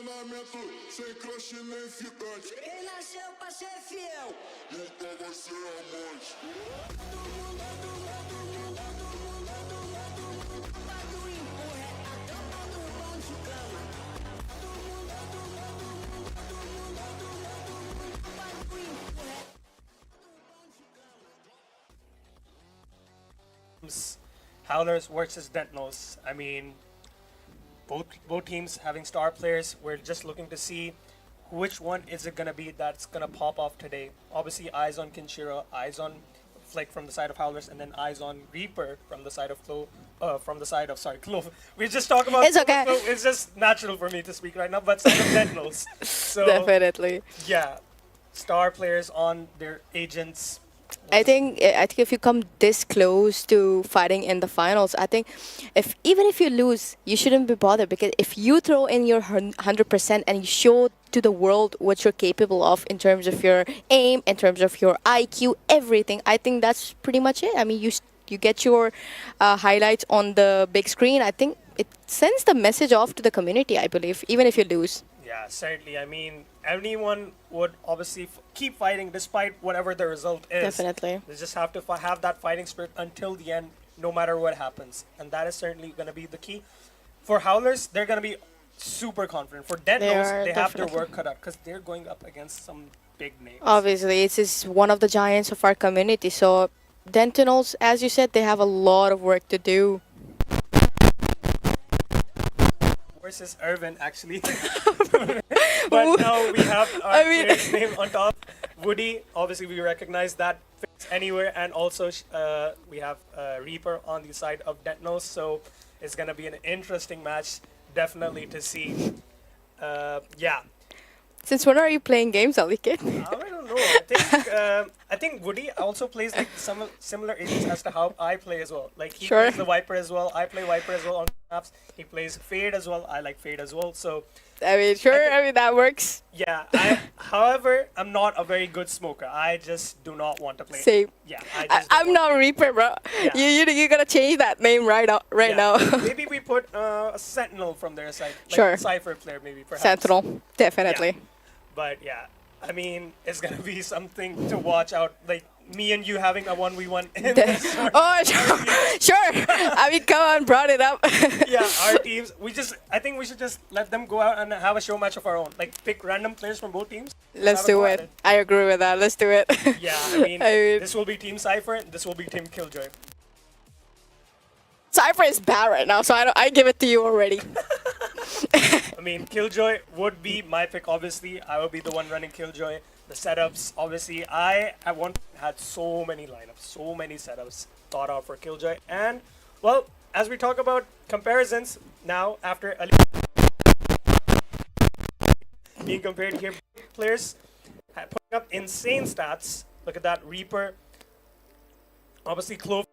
encanamento, sem crush nem ficante. Quem nasceu pra ser fiel, nunca vai ser amante. Howlers versus Dentinels. I mean, both teams having star players. We're just looking to see which one is it gonna be that's gonna pop off today. Obviously, eyes on Kinshiro, eyes on Flick from the side of Howlers, and then eyes on Reaper from the side of Clove. From the side of Clove. We just talk about It's okay. Clove. It's just natural for me to speak right now, but side of Dentinels. So Definitely. yeah, star players on their agents. I think if you come this close to fighting in the finals, I think if even if you lose, you shouldn't be bothered, because if you throw in your 100% and you show to the world what you're capable of in terms of your aim, in terms of your IQ, everything, I think that's pretty much it. I mean, you get your highlights on the big screen. I think it sends the message off to the community, I believe, even if you lose. Yeah, certainly. I mean, anyone would obviously keep fighting despite whatever the result is. Definitely. They just have to have that fighting spirit until the end, no matter what happens. And that is certainly going to be the key. For Howlers, they're going to be super confident. For Dentinels, they have their definitely. work cut out because they're going up against some big names. Obviously, it's is one of the giants of our community. So, Dentinels, as you said, they have a lot of work to do. Versus Irvin, actually. But now we have our player's name on top. Woody, obviously we recognize that fits anywhere. And also we have Reaper on the side of Dentinels. So it's going to be an interesting match, definitely, to see. Yeah. Since when are you playing games, Alikit? I don't know. I think Woody also plays like some similar agents as to how I play as well. Like he Sure. plays the Viper as well. I play Viper as well on maps. He plays Fade as well. I like Fade as well. So I mean, sure. I mean, that works. yeah. However, I'm not a very good smoker. I just do not want to play. Same. Yeah. I I'm not Reaper, bro. Yeah. You gotta change that name right yeah. now. Maybe we put a Sentinel from their side. Like Sure. a Cypher player, maybe perhaps. Sentinel, definitely. But yeah, I mean, it's gonna be something to watch out. Like me and you having a 1v1 in this sort of Oh, sure. I mean, come on, brought it up. yeah, our teams. I think we should just let them go out and have a show match of our own. Like pick random players from both teams. Let's have a do go at it. I agree with that. Let's do it. Yeah, I mean, this will be Team Cypher. This will be Team Killjoy. Cypher is bad right now, so I give it to you already. I mean, Killjoy would be my pick, obviously. I will be the one running Killjoy. The setups, obviously. I, at one point, had so many lineups, so many setups thought out for Killjoy. And, well, as we talk about comparisons, now, after being compared here, players putting up insane stats. Look at that, Reaper. Obviously, Clove.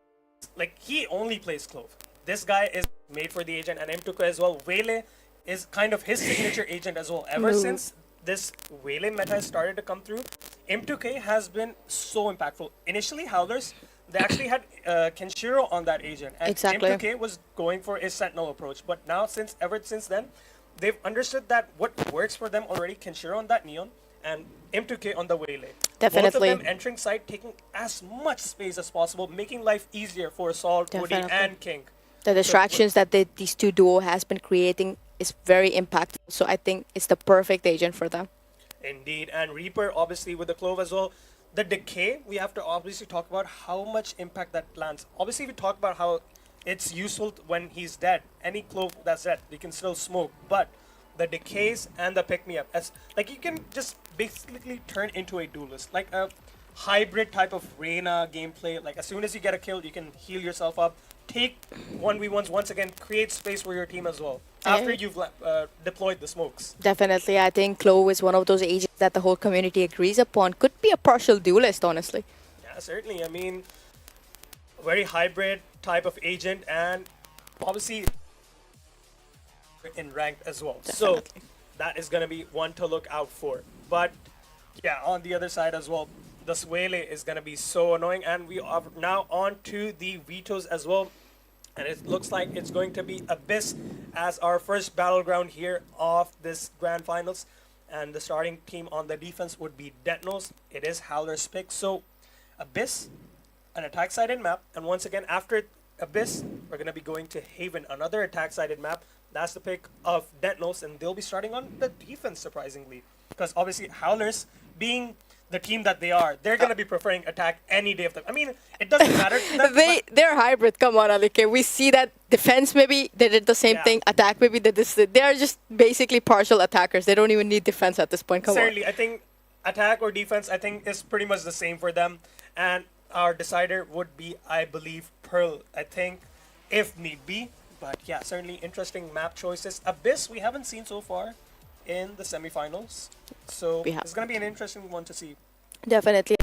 Like, he only plays Clove. This guy is made for the agent, and M2K as well. Wele is kind of his signature agent as well. Ever since this Wele meta started to come through, M2K has been so impactful. Initially, Howlers, they actually had Kenshiro on that agent, and Exactly. M2K was going for a Sentinel approach. But now, ever since then, they've understood that what works for them already, Kenshiro on that Neon, and M2K on the Wele. Definitely. Both of them entering site, taking as much space as possible, making life easier for Salt, Woody, Definitely. and King. The distractions that these two duo has been creating is very impactful. So I think it's the perfect agent for them. Indeed, and Reaper obviously with the Clove as well. The Decay, we have to obviously talk about how much impact that lands. Obviously, we talk about how it's useful when he's dead. Any Clove that's dead, you can still smoke. But the Decays and the Pick-Me-Up, as like you can just basically turn into a duelist. Like a hybrid type of Reyna gameplay. Like as soon as you get a kill, you can heal yourself up. Take 1v1s once again, create space for your team as well. After you've deployed the smokes. Definitely. I think Chloe is one of those agents that the whole community agrees upon. Could be a partial duelist, honestly. Yeah, certainly. I mean, very hybrid type of agent, and obviously in ranked as well. Definitely. So that is going to be one to look out for. But yeah, on the other side as well, the Swele is going to be so annoying, and we are now on to the vetoes as well. And it looks like it's going to be Abyss as our first battleground here of this grand finals. And the starting team on the defense would be Dentinels. It is Howlers pick. So Abyss, an attack-sided map. And once again, after Abyss, we're going to be going to Haven, another attack-sided map. That's the pick of Dentinels, and they'll be starting on the defense, surprisingly. Because obviously, Howlers, being the team that they are, they're going to be preferring attack any day of the... I mean, it doesn't matter to them, They're hybrid. Come on, Alike. We see that defense maybe they did the same Yeah. thing. Attack maybe they did this. They are just basically partial attackers. They don't even need defense at this point. Come certainly, I think attack or defense, I think, is pretty much the same for them. And our decider would be, I believe, Pearl, I think, if need be. But yeah, certainly interesting map choices. Abyss, we haven't seen so far in the semifinals. So We have. it's going to be an interesting one to see. on. Definitely.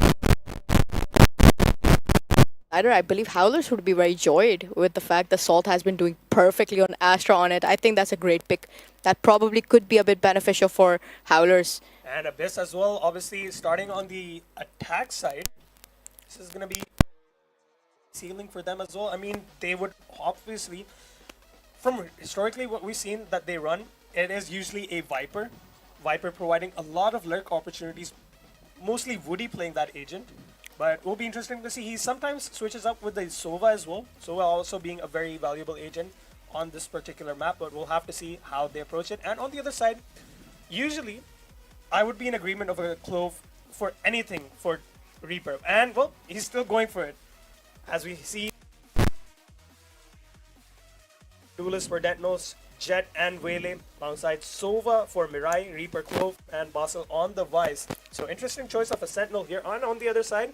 I believe Howlers would be very joyed with the fact that Salt has been doing perfectly on Astra on it. I think that's a great pick. That probably could be a bit beneficial for Howlers. And Abyss as well, obviously starting on the attack side. This is going to be ceiling for them as well. I mean, they would obviously, from historically what we've seen that they run, it is usually a Viper. Viper providing a lot of lurk opportunities, mostly Woody playing that agent. But it will be interesting to see. He sometimes switches up with the Sova as well. Sova also being a very valuable agent on this particular map, but we'll have to see how they approach it. And on the other side, usually, I would be in agreement of a Clove for anything for Reaper. And, well, he's still going for it. As we see, Duelist for Dentinels, Jet and Wele, alongside Sova for Mirai, Reaper, Clove, and Basel on the Vice. So interesting choice of a Sentinel here. And on the other side,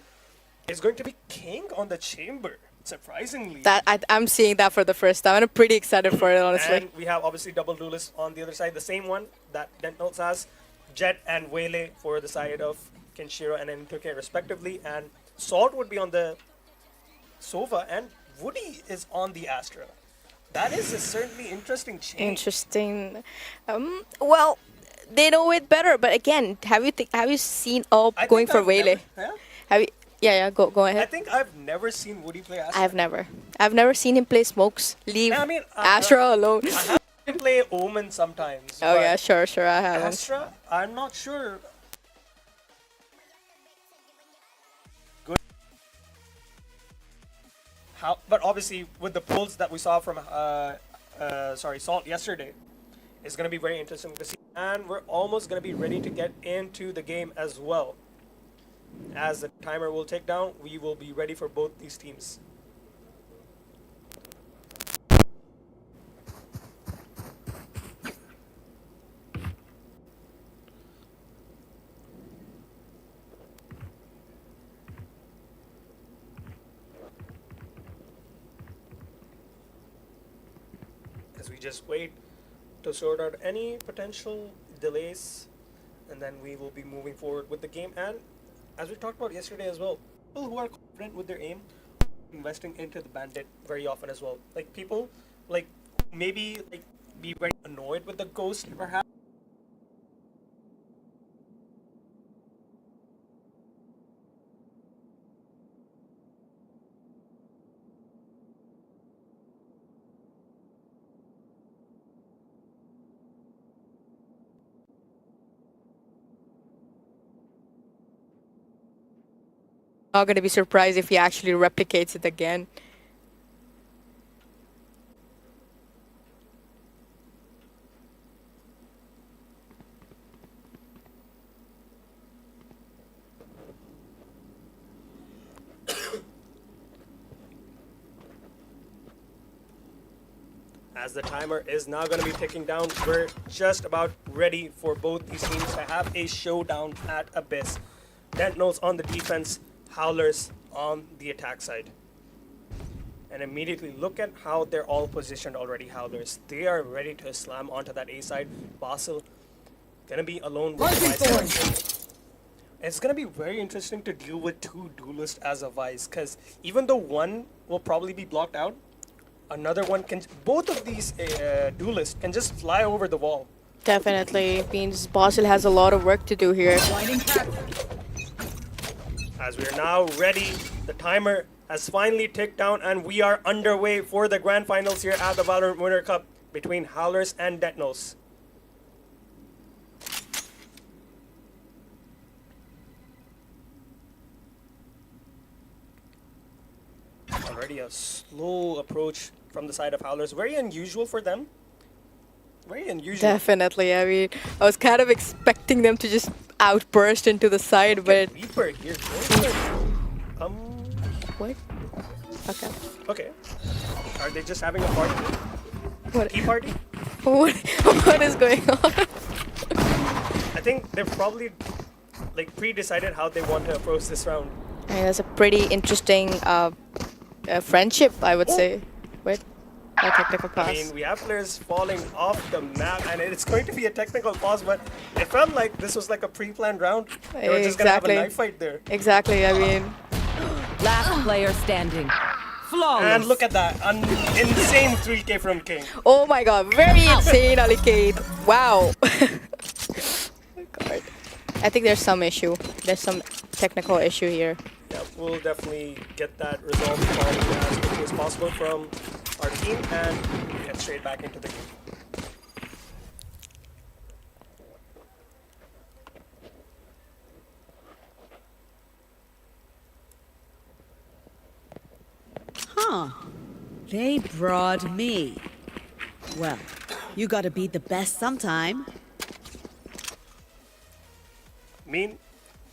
is going to be King on the Chamber, surprisingly. I'm seeing that for the first time. I'm pretty excited for it, honestly. And we have obviously double Duelist on the other side, the same one that Dentinels has, Jet and Wele for the side of Kenshiro and N2K respectively, and Salt would be on the Sova, and Woody is on the Astra. That is a certainly interesting change. Interesting. Well, they know it better. But again, have you seen Up I going think for I've Wele? never- yeah? Have you? Yeah. Go I ahead. think I've never seen Woody play Astra. I've never seen him play Smokes. Leave I mean, Astra alone. I have seen him play Omen sometimes. Oh but yeah, sure. I haven't. Astra, I'm not sure. Good. How? But obviously, with the pulls that we saw from Salt yesterday, it's going to be very interesting to see. And we're almost going to be ready to get into the game as well. As the timer will tick down, we will be ready for both these teams. As we just wait to sort out any potential delays, and then we will be moving forward with the game. And as we talked about yesterday as well, people who are confident with their aim, investing into the bandit very often as well. Like people, like maybe like be very annoyed with the ghost, perhaps. Not gonna be surprised if he actually replicates it again. As the timer is now going to be ticking down, we're just about ready for both these teams to have a showdown at Abyss. Dentinels on the defense, Howlers on the attack side. And immediately look at how they're all positioned already, Howlers. They are ready to slam onto that A side. Basel gonna be alone with the Vice. It's gonna be very interesting to deal with two duelists as a Vice, because even though one will probably be blocked out, another one can, both of these duelists can just fly over the wall. Definitely means Basel has a lot of work to do here. As we are now ready, the timer has finally ticked down and we are underway for the grand finals here at the Valorant Winter Cup. between Howlers and Dentinels. Already a slow approach from the side of Howlers. Very unusual for them. Very unusual. Definitely. I mean, I was kind of expecting them to just outburst into the side, but Reaper here. what? Okay. Okay. Are they just having a party? What? Tea party? What is going on? I think they've probably like pre-decided how they want to approach this round. I mean, that's a pretty interesting friendship, I would say. Wait, a technical I pass. mean, we have players falling off the map, and it's going to be a technical pause, but it felt like this was like a pre-planned round. They were just going to have a Exactly. knife fight there. Exactly. I mean, Last player standing. Flawless. And look at that. An insane 3K from King. oh my god, very insane, Alicate. Wow. Oh god. I think there's some issue. There's some technical issue here. Yeah, we'll definitely get that resolved probably as quickly as possible from our team and get straight back into the game. Huh. They brought me. Well, you gotta be the best sometime. I mean,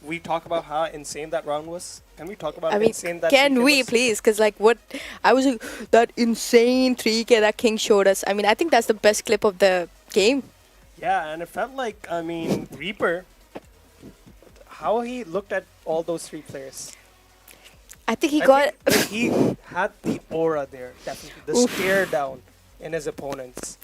we talk about how insane that round was. Can we talk about I mean, insane that can 3K we was? please? Because like what, I was like, that insane 3K that King showed us. I mean, I think that's the best clip of the game. Yeah, and it felt like, I mean, Reaper, how he looked at all those three players. I think he I got. think that he had the aura there, definitely. The stare down in his opponents.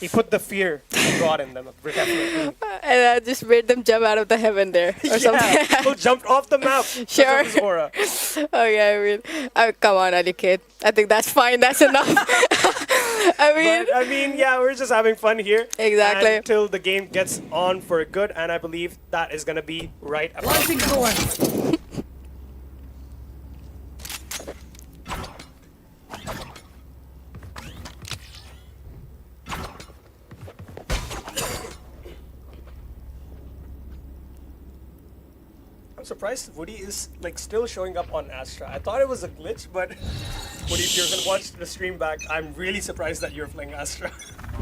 He put the fear he brought in them, definitely. And I just made them jump out of the heaven there or something. Who jumped off the map. because Sure. of his aura. Okay, I mean, come on, Ali kid. I think that's fine. That's enough. I mean, But, I mean, yeah, we're just having fun here. Exactly. Until the game gets on for good, and I believe that is going to be right about now. I'm surprised Woody is like still showing up on Astra. I thought it was a glitch, but Woody, if you're gonna watch the stream back, I'm really surprised that you're playing Astra.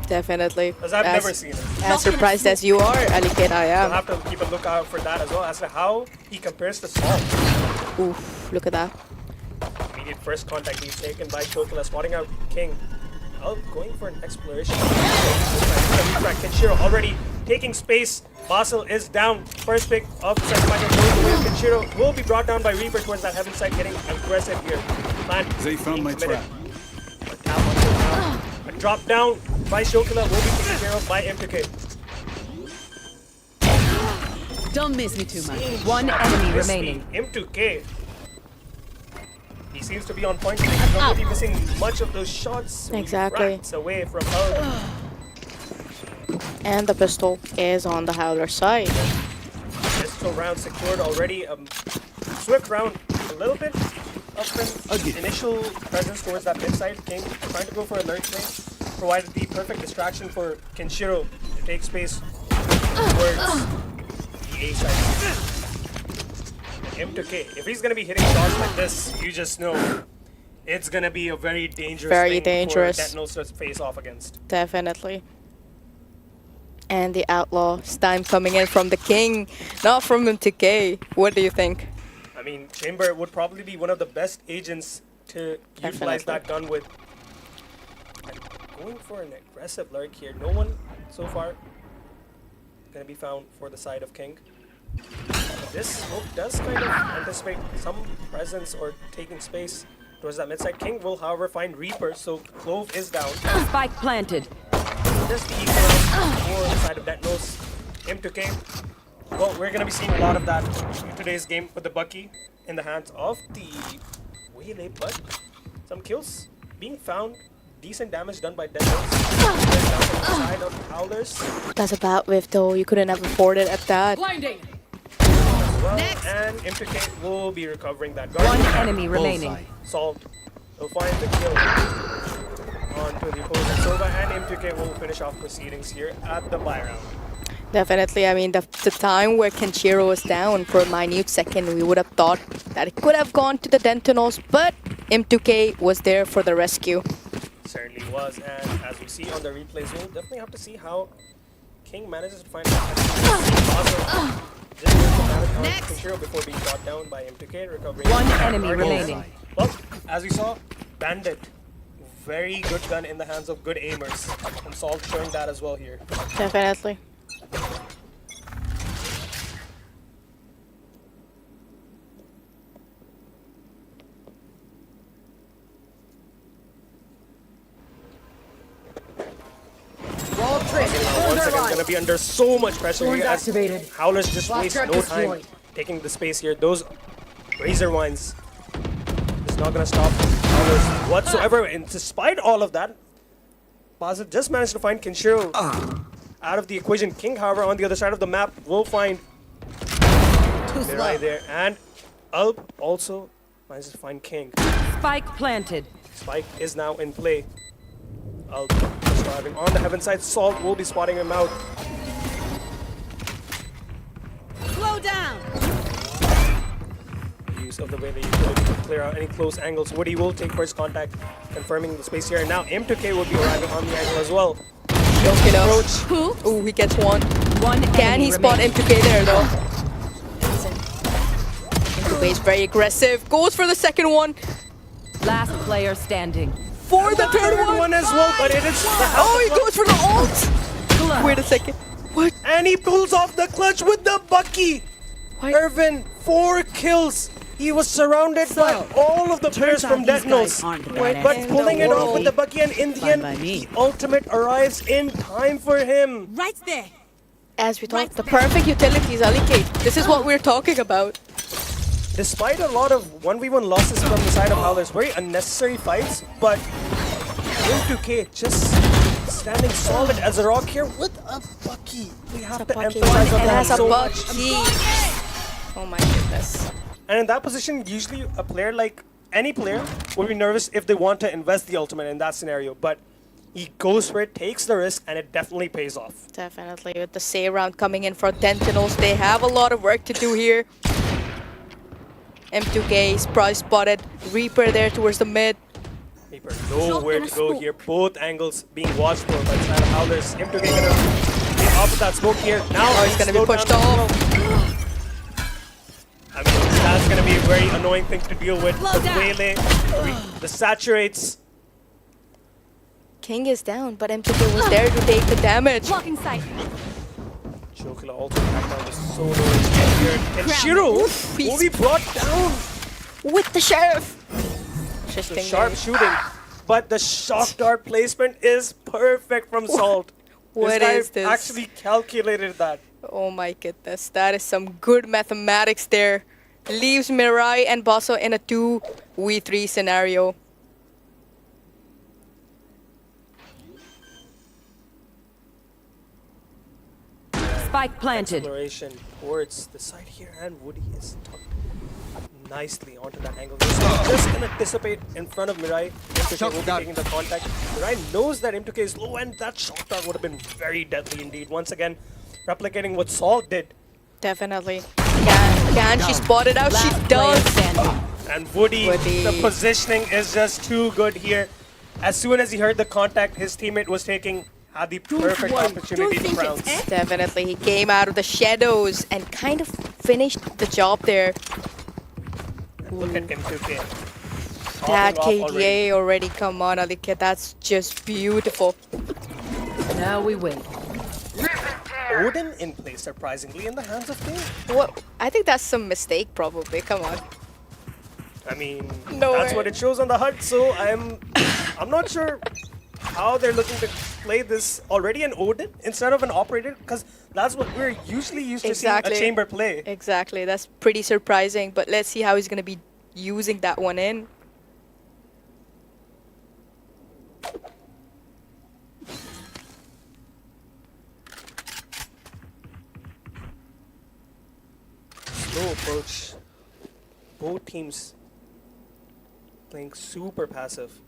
definitely. Because I've never seen it. As surprised as you are, Ali kid, I I'll am. have to keep a lookout for that as well as to how he compares to Saul. Oof, look at that. Immediate first contact he's taken by Chokula, spotting out King. Oh, going for an exploration. Kenshiro already taking space. Basel is down. First pick of the second match. Kenshiro will be brought down by Reaper towards that heaven side, getting aggressive here. Man, They found my trap. A tap on the ground. A drop down by Chokula will be taken care of by M2K. Don't miss me too much. One enemy remaining. M2K. He seems to be on point. He's not really missing much of those shots. Exactly. Rats away from her. And the pistol is on the Howler side. Pistol round secured already. Swift round. A little bit of an initial presence towards that mid side. King trying to go for a lurk play. Provided the perfect distraction for Kenshiro to take space towards the A side. M2K, if he's gonna be hitting shots like this, you just know it's gonna be a very dangerous Very thing dangerous. for Dentinels to face off against. Definitely. And the outlaw stun coming in from the King, not from M2K. What do you think? I mean, Chamber would probably be one of the best agents to utilize Definitely. that gun with. And going for an aggressive lurk here. No one so far gonna be found for the side of King. This smoke does kind of anticipate some presence or taking space towards that mid side. King will, however, find Reaper, so Clove is down. Spike planted. Just equal for the side of Dentinels. M2K. Well, we're going to be seeing a lot of that in today's game with the Bucky in the hands of the Waylay, but some kills being found. Decent damage done by Dentinels. Down on the side of Howlers. That's a bad whiff though. You couldn't have afforded at that. Blinding. Well, and M2K will be recovering that. One enemy remaining. Solved. He'll find the kill. onto the opposing Sova, and M2K will finish off proceedings here at the bye round. Definitely. I mean, the time where Kenshiro was down for a minute second, we would have thought that it could have gone to the Dentinels, but M2K was there for the rescue. Certainly was, and as we see on the replays, we'll definitely have to see how King manages to find just manage on Kenshiro before being brought down by M2K, recovering. One enemy remaining. Well, as we saw, Bandit, very good gun in the hands of good aimers, and Salt showing that as well here. Definitely. Wall trick. Once again, going to be under so much pressure here as activated. Howlers just Lock waste trap no time destroyed. taking the space here. Those Razor Wines is not going to stop Howlers whatsoever. And despite all of that, Basit just managed to find Kenshiro out of the equation. King, however, on the other side of the map, will find right there. And Alp also manages to find King. Spike planted. Spike is now in play. Alp is driving on the heaven side. Salt will be spotting him out. Slow down. Use of the way that you could clear out any close angles. Woody will take first contact, confirming the space here. And now M2K will be arriving on the angle as well. Approach. Ooh, he gets one. One Can enemy he spot remaining. M2K there though? M2K is very aggressive. Goes for the second one. Last player standing. For the third one. As well, but it is the Oh, he goes for the ult. Wait a second. What? and he pulls off the clutch with the Bucky. Why? Irvin, 4 kills. He was surrounded by all of the players out from these guys Dentinels, aren't the Wait, badass but in pulling the it off world. with the Bucky, and in the Fine end, by me. the ultimate arrives in time for him. Right there. As we talk, the perfect utilities, Alikate. This is what we're talking about. Despite a lot of 1v1 losses from the side of Howlers, very unnecessary fights, but M2K just standing solid as a rock here with a Bucky. We have to Bucky. emphasize on It that has a so much. Bucky. Oh my goodness. And in that position, usually a player like any player would be nervous if they want to invest the ultimate in that scenario, but he goes for it, takes the risk, and it definitely pays off. Definitely. With the save round coming in for Dentinels, they have a lot of work to do here. M2K is probably spotted. Reaper there towards the mid. Reaper nowhere to go here. Both angles being watched for by the side of Howlers. M2K gonna be off of that smoke here. Now he's gonna be slowed pushed down as off. well. I mean, that's gonna be a very annoying thing to deal with. Slow The down. melee, the saturates. King is down, but M2K was there to take the damage. Blocking sight. Chokula also back down to solo here. And Shiro Oof, will be brought down. With the sheriff. The Interesting. sharp shooting, but the shock dart placement is perfect from Salt. What guy is this? actually calculated that. Oh my goodness, that is some good mathematics there. Leaves Mirai and Basso in a 2v3 scenario. Spike planted. Exploration towards the side here, and Woody is tucked nicely onto that angle. Just gonna dissipate in front of Mirai. M2K will be taking the contact. Mirai knows that M2K is low, and that shot dart would have been very deadly indeed. Once again, replicating what Salt did. Definitely. Can she spot it out? She Last player does. standing. And Woody, Woody. the positioning is just too good here. As soon as he heard the contact his teammate was taking, had the perfect opportunity to pounce. Definitely. He came out of the shadows and kind of finished the job there. And look at M2K. That Popping off already. KDA already, come on, Alika. That's just beautiful. Now we win. Odin in play, surprisingly, in the hands of King. What? I think that's some mistake, probably. Come on. I mean, No that's way. what it shows on the HUD, so I'm not sure how they're looking to play this already an Odin instead of an operator, because that's what we're usually used to seeing Exactly. a chamber play. Exactly. That's pretty surprising. But let's see how he's going to be using that one in. Slow approach. Both teams playing super passive.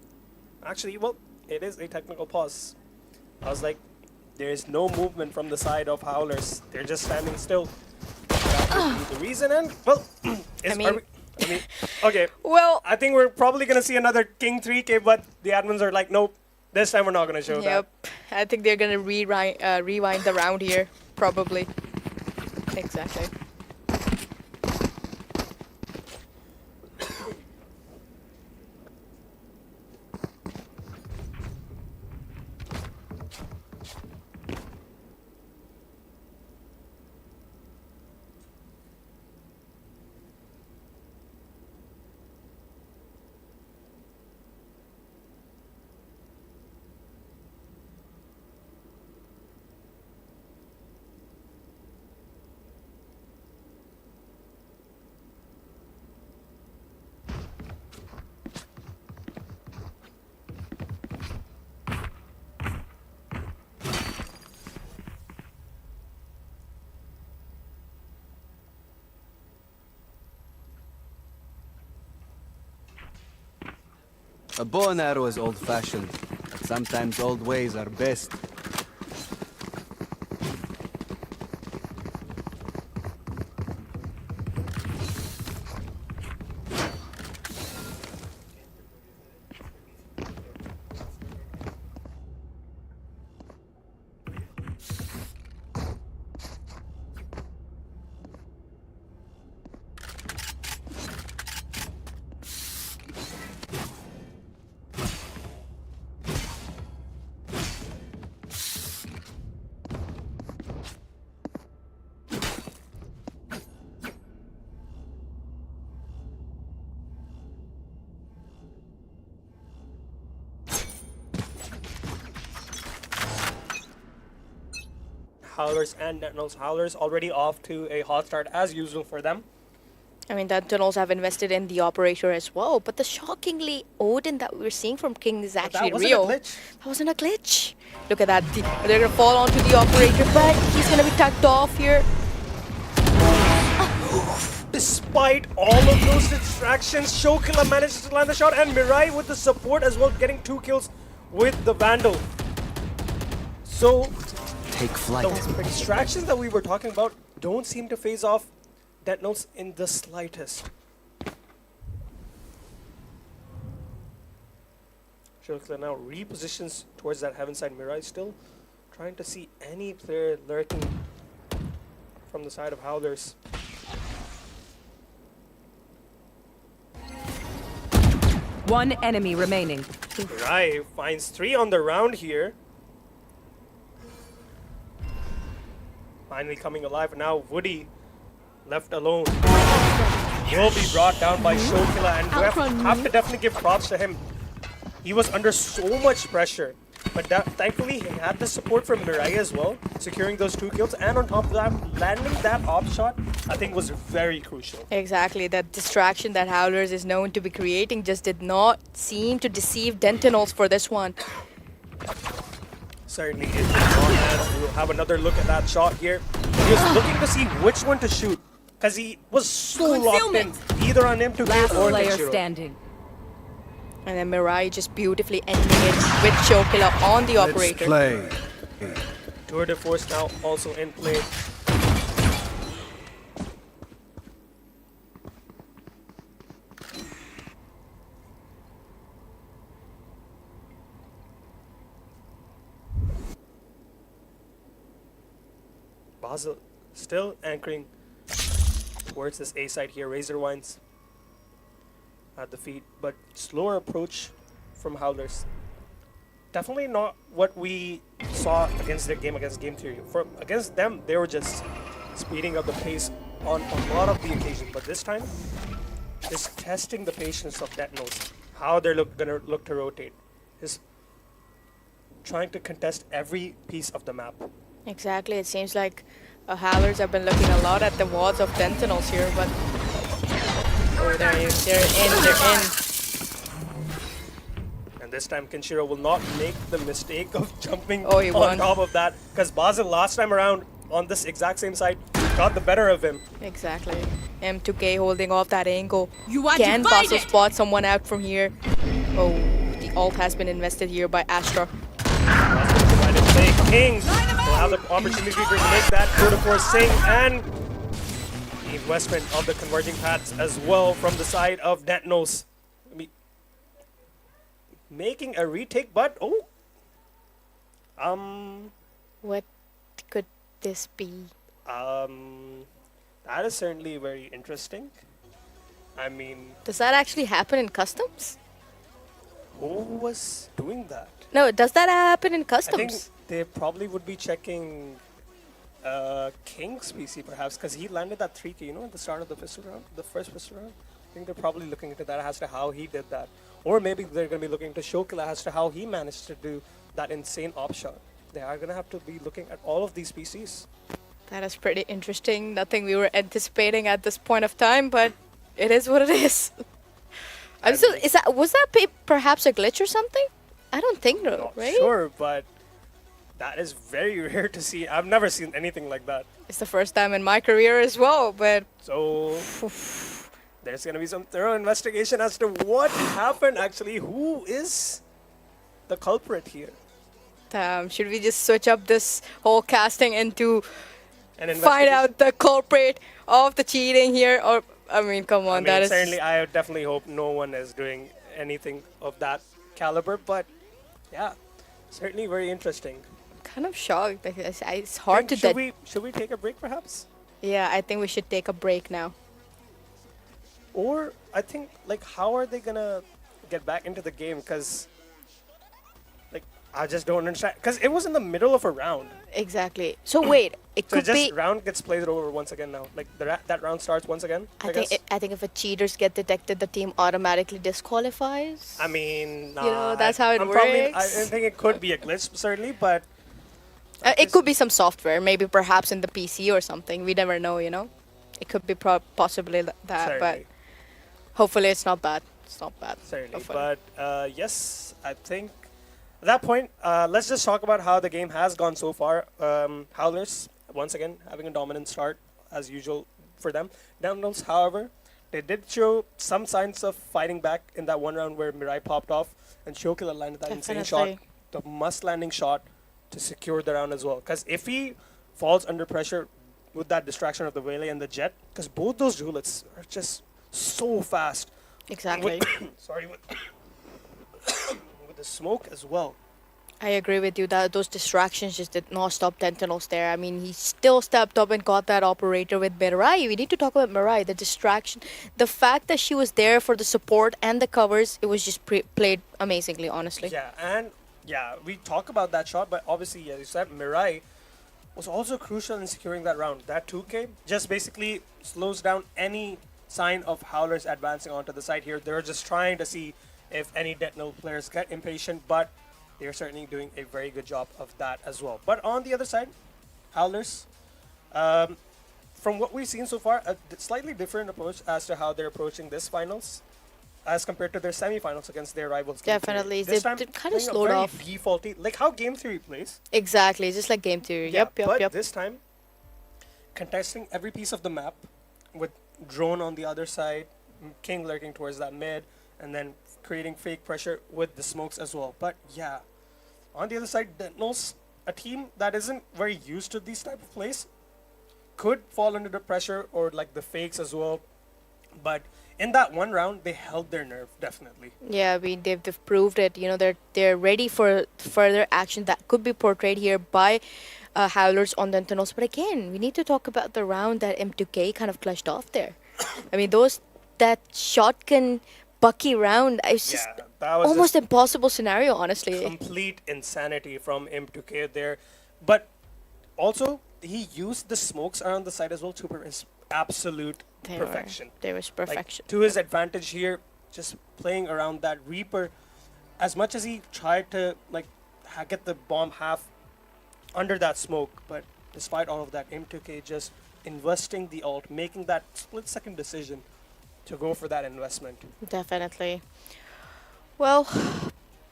Actually, well, it is a technical pause. I was like, there is no movement from the side of Howlers. They're just standing still. That would be the reason. And well, okay. Well, I think we're probably gonna see another King 3K, but the admins are like, nope, this time we're not gonna show that. yep. I think they're gonna rewind the round here, probably. Exactly. A bow and arrow is old-fashioned, but sometimes old ways are best. Howlers and Dentinels. Howlers already off to a hot start as usual for them. I mean, Dentinels have invested in the operator as well, but the shockingly Odin that we're seeing from King is actually that wasn't real. a glitch. That wasn't a glitch. Look at that. They're gonna fall onto the operator, but he's gonna be tucked off here. Despite all of those distractions, Shokila manages to land the shot, and Mirai with the support as well, getting 2 kills with the Vandal. So Take flight. the distractions that we were talking about don't seem to phase off Dentinels in the slightest. Shokila now repositions towards that heaven side. Mirai still trying to see any player lurking from the side of Howlers. One enemy remaining. Mirai finds 3 on the round here. Finally coming alive. Now Woody left alone will be brought down by Shokila, and we have to definitely give props to him. He was under so much pressure, but thankfully he had the support from Mirai as well, securing those 2 kills, and on top of that, landing that op shot, I think was very crucial. Exactly. That distraction that Howlers is known to be creating just did not seem to deceive Dentinels for this one. Certainly it did not, and we'll have another look at that shot here. He was looking to see which one to shoot, because he was so locked in, either on M2K Last or player Kenshiro. standing. And then Mirai just beautifully ending it with Shokila on the operator. Play. Tour de Force now also in play. Basel still anchoring towards this A side here. Razor Wines at the feet, but slower approach from Howlers. Definitely not what we saw against their game against Game Theory. Against them, they were just speeding up the pace on a lot of the occasions, but this time, just testing the patience of Dentinels, how they're gonna look to rotate. Is trying to contest every piece of the map. Exactly. It seems like Howlers have been looking a lot at the walls of Dentinels here, but oh, they're in. And this time Kenshiro will not make the mistake of jumping he on won. top of that, because Basel last time around on this exact same side got the better of him. Exactly. M2K holding off that angle. You want Can to fight Basel it? spot someone out from here? Oh, the ult has been invested here by Astra. Provided play. Kings will have the opportunity to make that go to force Sing, and the investment of the converging paths as well from the side of Dentinels. Making a retake, but What could this be? that is certainly very interesting. I mean, Does that actually happen in customs? who was doing that? No, does that happen in I think customs? they probably would be checking King's PC perhaps, because he landed that 3K, at the start of the pistol round, the first pistol round. I think they're probably looking into that as to how he did that. Or maybe they're going to be looking to Shokila as to how he managed to do that insane op shot. They are going to have to be looking at all of these PCs. That is pretty interesting. Nothing we were anticipating at this point of time, but it is what it is. Was that perhaps a glitch or something? I don't think so, Not right? sure, but that is very rare to see. I've never seen anything like that. It's the first time in my career as well, but So there's going to be some thorough investigation as to what happened actually. Who is the culprit here? should we just switch up this whole casting into An find investigation? out the culprit of the cheating here? Or I mean, come on, I mean, that is certainly, I definitely hope no one is doing anything of that caliber, but yeah, certainly very interesting. kind of shocked. Like, it's hard to. Should we take a break perhaps? Yeah, I think we should take a break now. Or I think, like, how are they gonna get back into the game? Because, like, I just don't understand. Because it was in the middle of a round. Exactly. So wait, it So could just be. round gets played over once again now. Like, that round starts once again, I think guess. I think if a cheaters get detected, the team automatically disqualifies. I mean, nah, You know, that's how it I works. think it could be a glitch, certainly, but It could be some software, maybe perhaps in the PC or something. We never know, It could be possibly that, but certainly. hopefully it's not bad. It's not bad. Certainly, Hopefully. but yes, I think at that point, let's just talk about how the game has gone so far. Howlers, once again, having a dominant start, as usual for them. Dentinels, however, they did show some signs of fighting back in that one round where Mirai popped off and Shokila landed that insane shot, Definitely. the must-landing shot to secure the round as well. Because if he falls under pressure with that distraction of the Waylay and the Jet, because both those duelets are just so fast. Exactly. Sorry, with the smoke as well. I agree with you that those distractions just did not stop Dentinels there. I mean, he still stepped up and got that operator with Mirai. We need to talk about Mirai. The distraction, the fact that she was there for the support and the covers, it was just played amazingly, honestly. Yeah, and yeah, we talk about that shot, but obviously, as you said, Mirai was also crucial in securing that round. That 2K just basically slows down any sign of Howlers advancing onto the side here. They're just trying to see if any Dentinel players get impatient, but they're certainly doing a very good job of that as well. But on the other side, Howlers, from what we've seen so far, a slightly different approach as to how they're approaching this finals as compared to their semifinals against their rivals. Game Theory. Definitely. This They time, kinda playing a slowed very off. defaulty, like how Game Theory plays. Exactly, just like Game Theory. Yeah, Yep. but this time, contesting every piece of the map with Drone on the other side, King lurking towards that mid, and then creating fake pressure with the smokes as well. But yeah, on the other side, Dentinels, a team that isn't very used to these type of plays, could fall under the pressure or like the fakes as well. But in that one round, they held their nerve, definitely. Yeah, I mean they've proved it. They're ready for further action that could be portrayed here by Howlers on Dentinels. But again, we need to talk about the round that M2K kind of clutched off there. I mean that shotgun Bucky round. It's just Yeah, that was almost just impossible scenario, honestly. complete insanity from M2K there. But also, he used the smokes around the side as well to absolute perfection. There was Like, perfection. to his advantage here, just playing around that Reaper. As much as he tried to like get the bomb half under that smoke, but despite all of that, M2K just investing the ult, making that split-second decision to go for that investment. Definitely. Well,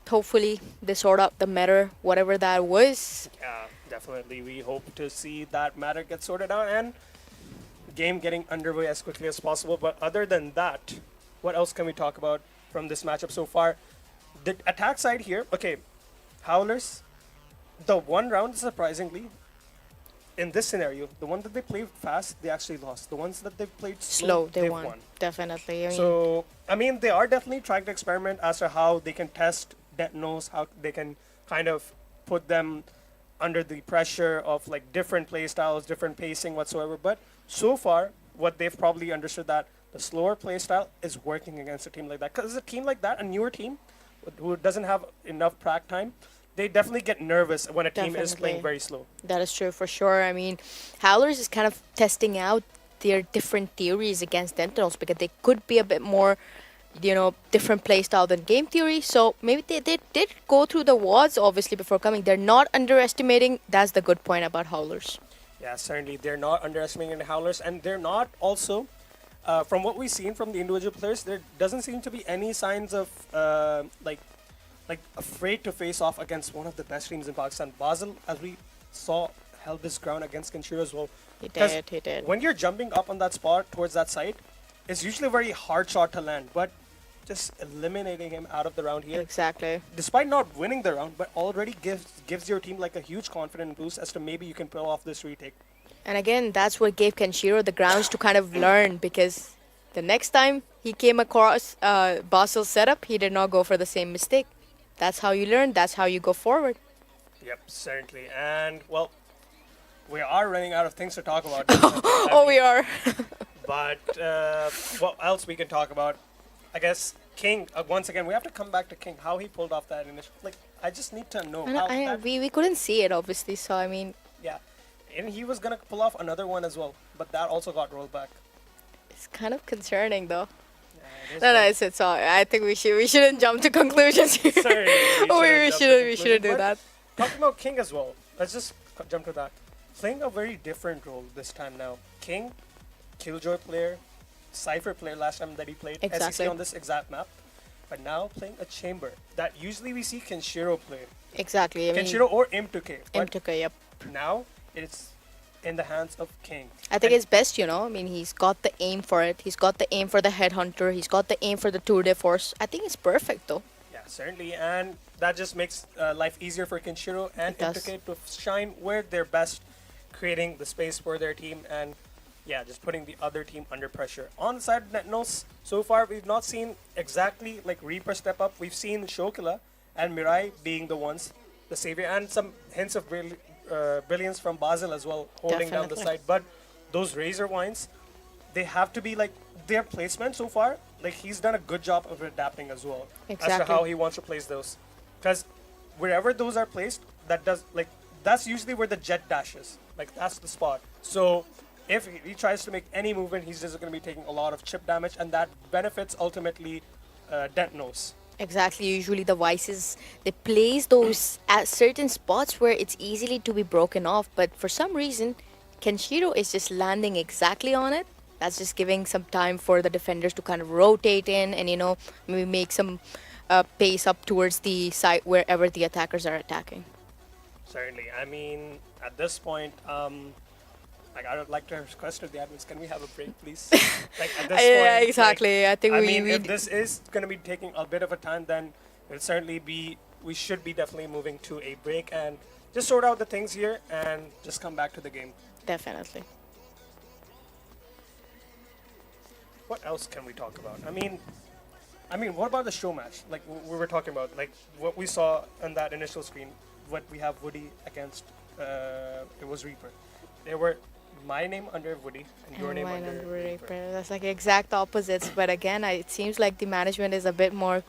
hopefully they sort out the matter, whatever that was. Yeah, definitely. We hope to see that matter get sorted out and game getting underway as quickly as possible. But other than that, what else can we talk about from this matchup so far? The attack side here, okay, Howlers, the one round, surprisingly, in this scenario, the one that they played fast, they actually lost. The ones that they played Slow, they they've won. Definitely. I mean, So, I mean, they are definitely trying to experiment as to how they can test Dentinels, how they can kind of put them under the pressure of like different play styles, different pacing whatsoever. But so far, what they've probably understood that the slower play style is working against a team like that. Because a team like that, a newer team who doesn't have enough prac time, they definitely get nervous when a team is playing Definitely. very slow. that is true for sure. I mean, Howlers is kind of testing out their different theories against Dentinels because they could be a bit more, different play style than game theory. So maybe they did go through the wards obviously before coming. They're not underestimating. That's the good point about Howlers. Yeah, certainly. They're not underestimating the Howlers, and they're not also, from what we've seen from the individual players, there doesn't seem to be any signs of like afraid to face off against one of the best teams in Pakistan. Basel, as we saw, held his ground against Kanshiro as well. He 'Cause did. He did. When you're jumping up on that spot towards that side, it's usually a very hard shot to land, but just eliminating him out of the round here, Exactly. despite not winning the round, but already gives your team like a huge confidence boost as to maybe you can pull off this retake. And again, that's what gave Kenshiro the grounds to kind of learn because the next time he came across Basil's setup, he did not go for the same mistake. That's how you learn. That's how you go forward. Yep, certainly. And, well, we are running out of things to talk about. Oh, we are. But what else we can talk about? I guess King, once again, we have to come back to King, how he pulled off that initial. Like, I just need to know how that. We couldn't see it, obviously. So, I mean, Yeah. And he was going to pull off another one as well, but that also got rolled back. it's kind of concerning, though. Yeah, it is No, very- it's all. I think we shouldn't jump to conclusions here. Certainly, we jump to shouldn't do conclusion, that. but Talking about King as well, let's just jump to that. Playing a very different role this time now. King, Killjoy player, Cypher player last time that he played, Exactly. SEC on this exact map, but now playing a Chamber that usually we see Kenshiro play. Exactly. I mean, Kenshiro or M2K, but M2K, yep. now it's in the hands of King. I think And- it's best, I mean, he's got the aim for it. He's got the aim for the headhunter. He's got the aim for the tour de force. I think it's perfect, though. Yeah, certainly, and that just makes life easier for Kenshiro and It does. M2K to shine where they're best, creating the space for their team and just putting the other team under pressure. On the side of Netnos, so far we've not seen exactly like Reaper step up. We've seen Shokila and Mirai being the ones, the savior, and some hints of brilliance from Basel as well, holding down the Definitely. side. But those Razor Wines, they have to be like their placement so far. Like he's done a good job of adapting as well as to Exactly. how he wants to place those. Because wherever those are placed, that's usually where the jet dashes. Like that's the spot. So if he tries to make any movement, he's just going to be taking a lot of chip damage, and that benefits ultimately Dentinels. Exactly. Usually the vices, they place those at certain spots where it's easily to be broken off. But for some reason, Kenshiro is just landing exactly on it. That's just giving some time for the defenders to kind of rotate in and, maybe make some pace up towards the side wherever the attackers are attacking. Certainly. I mean, at this point, I would like to request to the admins, can we have a break, please? Like at this Yeah, point, exactly. like, I think I we- mean, we if d- this is going to be taking a bit of a time, then it'll certainly be. We should be definitely moving to a break and just sort out the things here and just come back to the game. Definitely. What else can we talk about? I mean, what about the show match? Like we were talking about, like what we saw on that initial screen. What we have Woody against, it was Reaper. There were my name under Woody and your And name mine under under Reaper. Reaper. That's like exact opposites. But again, it seems like the management is a bit more,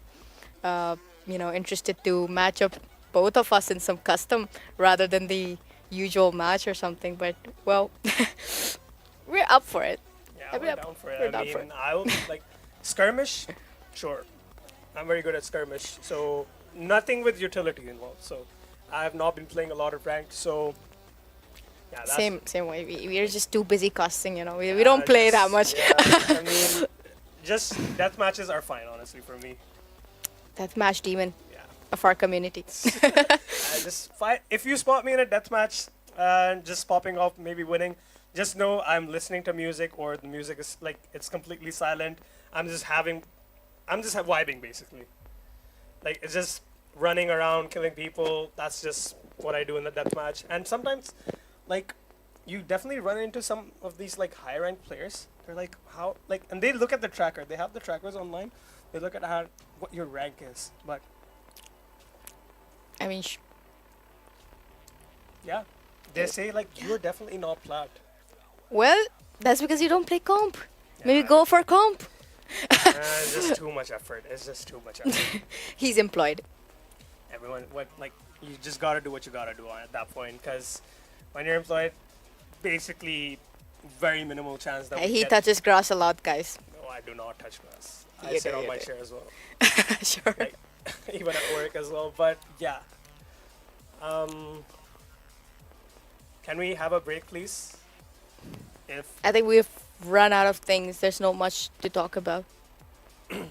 interested to match up both of us in some custom rather than the usual match or something. But well, we're up for it. Yeah, I we're mean, down for we're it. I down for mean, I'll like skirmish. Sure, I'm very good at skirmish. So nothing with utility involved. So I have not been playing a lot of ranked. So yeah, that's, Same way. We're just too busy casting. We don't play that much. Yeah, I mean, just death matches are fine, honestly, for me. That's match demon Yeah, of our community. I just fight. If you spot me in a death match and just popping off, maybe winning, just know I'm listening to music, or the music is like it's completely silent. I'm just vibing basically. Like it's just running around killing people. That's just what I do in the deathmatch. And sometimes, like, you definitely run into some of these like high ranked players. They're like, how like, and they look at the tracker. They have the trackers online. They look at how what your rank is. But I mean, yeah, they say like you're definitely not plat. well, that's because you don't play comp. Maybe go for comp. It's just too much effort. It's just too much effort. He's employed. Everyone, what like you just gotta do what you gotta do at that point. Because when you're employed, basically, very minimal chance that we He get. touches grass a lot, guys. No, I do not touch grass. I You sit do, on you my do. chair as well. Sure. Like, even at work as well. But yeah. Can we have a break, please? If I think we've run out of things. There's not much to talk about. yeah.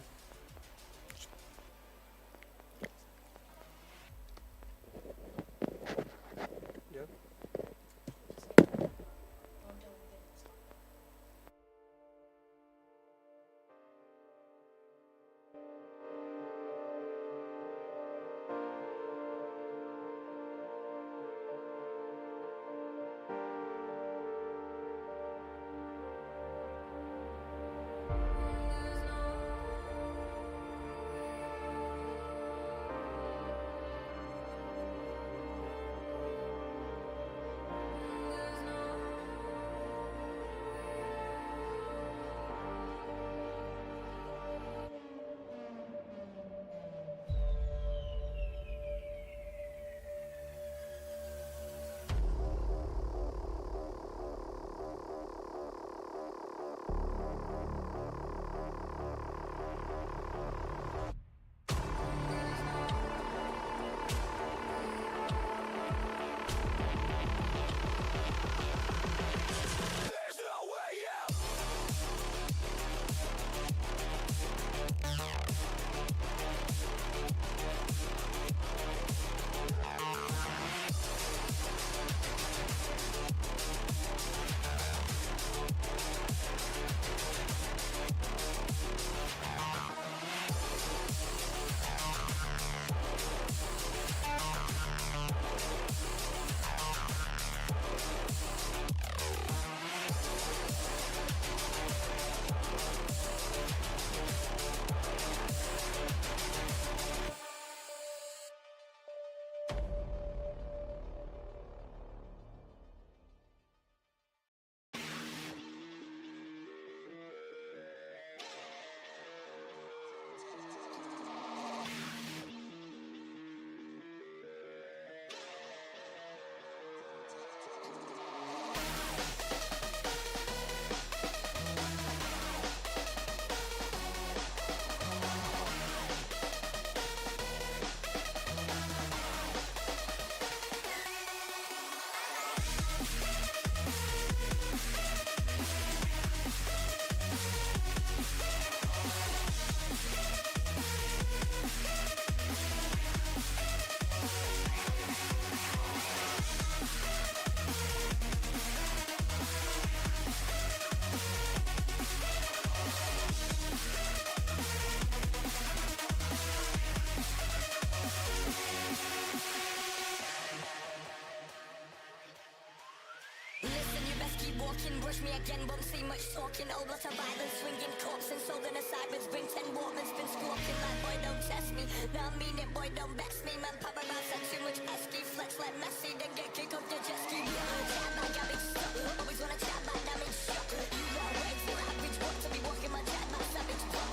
Walking, rush me again, won't see much talking. Old lot of violence, swinging corpse and sold in a sirens. Bring 10 Walkmans, been squawking like, boy, don't test me. Now I mean it, boy, don't vex me. Man, pop around, said too much pesky. Flex like Messi, then get kicked off the jet ski. Chat back, I big stuff. Always wanna chat back, damage shot. You got way too average, want to be walking my chat back, savage pop.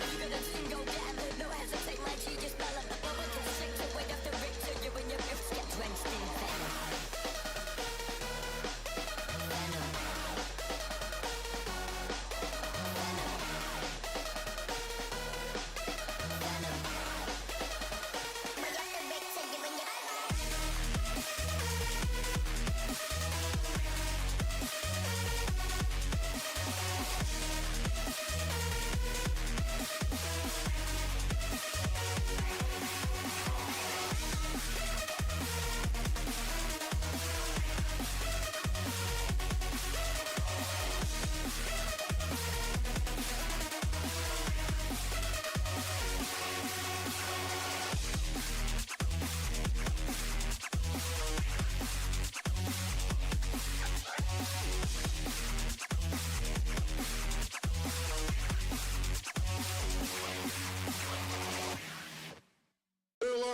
You got a team, go get 'em. No hesitate, my G, just bell up the bubble. Cause slick to wait after Victor, you and your riffs get drenched in venom.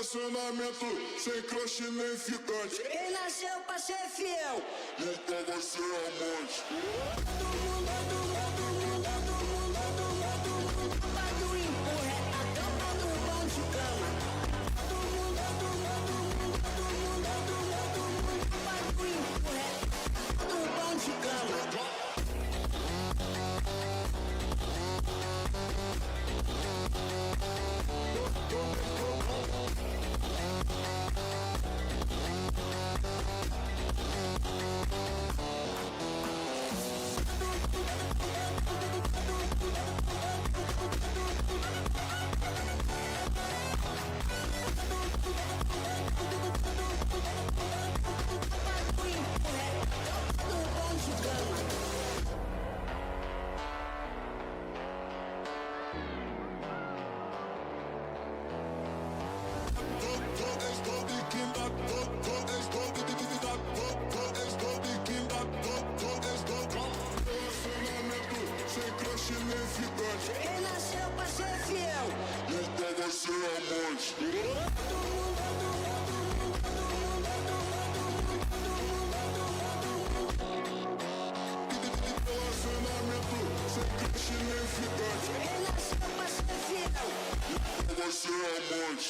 relacionamento sem crush nem ficante. Quem nasceu pra ser fiel nunca vai ser amante. Todo mundo do empurra é a tampa do pão de cama. Todo mundo do empurra é a tampa do pão de cama. Quem nasceu pra ser fiel nunca vai ser amante. Relacionamento sem crush nem ficante. Quem nasceu pra ser fiel nunca vai ser amante.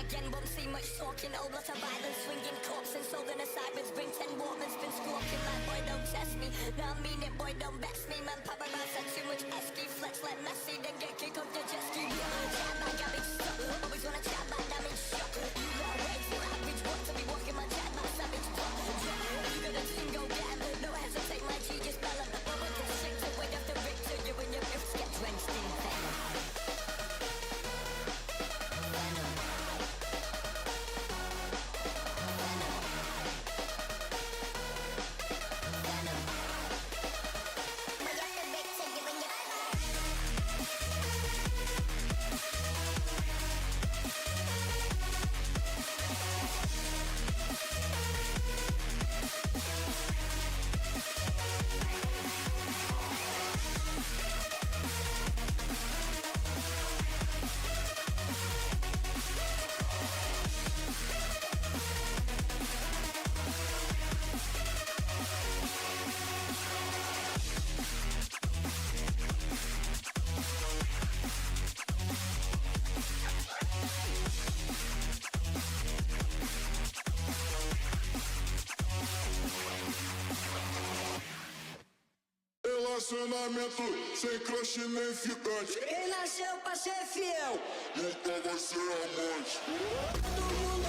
again, won't see much talking. Old lot of violence, swinging corpse and sold in a sirens. Bring 10 Walkmans, been squawking like, boy, don't test me. Now I mean it, boy, don't vex me. Man, pop around, said too much esky. Flex like Messi, then get kicked off the jet ski. Chat like garbage stuff, always wanna chat like damage shot. You got wait for average, what to be walking my chat like savage pop. You got a team, go get 'em. No hesitate, my G, just bell 'em. No one can shake the weight of the victor. You and your ifs get drenched in venom. Relacionamento sem crush nem ficante. Quem nasceu pra ser fiel nunca vai ser amante. Todo mundo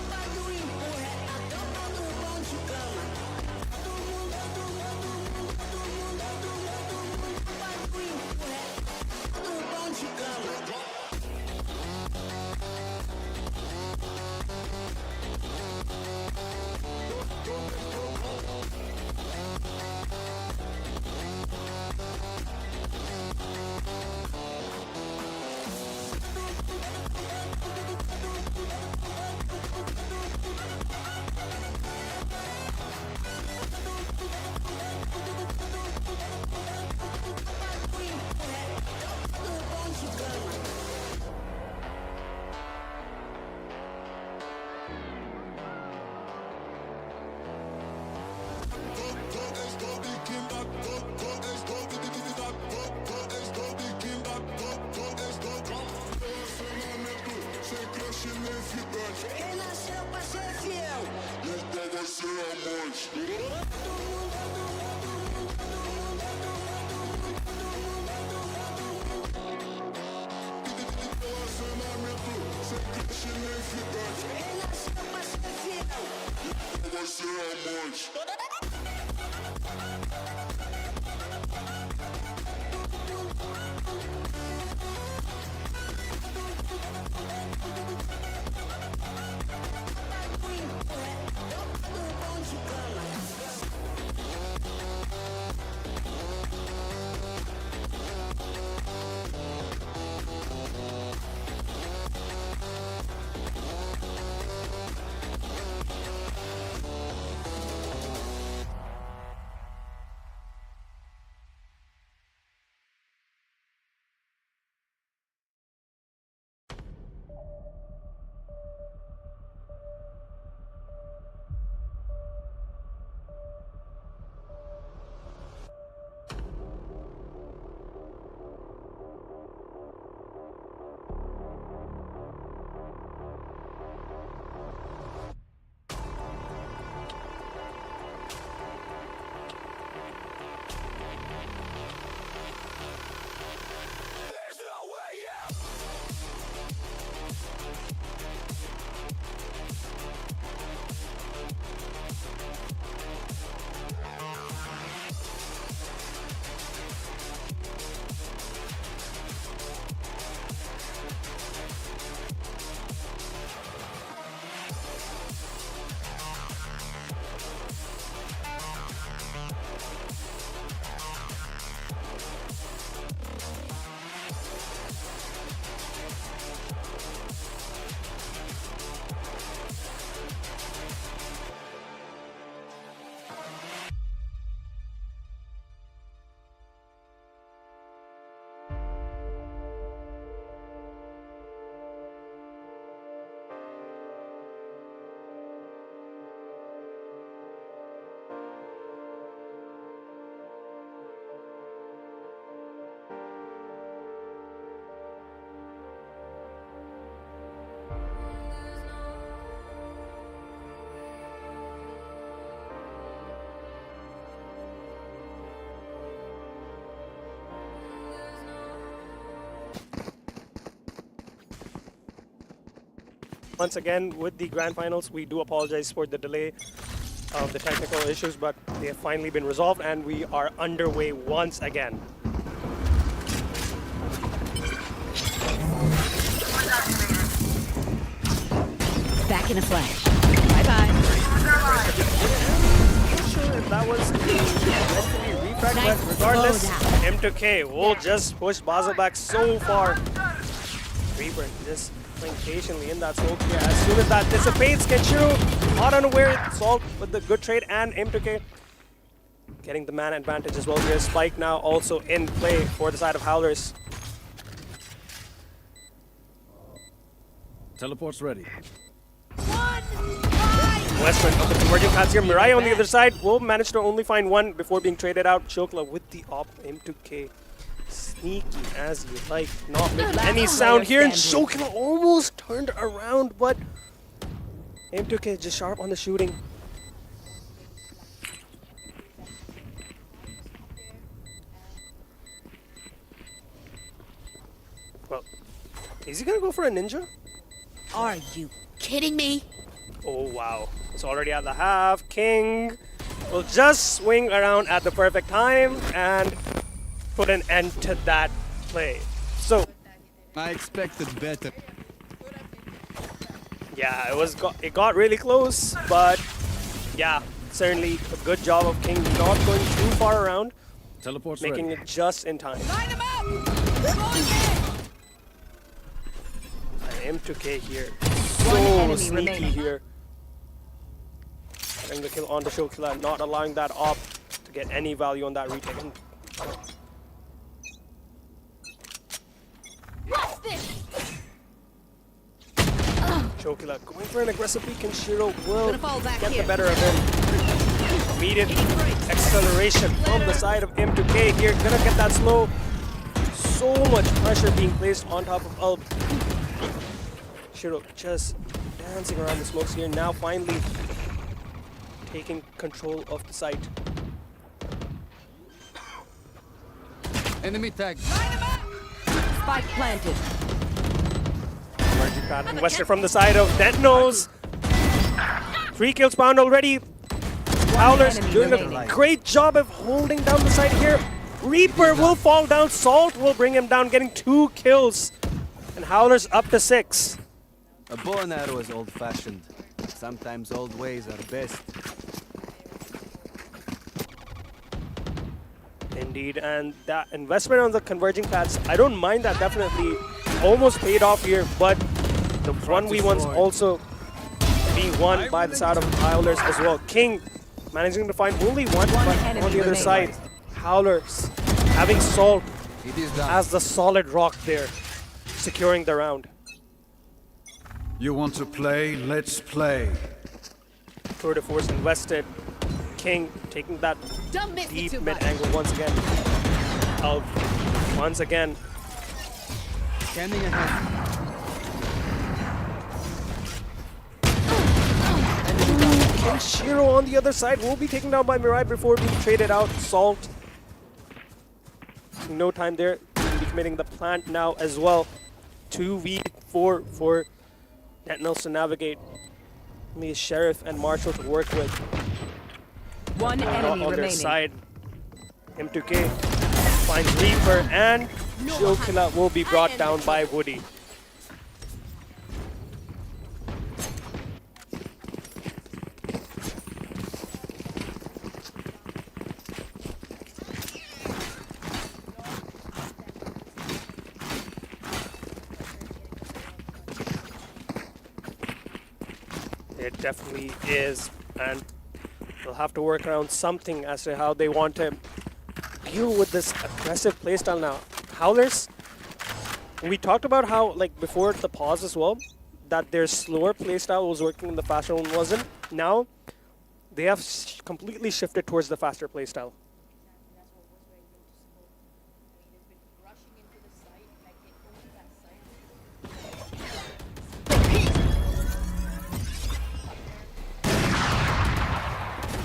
vai do empurre, a tropa do pão de cama. Todo mundo vai do empurre, do pão de cama. Quem nasceu pra ser fiel nunca vai ser amante. Relacionamento sem crush nem ficante. Quem nasceu pra ser fiel nunca vai ser amante. once again with the grand finals. We do apologize for the delay of the technical issues, but they have finally been resolved and we are underway once again. Back in a flash. Bye-bye. Not sure if that was meant to be refract, but regardless, M2K will just push Basel back so far. Reaper just playing patiently in that smoke here. As soon as that dissipates, Kenshiro not unaware, Salt with the good trade, and M2K getting the man advantage as well here. Spike now also in play for the side of Howlers. Teleport's ready. Westman of the converging paths here. Mirai on the other side will manage to only find one before being traded out. Chokla with the op. M2K sneaky as you like, not making any sound here, and Chokla almost turned around, but M2K just sharp on the shooting. Well, is he gonna go for a ninja? Are you kidding me? Oh wow, it's already at the half. King will just swing around at the perfect time and put an end to that play. So I expected better. yeah, it got really close, but yeah, certainly a good job of King not going too far around, Teleport's making ready. it just in time. And M2K here, One so enemy sneaky remaining. here. Getting the kill on the Chokla, not allowing that op to get any value on that retake. And Chokla going for an aggressive peek, and Shiro will Gonna fall back get here. the better of him. Immediate acceleration from the side of M2K here. Gonna get that slow. So much pressure being placed on top of Ulb. Shiro just dancing around the smokes here. Now finally taking control of the site. Enemy tag. Spike planted. And Wester from the side of Dentinels. 3 kills found already. Howlers enemy doing a remaining. great job of holding down the side here. Reaper will fall down. Salt will bring him down, getting 2 kills. And Howlers up to 6. A bow and arrow is old-fashioned. Sometimes old ways are best. Indeed, and that investment on the converging paths, I don't mind that, definitely almost paid off here, but the 1v1's also being won by the side of Howlers as well. King managing to find only one, but enemy on the other remaining. side, Howlers having Salt It is done. as the solid rock there, securing the round. You want to play? Let's play. Tour de force invested. King taking that Don't miss it deep too mid much. angle once again. Once again. Scanning ahead. Shiro on the other side will be taken down by Mirai before being traded out. Salt. No time there. He'll be committing the plant now as well. 2v4 for Dentinels to navigate. Only Sheriff and Marshall to work with. One Not enemy on their remaining. side. M2K finds Reaper, and Chokla will be brought down by Woody. It definitely is, and they'll have to work around something as to how they want to deal with this aggressive playstyle now. Howlers, we talked about how, like before the pause as well, that their slower playstyle was working and the faster one wasn't. Now, they have completely shifted towards the faster playstyle.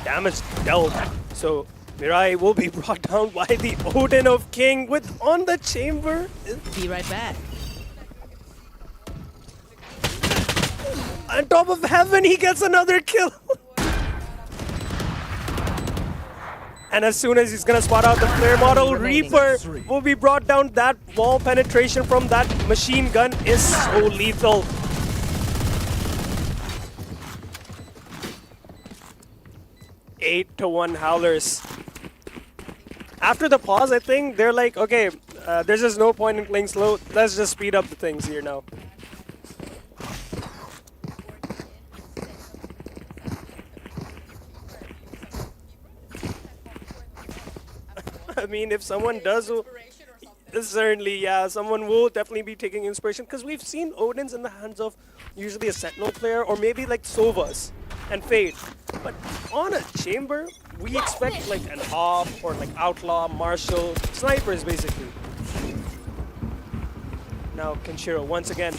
Damage dealt. So Mirai will be brought down by the Odin of King with on the chamber. Be right back. On top of heaven, he gets another kill. And as soon as he's gonna spot out the flare model, Reaper will be brought down. That wall penetration from that machine gun is so lethal. Eight to 1 Howlers. After the pause, I think they're like, okay, there's just no point in playing slow. Let's just speed up the things here now. I mean, if someone does, certainly, yeah, someone will definitely be taking inspiration because we've seen Odin's in the hands of usually a Sentinel player or maybe like Sovas and Fade. But on a Chamber, we expect like an Off or like Outlaw, Marshal, Snipers basically. Now Kenshiro once again,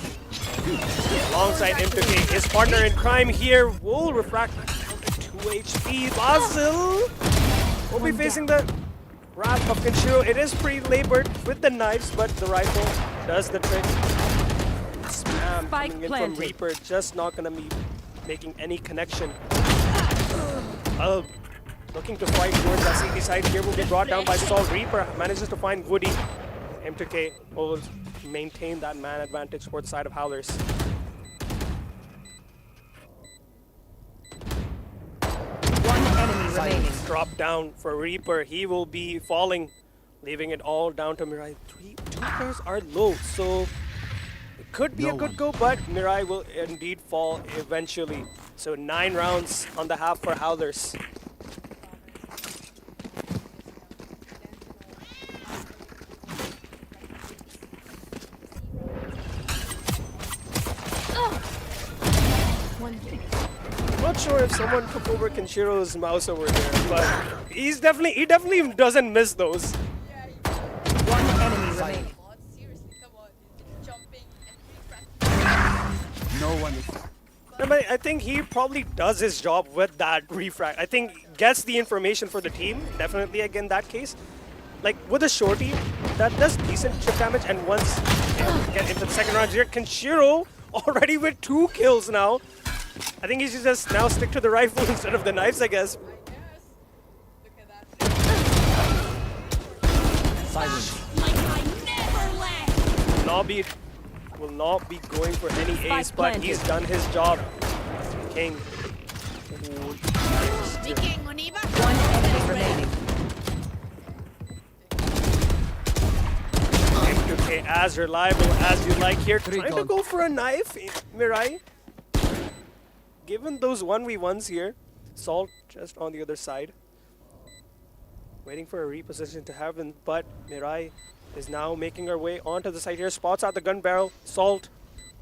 alongside M2K, his partner in crime here will refract down to 2 HP. Basil will be facing the wrath of Kenshiro. It is pretty labored with the knives, but the rifle does the trick. Spam coming in from Reaper, just not gonna be making any connection. Looking to fight towards that CT side here will be brought down by Salt. Reaper manages to find Woody. M2K will maintain that man advantage for the side of Howlers. One enemy remaining. Drop down for Reaper. He will be falling, leaving it all down to Mirai. Two players are low, so it could be a good go, but Mirai will indeed fall eventually. So 9 rounds on the half for Howlers. Not sure if someone took over Kenshiro's mouse over there, but he definitely doesn't miss those. One enemy remaining. No one is. No, but I think he probably does his job with that refract. I think gets the information for the team, definitely again in that case. Like with a shorty, that does decent chip damage, and once you get into the second round here, Kenshiro already with 2 kills now. I think he should just now stick to the rifle instead of the knives, I guess. Silence. Will not be going for any ace, but he's done his job. King. One enemy remaining. M2K as reliable as you like here. Trying to go for a knife, Mirai. Given those 1v1s here, Salt just on the other side. Waiting for a reposition to happen, but Mirai is now making her way onto the side here. Spots out the gun barrel. Salt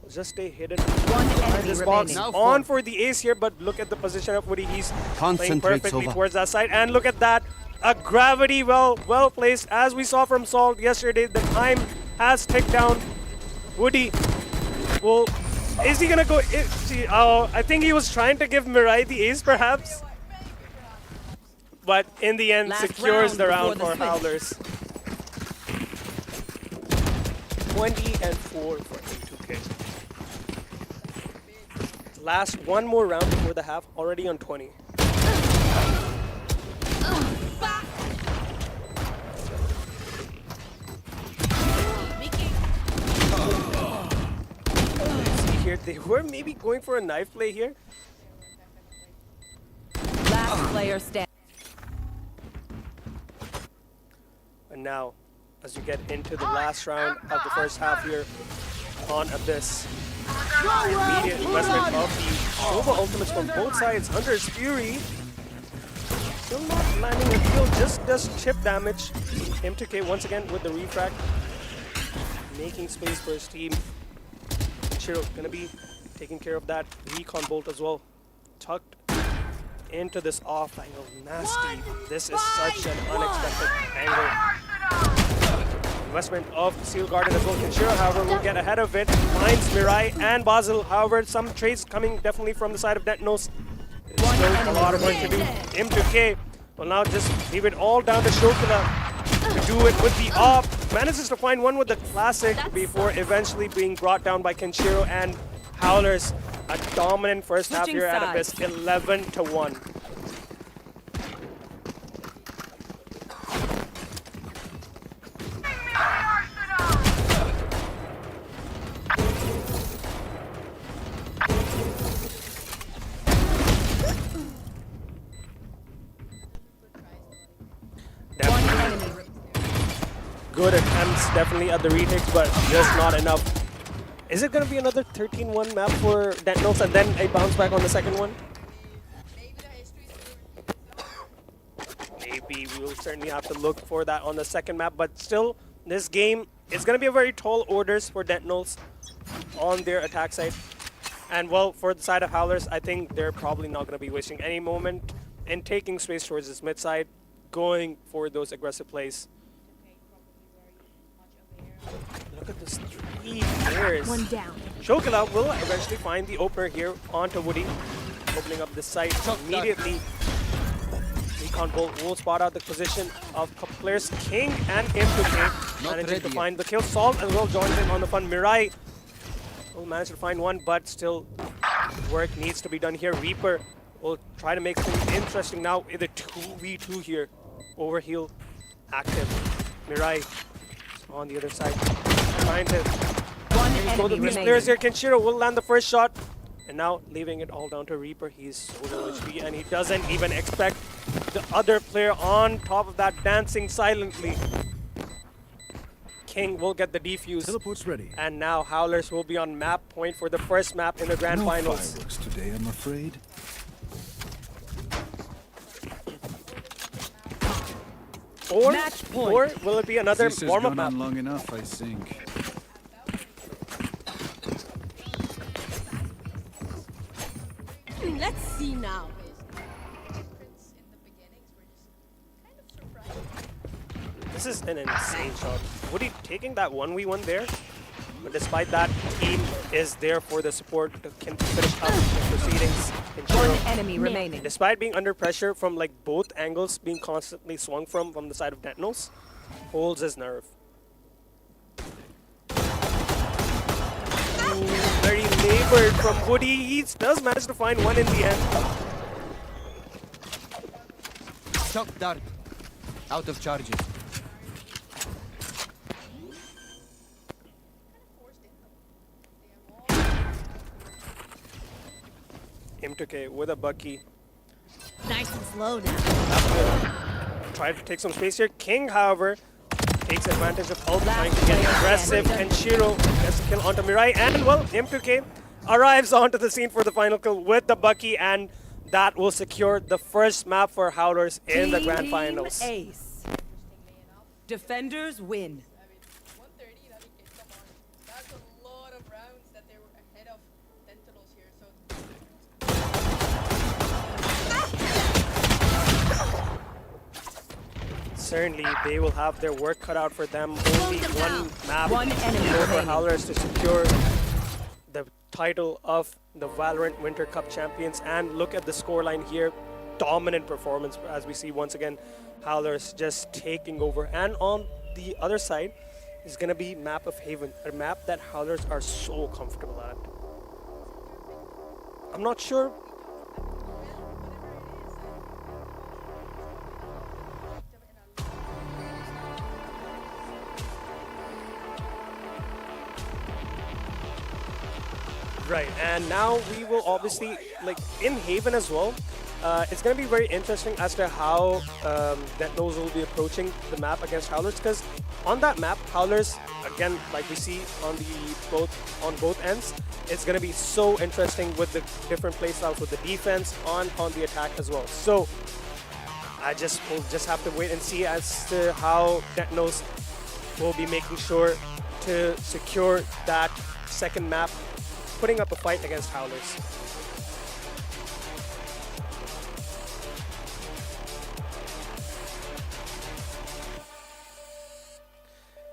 will just stay hidden behind this box. On for the ace here, but look at the position of Woody. He's playing perfectly towards that side. And look at that. A gravity well placed. As we saw from Salt yesterday, the time has ticked down. Woody will... Is he gonna go? I think he was trying to give Mirai the ace, perhaps. But in the end, secures the round for Howlers. 20-4 for M2K. Last one more round before the half, already on 20. Here they were maybe going for a knife play here. Last player standing. And now, as you get into the last round of the first half here on Abyss, immediate investment of the Sova ultimates from both sides. Hunter's Fury still not landing a kill, just does chip damage. M2K once again with the refract, making space for his team. Shiro gonna be taking care of that recon bolt as well. Tucked into this off angle. Nasty. This is such an unexpected angle. Investment of the Seal Garden as well. Kenshiro, however, will get ahead of it. Finds Mirai and Basil. However, some trades coming definitely from the side of Dentinels. Still a lot of work to do. M2K will now just leave it all down to Shokula to do it with the off. Manages to find one with the classic before eventually being brought down by Kenshiro and Howlers. a dominant first half Switching here at sides. Abyss, 11-1. Good attempts definitely at the retakes, but just not enough. Is it going to be another 13-1 map for Dentinels and then a bounce back on the second one? Maybe we will certainly have to look for that on the second map, but still, this game is going to be a very tall orders for Dentinels on their attack side. And well, for the side of Howlers, I think they're probably not going to be wasting any moment in taking space towards this mid side, going for those aggressive plays. Look at this 3 players. One down. Shokila will eventually find the opener here onto Woody, opening up the site immediately. Recon Bolt will spot out the position of a couple players. King and M2K managing to find the kill. Solve as well joins in on the fun. Mirai will manage to find one, but still work needs to be done here. Reaper will try to make things interesting now. Either 2v2 here. Overheal active. Mirai on the other side, trying to go to these players here. Kenshiro will land the first shot, and now leaving it all down to Reaper. He's so low HP, and he doesn't even expect the other player on top of that dancing silently. King will get the defuse, Teleport's ready. and now Howlers will be on map point for the first map in the grand No finals. fireworks today, I'm afraid. Or Match point. will it be another This has warm-up gone map? on long enough, I think. Let's see now. This is an insane shot. Woody taking that 1v1 there, but despite that, team is there for the support to finish up the proceedings. One enemy remaining. Despite being under pressure from like both angles being constantly swung from the side of Dentinels, holds his nerve. Ooh, very labored from Woody. He does manage to find one in the end. Shock dart. Out of charges. M2K with a Bucky. Nice and slow now. Try to take some space here. King, however, takes advantage of ult, trying to get aggressive, and Shiro gets the kill onto Mirai. And, well, M2K arrives onto the scene for the final kill with the Bucky, and that will secure the first map for Howlers in the grand finals. Ace. Defenders win. 130, come on. That's a lot of rounds that they were ahead of Dentinels here. Certainly, they will have their work cut out for them. Only one map One enemy for remaining. Howlers to secure the title of the Valorant Winter Cup champions. And look at the scoreline here. Dominant performance as we see once again Howlers just taking over. And on the other side is going to be Map of Haven, a map that Howlers are so comfortable at. I'm not sure. Right, and now we will obviously, like in Haven as well, it's going to be very interesting as to how Dentinels will be approaching the map against Howlers, because on that map, Howlers, again, like we see on both ends, it's going to be so interesting with the different playstyles with the defense on the attack as well. So we'll just have to wait and see as to how Dentinels will be making sure to secure that second map, putting up a fight against Howlers.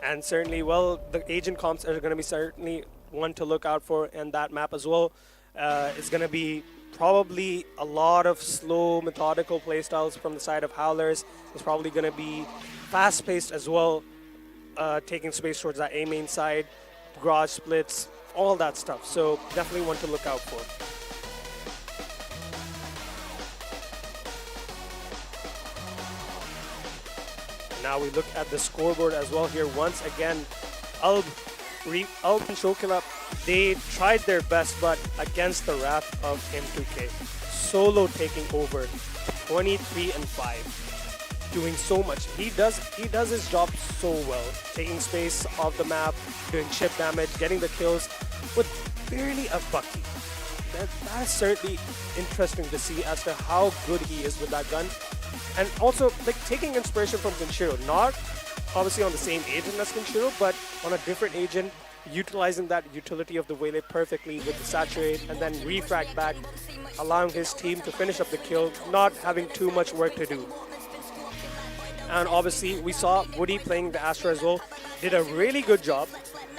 And certainly, well, the agent comps are going to be certainly one to look out for in that map as well. It's going to be probably a lot of slow, methodical playstyles from the side of Howlers. It's probably going to be fast-paced as well, taking space towards that A main side, garage splits, all that stuff. So definitely one to look out for. Now we look at the scoreboard as well here. Once again, Alb and Shokila, they tried their best, but against the wrath of M2K. Solo taking over 23-5. Doing so much. He does his job so well. Taking space off the map, doing chip damage, getting the kills with barely a bucky. That's certainly interesting to see as to how good he is with that gun. And also, like, taking inspiration from Kenshiro, not obviously on the same agent as Kenshiro, but on a different agent, utilizing that utility of the Waylay perfectly with the saturate and then refrag back, allowing his team to finish up the kill, not having too much work to do. And obviously, we saw Woody playing the Astra as well, did a really good job.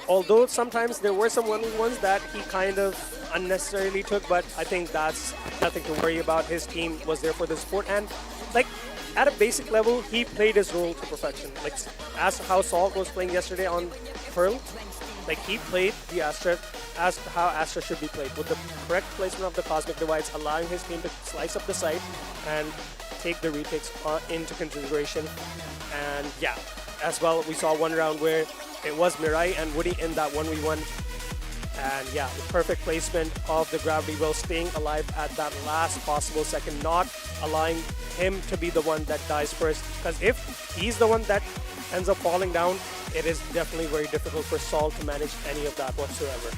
Although sometimes there were some 1v1s that he kind of unnecessarily took, but I think that's nothing to worry about. His team was there for the support, and like at a basic level, he played his role to perfection. Like as how Salt was playing yesterday on Pearl, like he played the Astra as how Astra should be played, with the correct placement of the Cosmic Device, allowing his team to slice up the site and take the retakes into consideration. And yeah, as well, we saw one round where it was Mirai and Woody in that 1v1. And yeah, the perfect placement of the gravity well, staying alive at that last possible second, not allowing him to be the one that dies first. Because if he's the one that ends up falling down, it is definitely very difficult for Saul to manage any of that whatsoever.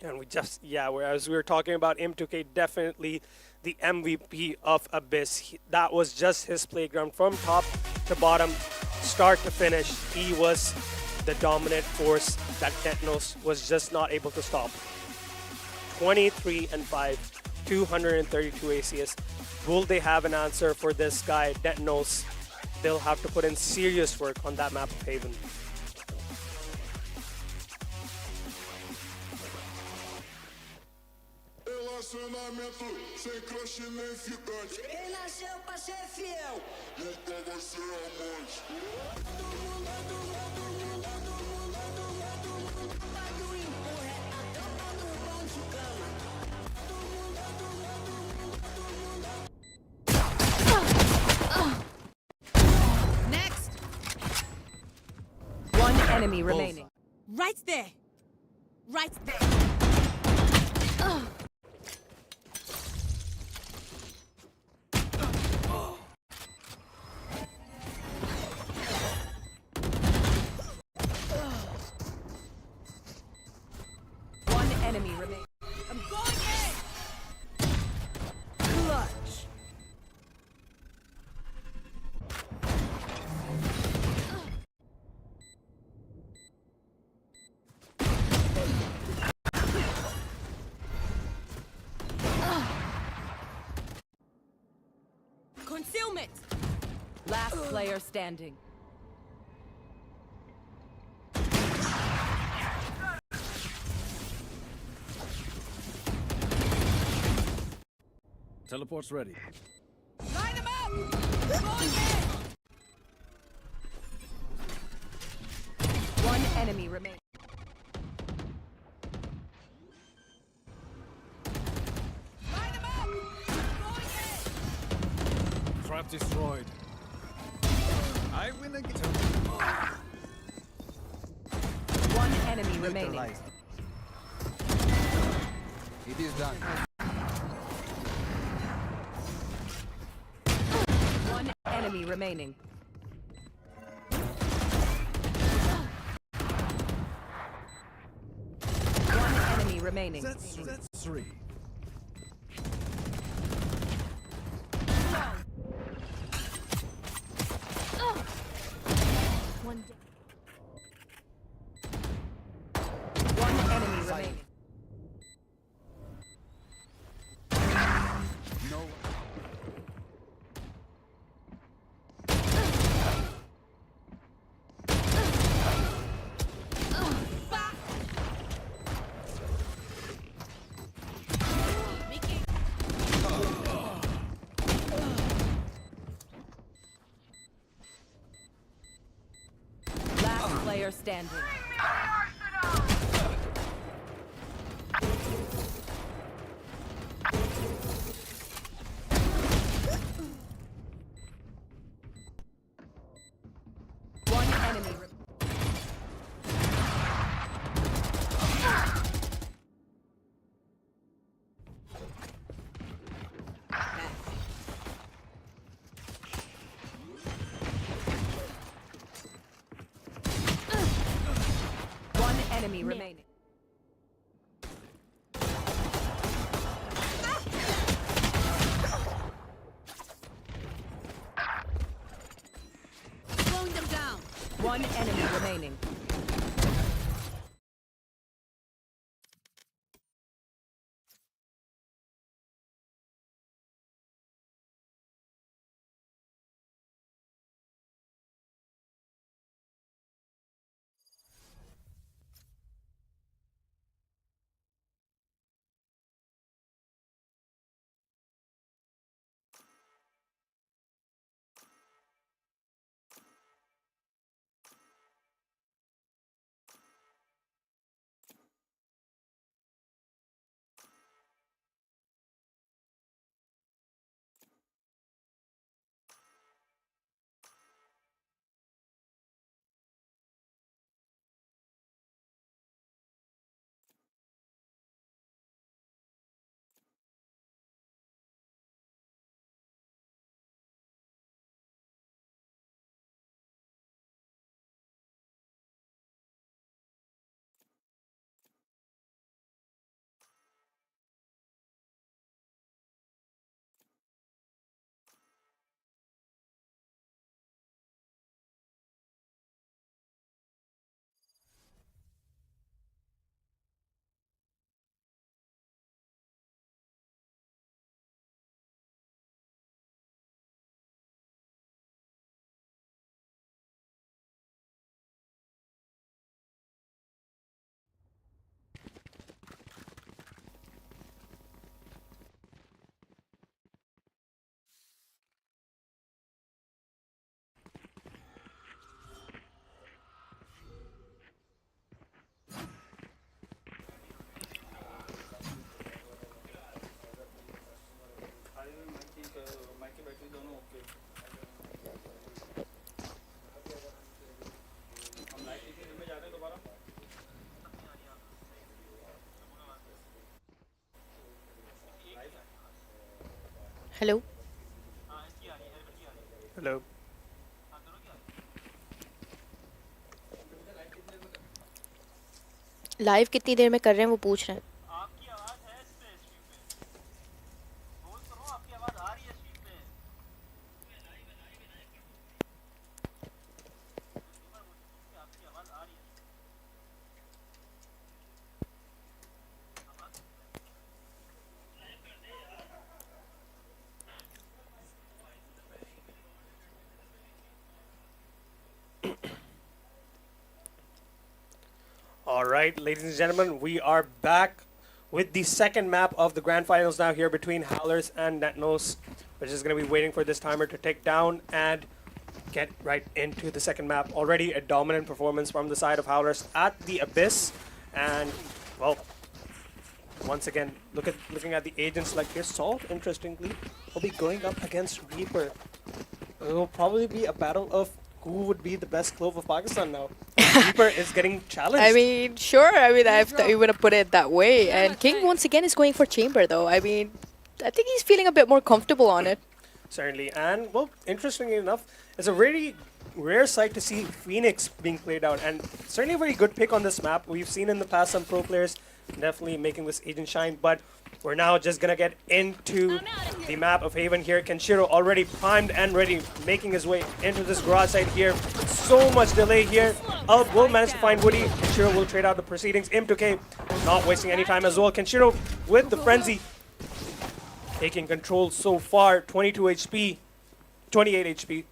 And we just, yeah, whereas we were talking about M2K, definitely the MVP of Abyss. That was just his playground from top to bottom, start to finish. He was the dominant force that Dentinels was just not able to stop. 23-5, 232 ACS. Will they have an answer for this guy, Dentinels? They'll have to put in serious work on that map of Haven. Relacionamento sem crush nem ficante. Quem nasceu pra ser fiel, nunca vai ser amante. Next. One enemy remaining. Right there. Right there. One enemy remaining. I'm going in. Clutch. Concealment. Last player standing. Teleport's ready. Line them up. Going in. One enemy remaining. Line them up. Going in. Trap destroyed. I win again. One enemy remaining. Neutralized. It is done. One enemy remaining. One enemy remaining. That's three. One enemy remaining. No. Last player standing. enemy remaining. Slowing them down. One enemy remaining. Hello. Hello. Live कितनी देर में कर रहे हैं वो पूछ रहे हैं. All right, ladies and gentlemen, we are back with the second map of the grand finals now here between Howlers and Dentinels. We're just going to be waiting for this timer to tick down and get right into the second map. Already a dominant performance from the side of Howlers at the Abyss. And, well, once again, looking at the agents like here, Salt, interestingly, will be going up against Reaper. It will probably be a battle of who would be the best clove of Pakistan now. Reaper is getting challenged. I mean, sure. I mean, I have to even put it that way. And King once again is going for Chamber, though. I mean, I think he's feeling a bit more comfortable on it. Certainly. And, well, interestingly enough, it's a really rare sight to see Phoenix being played out. And certainly a very good pick on this map. We've seen in the past some pro players definitely making this agent shine. But we're now just going to get into the map of Haven here. Kenshiro already primed and ready, making his way into this garage site here. So much delay here. Ulp will manage to find Woody. Kenshiro will trade out the proceedings. Im2K not wasting any time as well. Kenshiro with the frenzy. Taking control so far. 22 HP. 28 HP.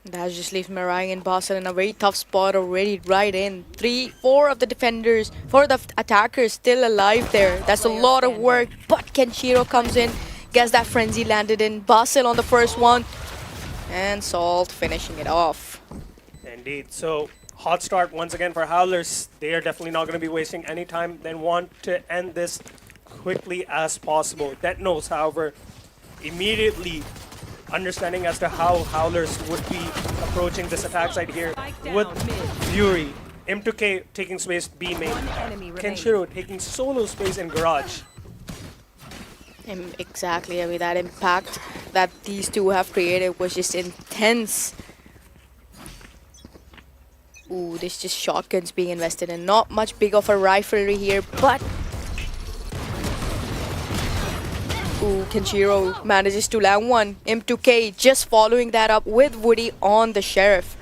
That just leaves Marang and Basel in a very tough spot already, right in. 4 of the defenders, 4 of the attackers still alive there. That's a lot of work, but Kenshiro comes in, gets that frenzy landed in. Basel on the first one, and Salt finishing it off. Indeed. So, hot start once again for Howlers. They are definitely not going to be wasting any time. They want to end this quickly as possible. Dentinels, however, immediately understanding as to how Howlers would be approaching this attack side here with Fury. Im2K taking space B main. Kenshiro taking solo space in garage. Exactly. I mean, that impact that these two have created was just intense. Ooh, there's just shotguns being invested in. Not much big of a riflery here, but... Ooh, Kenshiro manages to land one. M2K just following that up with Woody on the Sheriff.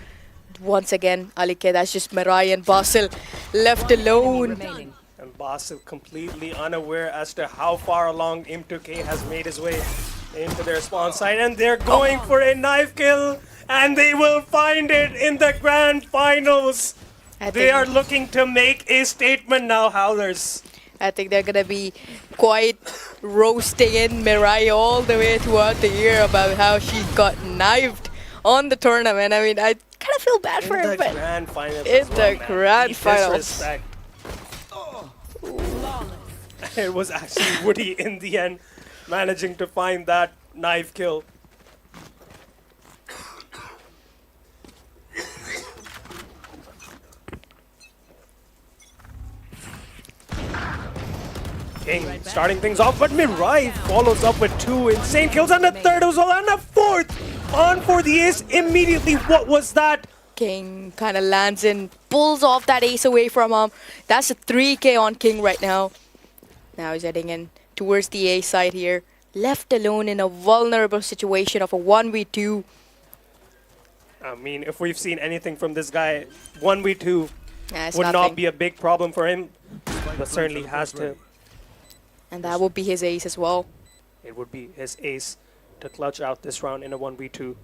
Once again, Alike, that's just Mirai and Basil left alone. Remaining. And Basil completely unaware as to how far along M2K has made his way into their spawn site. And they're going for a knife kill. And they will find it in the grand finals. They are looking to make a statement now, Howlers. I think they're gonna be quite roasting in Mirai all the way throughout the year about how she got knifed on the tournament. I mean, I kind of feel bad for her, but Grand finals in as well, the man. grand The finals. disrespect. It was actually Woody in the end managing to find that knife kill. King starting things off, but Mirai follows up with 2 insane kills and a third as well, and a 4th on for the ace immediately. What was that? King kind of lands in, pulls off that ace away from him. That's a 3K on King right now. Now he's heading in towards the A side here. Left alone in a vulnerable situation of a 1v2. I mean, if we've seen anything from this guy, 1v2 Nah, would not be a big problem for him, but certainly has to. And that would be his ace as well. It would be his ace to clutch out this round in a 1v2.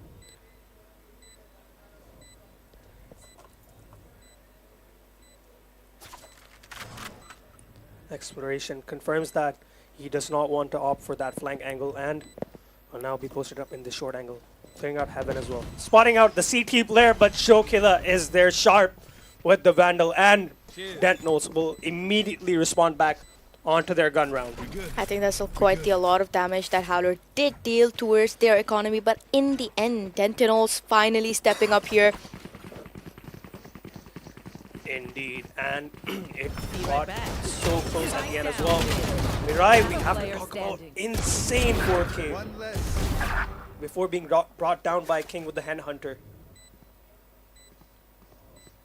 Exploration confirms that he does not want to opt for that flank angle and will now be posted up in the short angle, clearing out heaven as well. Spotting out the CT player, but Showkiller is there sharp with the Vandal, and Dentinels will immediately respond back onto their gun round. I think that's quite a lot of damage that Howler did deal towards their economy, but in the end, Dentinels finally stepping up here. Indeed, and it got so close at the end as well. Mirai, we have to talk about insane 4K before being brought down by King with the Hen Hunter.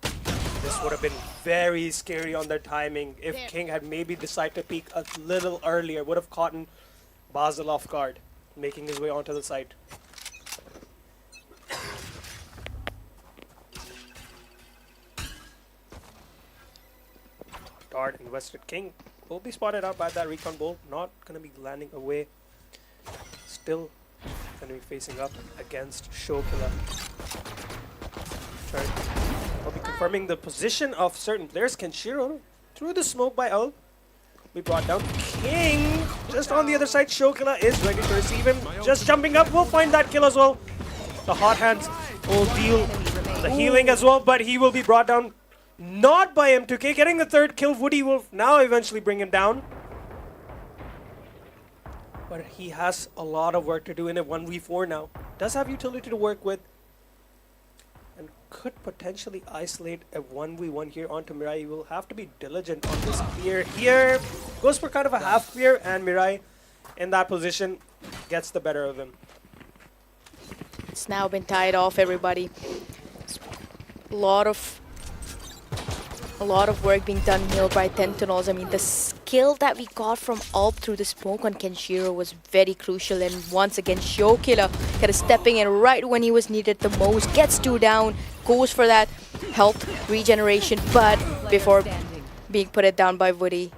This would have been very scary on their timing if King had maybe decided to peek a little earlier. Would have caught Basil off guard, making his way onto the site. Dart invested. King will be spotted out by that recon bolt. Not going to be landing away. Still going to be facing up against Showkiller. I'll be confirming the position of certain players. Kenshiro through the smoke by Ul. We brought down King. Just on the other side, Showkiller is ready to receive him. Just jumping up. We'll find that kill as well. The hot hands will deal the healing as well, but he will be brought down. Not by M2K, getting the 3rd kill. Woody will now eventually bring him down. But he has a lot of work to do in a 1v4 now. Does have utility to work with. And could potentially isolate a 1v1 here onto Mirai. He will have to be diligent on this clear here. Goes for kind of a half clear, and Mirai in that position gets the better of him. It's now been tied off, everybody. A lot of work being done here by Dentinels. I mean, the skill that we got from Alp through the smoke on Kenshiro was very crucial. And once again, Showkiller kind of stepping in right when he was needed the most. Gets 2 down, goes for that health regeneration, but before being put it down by Woody.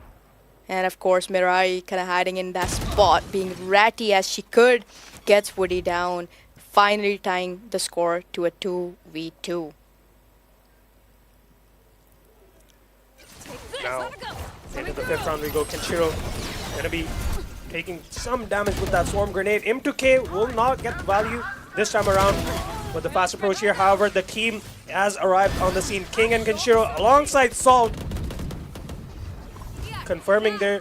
And of course, Mirai kind of hiding in that spot, being ratty as she could, gets Woody down, finally tying the score to a 2v2. Now, into the 5th round we go. Kenshiro gonna be taking some damage with that swarm grenade. M2K will not get the value this time around with the fast approach here. However, the team has arrived on the scene. King and Kenshiro alongside Salt, confirming their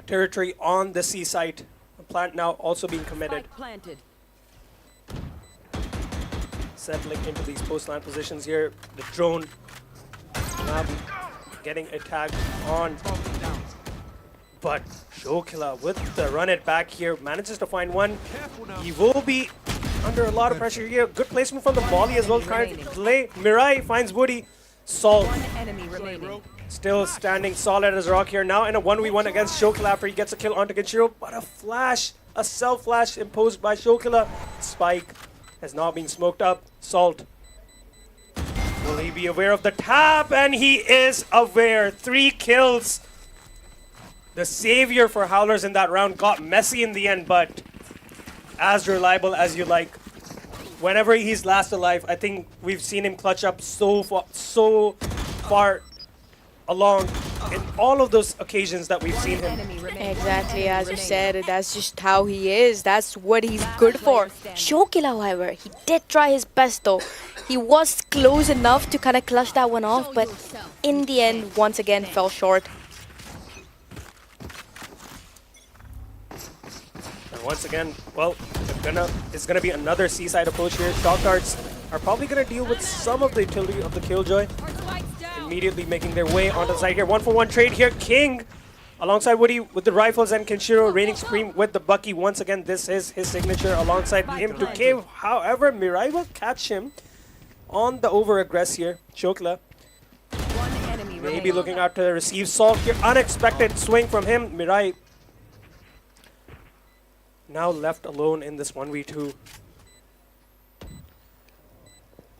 territory on the C site. The plant now also being committed. Settling into these post-land positions here. The drone now getting attacked on, but Showkiller with the run it back here manages to find one. He will be under a lot of pressure here. Good placement from the volley as well, trying to play. Mirai finds Woody, Salt One enemy remaining. still standing solid as rock here. Now in a 1v1 against Shokila after he gets a kill onto Kenshiro. But a flash, a self-flash imposed by Shokila. Spike has now been smoked up. Salt. Will he be aware of the tap? And he is aware. 3 kills. The savior for Howlers in that round got messy in the end, but as reliable as you like. Whenever he's last alive, I think we've seen him clutch up so far along in all of those occasions that we've seen him. Enemy remaining. Exactly, as you said, that's just how he is. That's what he's good for. Shokila, however, he did try his best though. He was close enough to kind of clutch that one off, but in the end, once again, fell short. And once again, well, it's gonna be another seaside approach here. Shock darts are probably gonna deal with some of the utility of the Killjoy. Immediately making their way onto the side here. 1-for-1 trade here. King alongside Woody with the rifles and Kenshiro reigning supreme with the Bucky. Once again, this is his signature alongside him to cave. However, Mirai will catch him on the over-aggress here. Shokila One enemy maybe remaining. looking out to receive Salt here. Unexpected swing from him. Mirai now left alone in this 1v2.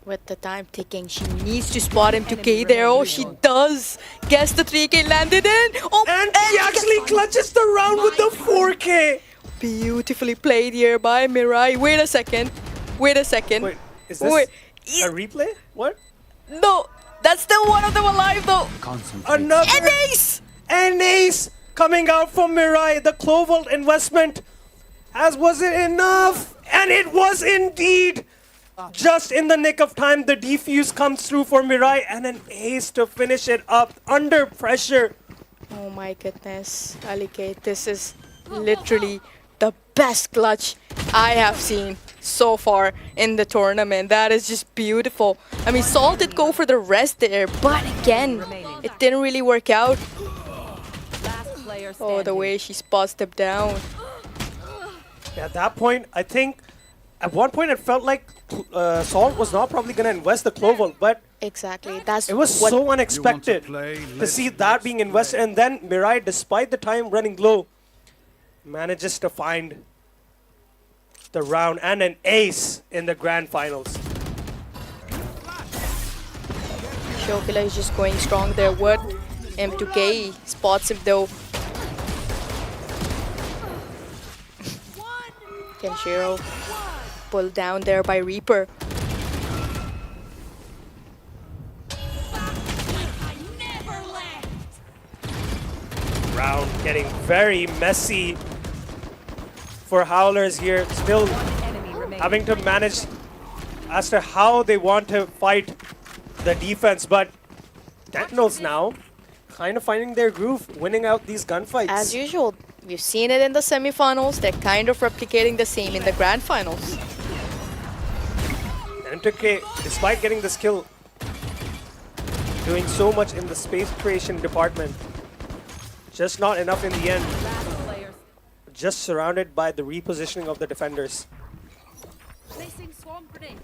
With the time ticking, she needs to spot him to K there. Oh, she does. Guess the 3K landed in. Oh, And he actually clutches the round with the 4K. beautifully played here by Mirai. Wait a second. Wait a second. Wait, is this Wait. a replay? What? No, that's still one of them alive though. Concentrate. Another An ace! an ace coming out from Mirai. The Clovolt investment was it enough? And it was indeed. Just in the nick of time, the defuse comes through for Mirai and an ace to finish it up under pressure. Oh my goodness, Alikate, this is literally the best clutch I have seen so far in the tournament. That is just beautiful. I mean, Salt did go for the rest there, but again, it didn't really work out. Last player Oh, the standing. way she spot stepped down. At that point, I think at one point it felt like Salt was not probably going to invest the Clovolt, but Exactly, that's it was what so unexpected play? to Let's see do that this being invested. And then Mirai, despite the time running low, manages to find the round and an ace in the grand finals. Shokila is just going strong there. What? M2K spots him though. Kenshiro pulled down there by Reaper. Round getting very messy for Howlers here. Still Enemy remaining. having to manage as to how they want to fight the defense, but Dentinels now kind of finding their groove, winning out these gunfights. As usual, we've seen it in the semifinals. They're kind of replicating the same in the grand finals. M2K, despite getting this kill, doing so much in the space creation department, just not enough in the end. Last player. Just surrounded by the repositioning of the defenders. Placing swarm grenade.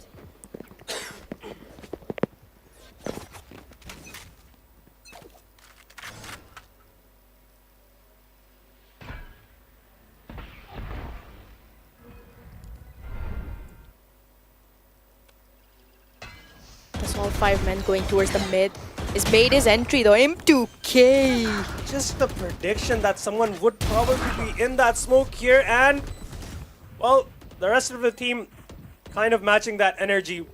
That's all 5 men going towards the mid. He's made his entry though. M2K. Just the prediction that someone would probably be in that smoke here, and well, the rest of the team kind of matching that energy.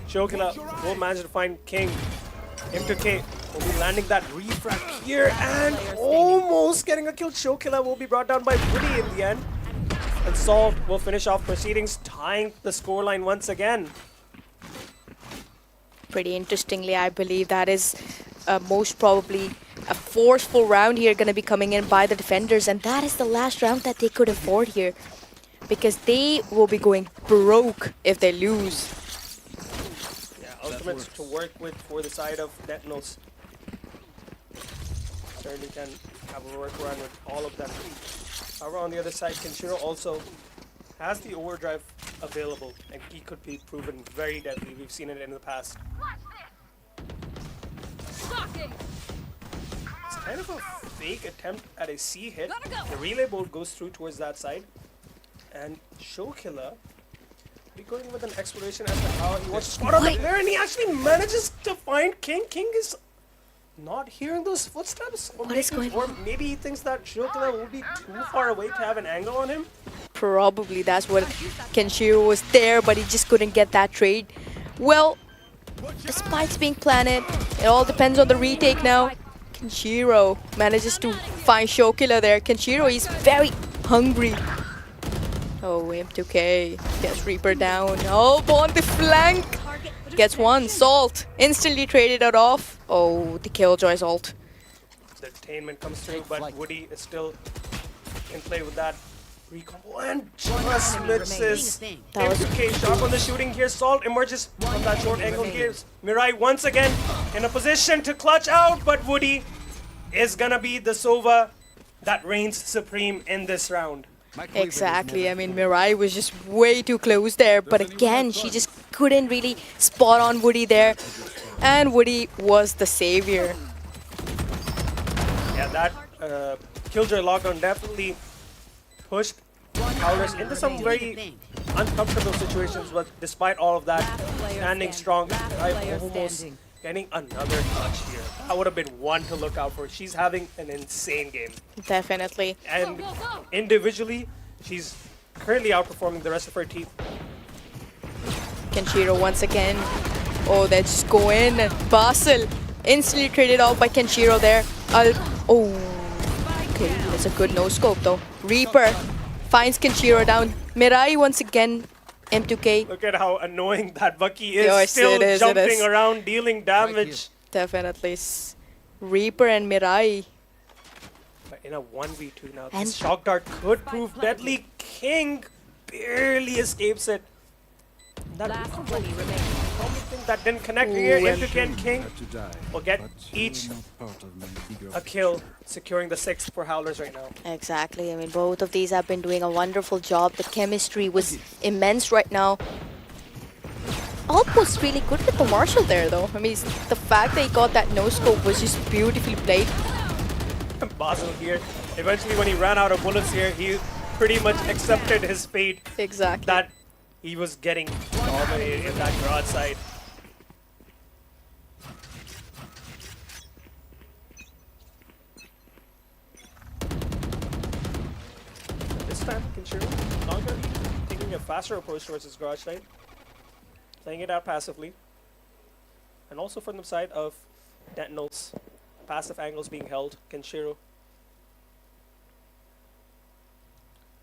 Shokila will manage to find King. M2K will be landing that refract here and almost getting a kill. Shokila will be brought down by Woody in the end. And Salt will finish off proceedings, tying the scoreline once again. Pretty interestingly, I believe that is most probably a forceful round here going to be coming in by the defenders, and that is the last round that they could afford here, because they will be going broke if they lose. Yeah, ultimates to work with for the side of Dentinels. Certainly can have a workaround with all of them. However, on the other side, Kenshiro also has the overdrive available, and he could be proven very deadly. We've seen it in the past. It's kind of a fake attempt at a C hit. The relay bolt goes through towards that side. And Showkiller be going with an exploration as to how he wants to spot on the player, and he actually manages to find King. King is not hearing those footsteps. Or What is maybe, going or maybe he thinks that Showkiller will be too far away to have an angle on him. Probably that's what Kenshiro was there, but he just couldn't get that trade. Well, the spike's being planted. It all depends on the retake now. Kenshiro manages to find Showkiller there. Kenshiro is very hungry. Oh, M2K gets Reaper down. Oh, on the flank. Gets one. Salt. Instantly traded it off. Oh, the Killjoy's ult. The attainment comes through, but Woody is still in play with that recall and just misses. That was M2K sharp on the shooting here. Salt emerges from that short angle here. Mirai once again in a position to clutch out, but Woody is gonna be the Sova that reigns supreme in this round. exactly. I mean, Mirai was just way too close there, but again, she just couldn't really spot on Woody there. And Woody was the savior. Yeah, that Killjoy lockdown definitely pushed Howlers into some very uncomfortable situations, but despite all of that, standing strong, Mirai almost getting another touch here. That would have been one to look out for. She's having an insane game. Definitely. And individually, she's currently outperforming the rest of her team. Kenshiro once again. Oh, they just go in. Basel instantly traded off by Kenshiro there. Oh, okay, that's a good no-scope though. Reaper finds Kenshiro down. Mirai once again. M2K. Look at how annoying that Bucky is. Yes, Still it is. jumping around, dealing damage. Definitely. Reaper and Mirai. But in a 1v2 now, And- this shock dart could prove deadly. King barely escapes it. That Last 20 remaining. only thing that didn't connect here. Ooh, If King To die, will get but each you're not part of my bigger a kill, securing the 6th for Howlers right now. Exactly. I mean, both of these have been doing a wonderful job. The chemistry was immense right now. Ult was really good with the Marshall there, though. I mean, the fact that he got that no-scope was just beautifully played. Basel here. Eventually, when he ran out of bullets here, he pretty much accepted his fate Exactly. that he was getting dominated in that broadside. This time, Kenshiro not going to be taking a faster approach towards his garage side, playing it out passively. And also from the side of Dentinels, passive angles being held. Kenshiro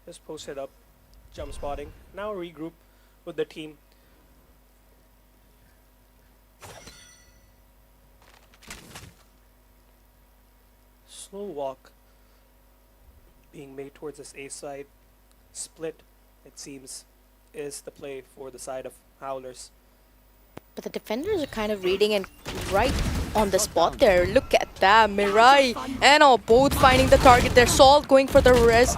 just posted up, jump spotting. Now regroup with the team. Slow walk being made towards this A side. Split, it seems, is the play for the side of Howlers. But the defenders are kind of reading and right on the spot there. Look at that. Mirai and all both finding the target there. Salt going for the res.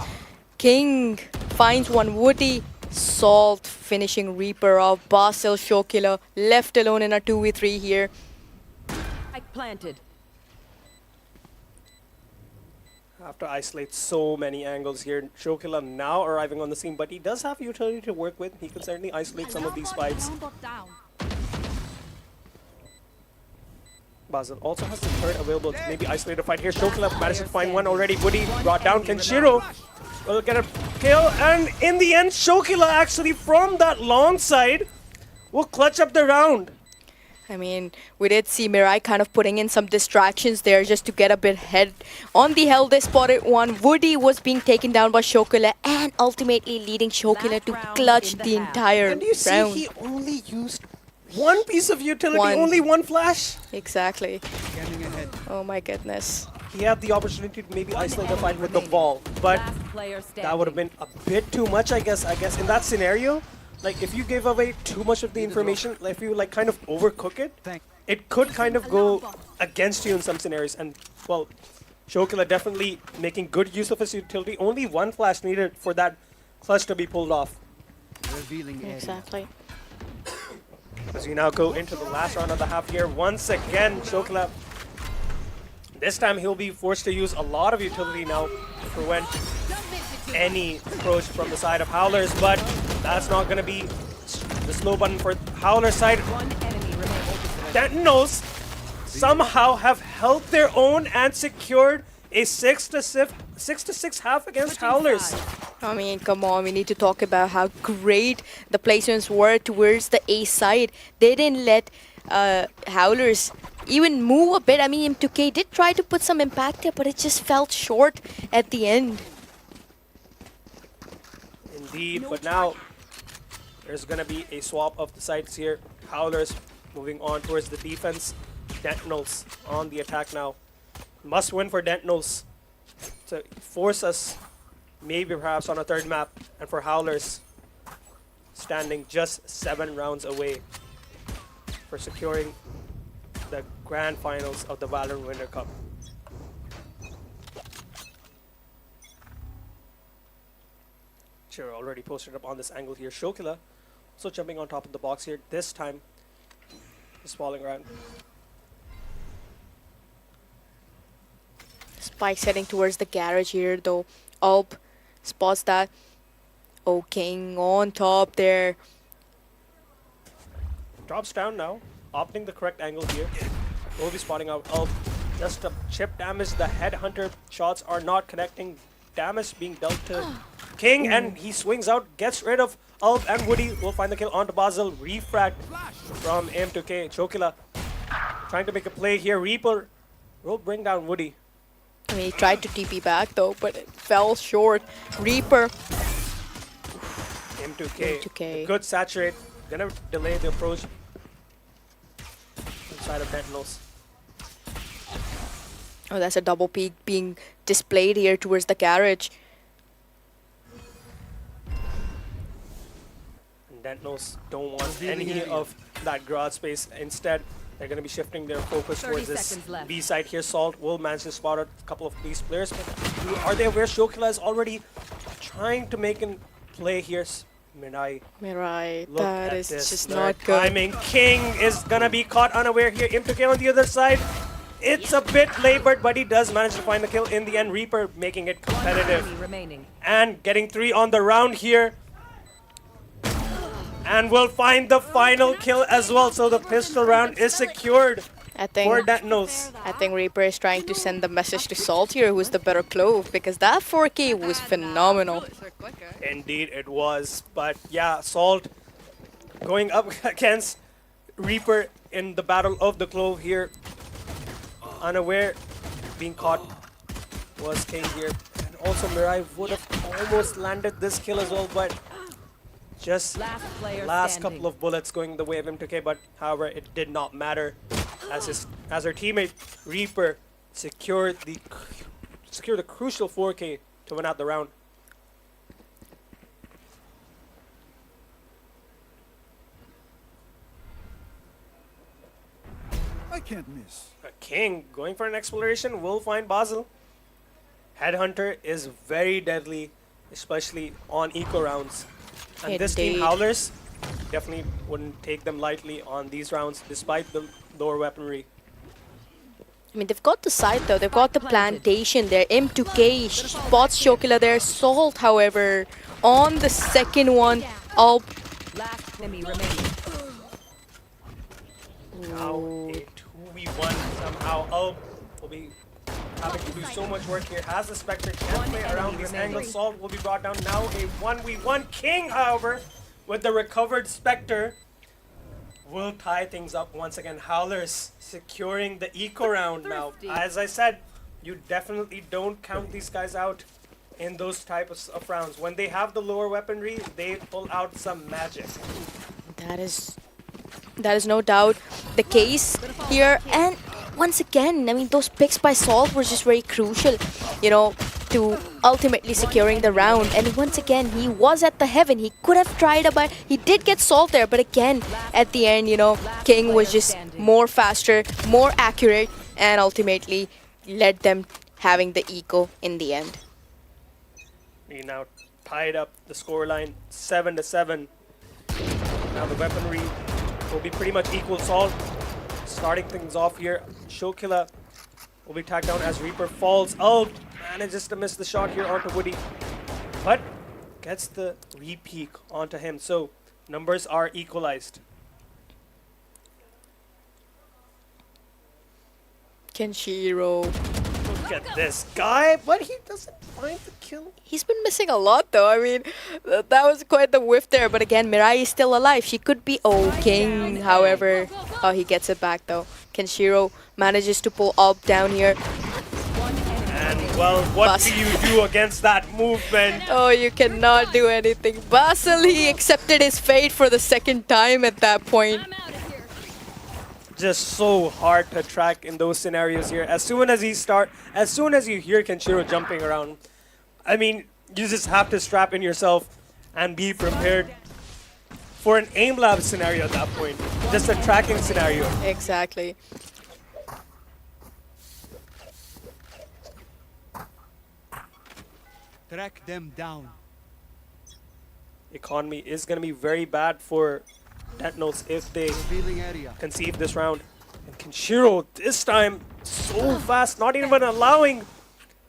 King finds one. Woody. Salt finishing Reaper off. Basel, Showkiller left alone in a 2v3 here. Spike planted. Have to isolate so many angles here. Showkiller now arriving on the scene, but he does have utility to work with. He can certainly isolate some of these fights. Basel also has the turret available to maybe isolate a fight here. Showkiller managed to find one already. Woody brought down. Kenshiro will get a kill, and in the end, Showkiller actually from that long side will clutch up the round. I mean, we did see Mirai kind of putting in some distractions there just to get a bit ahead. On the hell, they spotted one. Woody was being taken down by Showkiller and ultimately leading Showkiller to clutch the entire And you see, round. he only used one piece of utility, One. only one flash. Exactly. Oh my goodness. He had the opportunity to maybe isolate the fight with the ball, but Last player standing. that would have been a bit too much, I guess. In that scenario, like if you gave away too much of the information, like if you like kind of overcook it, it could kind of go against you in some scenarios. And well, Showkiller definitely making good use of his utility. Only one flash needed for that clutch to be pulled off. Revealing area. Exactly. As we now go into the last round of the half here, once again, Showkiller This time he'll be forced to use a lot of utility now to prevent any approach from the side of Howlers, but that's not going to be the slow button for Howlers side. One enemy remaining. Dentinels somehow have held their own and secured a 6-6 half against Howlers. I mean, come on, we need to talk about how great the placements were towards the A side. They didn't let Howlers even move a bit. I mean, M2K did try to put some impact there, but it just felt short at the end. Indeed, but now there's going to be a swap of the sides here. Howlers moving on towards the defense. Dentinels on the attack now. Must win for Dentinels to force us maybe perhaps on a third map, and for Howlers standing just 7 rounds away for securing the grand finals of the Valorant Winter Cup. Sure, already posted up on this angle here. Shokila also jumping on top of the box here. This time is falling around. Spike's heading towards the garage here, though. Alp spots that. Oh, King on top there. Drops down now, opting the correct angle here. Will be spotting out Alp. Just a chip damage. The headhunter shots are not connecting. Damage being dealt to King, and he swings out, gets rid of Alp, and Woody will find the kill onto Basel. Refract from M2K. Chokila trying to make a play here. Reaper will bring down Woody. I mean, he tried to TP back though, but it fell short. Reaper. M2K. Good saturate. Gonna delay the approach inside of Dentinels. Oh, that's a double peek being displayed here towards the garage. And Dentinels don't want any of that garage space. Instead, they're going to be shifting their focus 30 towards this seconds left. B side here. Salt will manage to spot out a couple of these players, but are they aware Shokila is already trying to make a play here? Mirai, Mirai, look that at is this. just Their not good. timing. King is gonna be caught unaware here. M2K on the other side. It's a bit labored, but he does manage to find the kill in the end. Reaper making it One competitive enemy remaining. and getting 3 on the round here. And we'll find the final kill as well. So the pistol round is secured I for think Dentinels. Reaper is trying to send the message to Salt here, who's the better Clove, because that 4K was phenomenal. Indeed it was. But yeah, Salt going up against Reaper in the battle of the Clove here. Unaware, being caught was King here. And also Mirai would have almost landed this kill as well, but just Last player last standing. couple of bullets going the way of M2K, but however it did not matter as her teammate Reaper secured the crucial 4K to win out the round. I can't miss. King going for an exploration will find Basel. Headhunter is very deadly, especially on eco rounds. And this team, Indeed. Howlers, definitely wouldn't take them lightly on these rounds, despite the lower weaponry. I mean, they've got the site though, they've got the plantation there. M2K spots Shokila there. Salt, however, on the second one. Alp. Last enemy remaining. Now a 2v1 somehow. Alp will be having to do so much work here. Has the Spectre, can't play around these angles. Salt will be brought down. Now a 1v1. King, however, with the recovered Spectre, will tie things up once again. Howlers securing the eco round now. As I said, you definitely don't count these guys out in those types of rounds. When they have the lower weaponry, they pull out some magic. That is no doubt the case here. And once again, I mean, those picks by Salt were just very crucial, you know, to ultimately securing the round. And once again, he was at the heaven. He could have tried but he did get Salt there. But again, at the end, you know, King was just more faster, more accurate, and ultimately led them having the eco in the end. We now tied up the scoreline 7-7. Now the weaponry will be pretty much equal. Salt starting things off here. Shokila will be tagged down as Reaper falls. Oh, manages to miss the shot here onto Woody. But gets the re-peek onto him. So numbers are equalized. Kenshiro. Look at this guy, but he doesn't find the kill. He's been missing a lot though. I mean, that was quite the whiff there. But again, Mirai is still alive. She could be King. However, oh, he gets it back though. Kenshiro manages to pull up down here. And well, what do you do against that movement? Oh, you cannot do anything. Basil, he accepted his fate for the second time at that point. Just so hard to track in those scenarios here. As soon as you hear Kenshiro jumping around, I mean, you just have to strap in yourself and be prepared for an aim lab scenario at that point. Just a tracking scenario. Exactly. Track them down. Economy is going to be very bad for Dentinels if they Revealing area. conceive this round. And Kenshiro this time so fast, not even allowing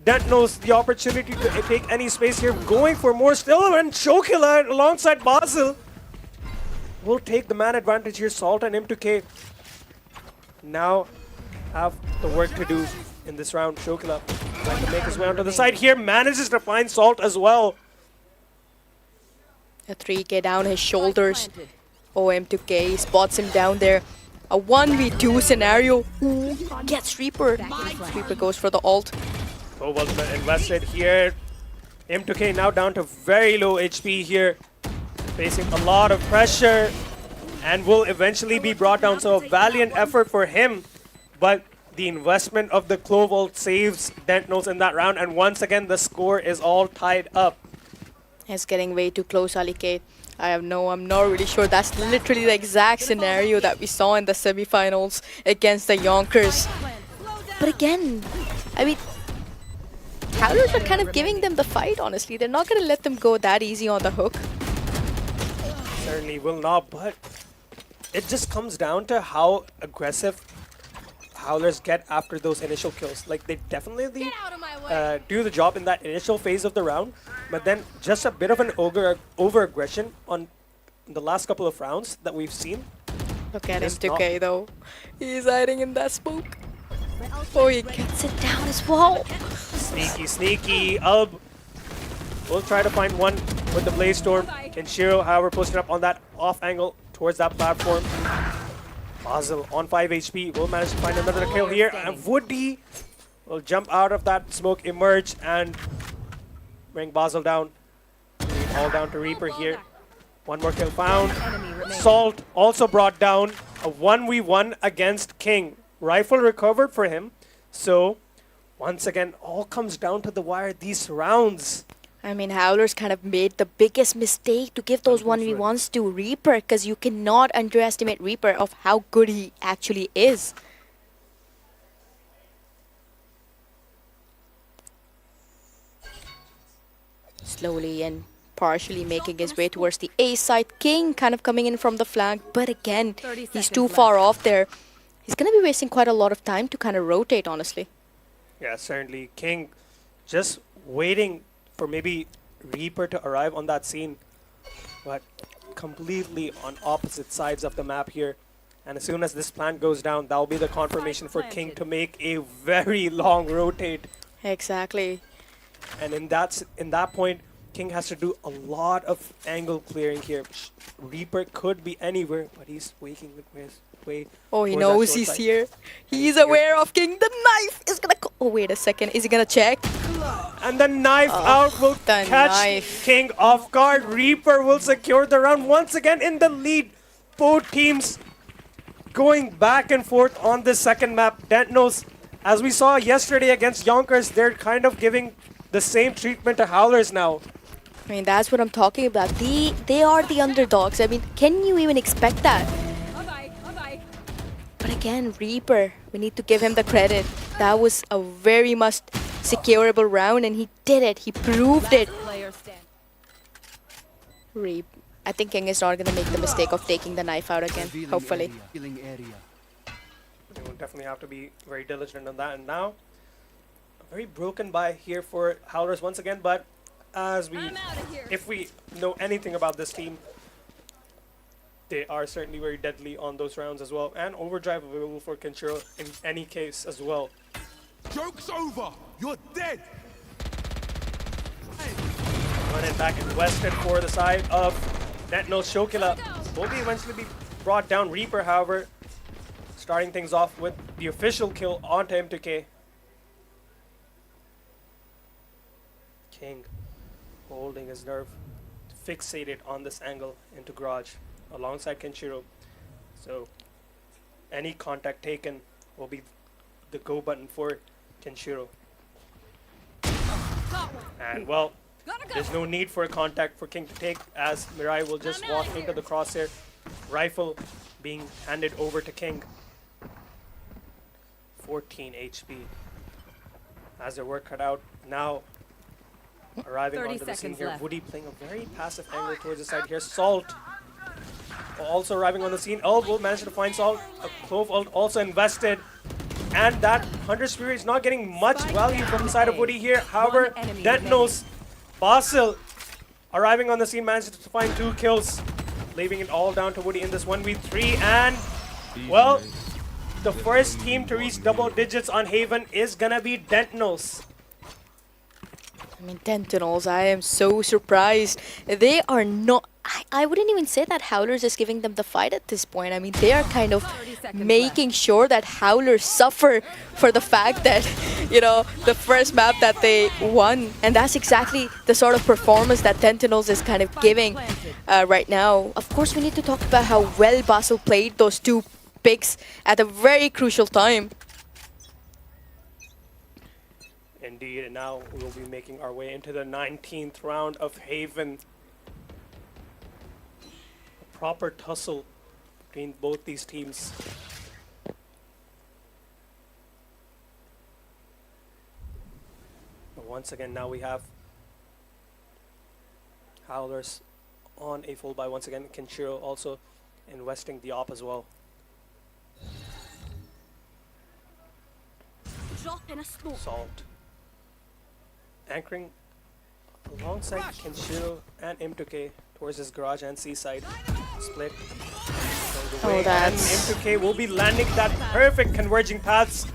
Dentinels the opportunity to take any space here, going for more still, and Chokila alongside Basil will take the man advantage here. Salt and M2K now have the work to do in this round. Chokila trying to make his way onto the side here, manages to find Salt as well. A 3K down his shoulders. OM2K spots him down there. A 1v2 scenario. Who gets Reaper? Reaper goes for the ult. So well invested here. M2K now down to very low HP here. Facing a lot of pressure and will eventually be brought down. So a valiant effort for him. But the investment of the Clove ult saves Dentinels in that round. And once again, the score is all tied up. It's getting way too close, Alike. I'm not really sure. That's literally the exact scenario that we saw in the semifinals against the Yonkers. But again, I mean, Howlers are kind of giving them the fight, honestly. They're not going to let them go that easy on the hook. Certainly will not, but it just comes down to how aggressive Howlers get after those initial kills. Like, they definitely do the job in that initial phase of the round, but then just a bit of an over-aggression on the last couple of rounds that we've seen. Look at him, 2K though. He's hiding in that smoke. Oh, he gets it down as well. Sneaky, sneaky. Ulb will try to find one with the Blaze Storm. Kenshiro, however, posting up on that off angle towards that platform. Basil on 5 HP will manage to find another kill here, and Woody will jump out of that smoke, emerge, and bring Basil down. All down to Reaper here. One more kill found. Salt also brought down. A 1v1 against King. Rifle recovered for him. So, once again, all comes down to the wire these rounds. I mean, Howlers kind of made the biggest mistake to give those 1v1s to Reaper, because you cannot underestimate Reaper of how good he actually is. Slowly and partially making his way towards the A side. King kind of coming in from the flank, but again, he's too far off there. He's going to be wasting quite a lot of time to kind of rotate, honestly. Yeah, certainly. King just waiting for maybe Reaper to arrive on that scene, but completely on opposite sides of the map here. And as soon as this plant goes down, that'll be the confirmation for King to make a very long rotate. Exactly. And in that point, King has to do a lot of angle clearing here. Reaper could be anywhere, but he's waking his way. Oh, he knows he's here. He's aware of King. The knife is gonna go. Oh, wait a second. Is he gonna check? And the knife out will catch King off guard. Reaper will secure the round once again in the lead. Both teams going back and forth on this second map. Dentinels, as we saw yesterday against Yonkers, they're kind of giving the same treatment to Howlers now. I mean, that's what I'm talking about. They are the underdogs. I mean, can you even expect that? But again, Reaper, we need to give him the credit. That was a very much secureable round, and he did it. He proved it. I think King is not going to make the mistake of taking the knife out again, hopefully. They will definitely have to be very diligent on that. And now, a very broken buy here for Howlers once again. But as we, if we know anything about this team, they are certainly very deadly on those rounds as well. And overdrive available for Kenshiro in any case as well. Joke's over! You're dead! Run it back invested for the side of Dentinels. Shokila will be eventually be brought down. Reaper, however, starting things off with the official kill onto M2K. King holding his nerve, fixated on this angle into Garage alongside Kenshiro. So any contact taken will be the go button for Kenshiro. And well, there's no need for a contact for King to take, as Mirai will just walk into the crosshair. Rifle being handed over to King. 14 HP. Has their work cut out. Now arriving 30 onto the scene seconds here. left. Woody playing a very passive angle towards the side here. Salt also arriving on the scene. Ult will manage to find Salt. A Clove ult also invested. And that Hunter Spirit is not getting much value from the side of Woody here. However, Dentinels, Basil arriving on the scene, managed to find 2 kills, leaving it all down to Woody in this 1v3. And, well, the first team to reach double digits on Haven is gonna be Dentinels. I mean, Dentinels, I am so surprised. They are not... I wouldn't even say that Howlers is giving them the fight at this point. I mean, they are kind of making sure that Howlers suffer for the fact that, you know, the first map that they won. And that's exactly the sort of performance that Dentinels is kind of giving right now. Of course, we need to talk about how well Basil played those 2 picks at a very crucial time. Indeed, and now we will be making our way into the 19th round of Haven. A proper tussle between both these teams. But once again, now we have Howlers on a full buy once again. Kenshiro also investing the op as well. Salt anchoring alongside Kenshiro and M2K towards his garage and seaside. Split. Oh, And that's... M2K will be landing that perfect converging paths,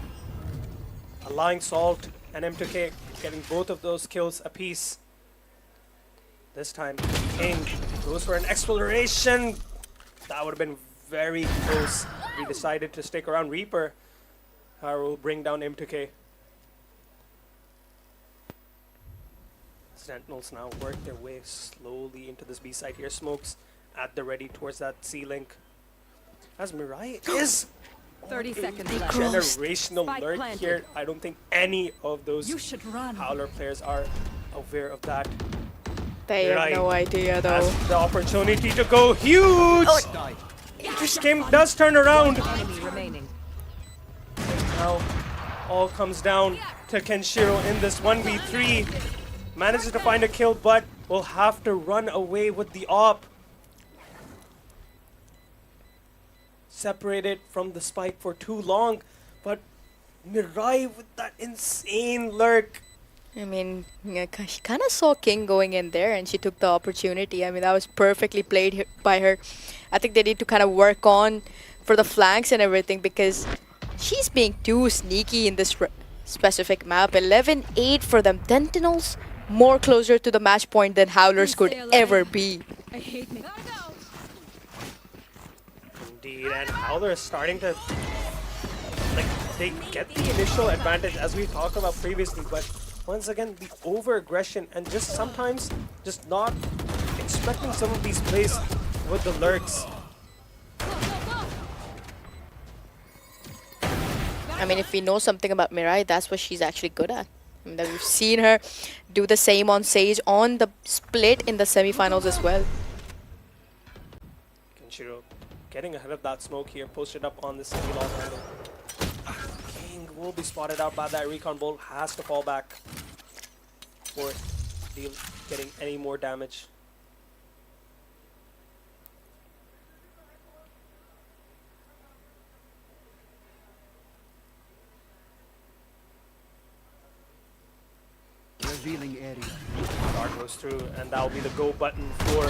allowing Salt and M2K getting both of those kills apiece. This time, King goes for an exploration. That would have been very close. We decided to stick around. Reaper, however, will bring down M2K. Sentinels now work their way slowly into this B side here. Smokes at the ready towards that C-Link. As Mirai is 30 seconds a left. generational Spike lurk planted. here. I don't think any of those You should run. Howler players are aware of that. They have no idea, though. Has the opportunity to go huge. This game does turn around. Enemy remaining. Now all comes down to Kenshiro in this 1v3. Manages to find a kill, but will have to run away with the op. Separated from the spike for too long, but Mirai with that insane lurk. I mean, yeah, she kind of saw King going in there and she took the opportunity. I mean, that was perfectly played by her. I think they need to kind of work on for the flanks and everything because she's being too sneaky in this specific map. 11-8 for them. Dentinels more closer to the match point than Howlers could ever be. I hate me. Indeed, and Howler is starting to, like, they get the initial advantage as we talked about previously, but once again, the over-aggression and just sometimes just not expecting some of these plays with the lurks. I mean, if we know something about Mirai, that's what she's actually good at. I mean, that we've seen her do the same on Sage on the split in the semifinals as well. Kenshiro getting ahead of that smoke here, posted up on the semi-long angle. King will be spotted out by that recon bolt, has to fall back for getting any more damage. through, and that will be the go button for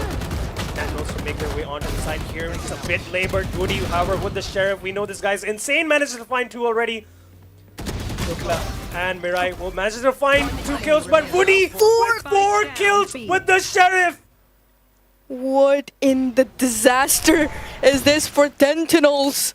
Dentinels to make their way onto the side here. It's a bit labored. Woody, however, with the Sheriff, we know this guy's insane. Manages to find 2 already. Shokla and Mirai will manage to find 2 kills, but Woody, 4 kills with the Sheriff. What in the disaster is this for Dentinels?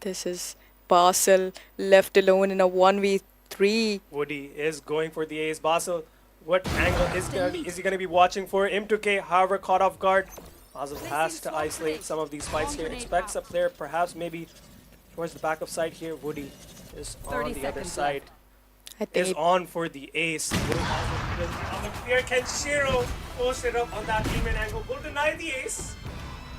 This is Basel left alone in a 1v3. Woody is going for the ace. Basel, what angle is he going to be watching for? M2K, however, caught off guard. Basel has to isolate some of these fights here. Expects a player perhaps maybe towards the backup side here. Woody is on the other side. I think Is on for the ace. Woody on the clear. Kenshiro posted up on that teammate angle. Will deny the ace.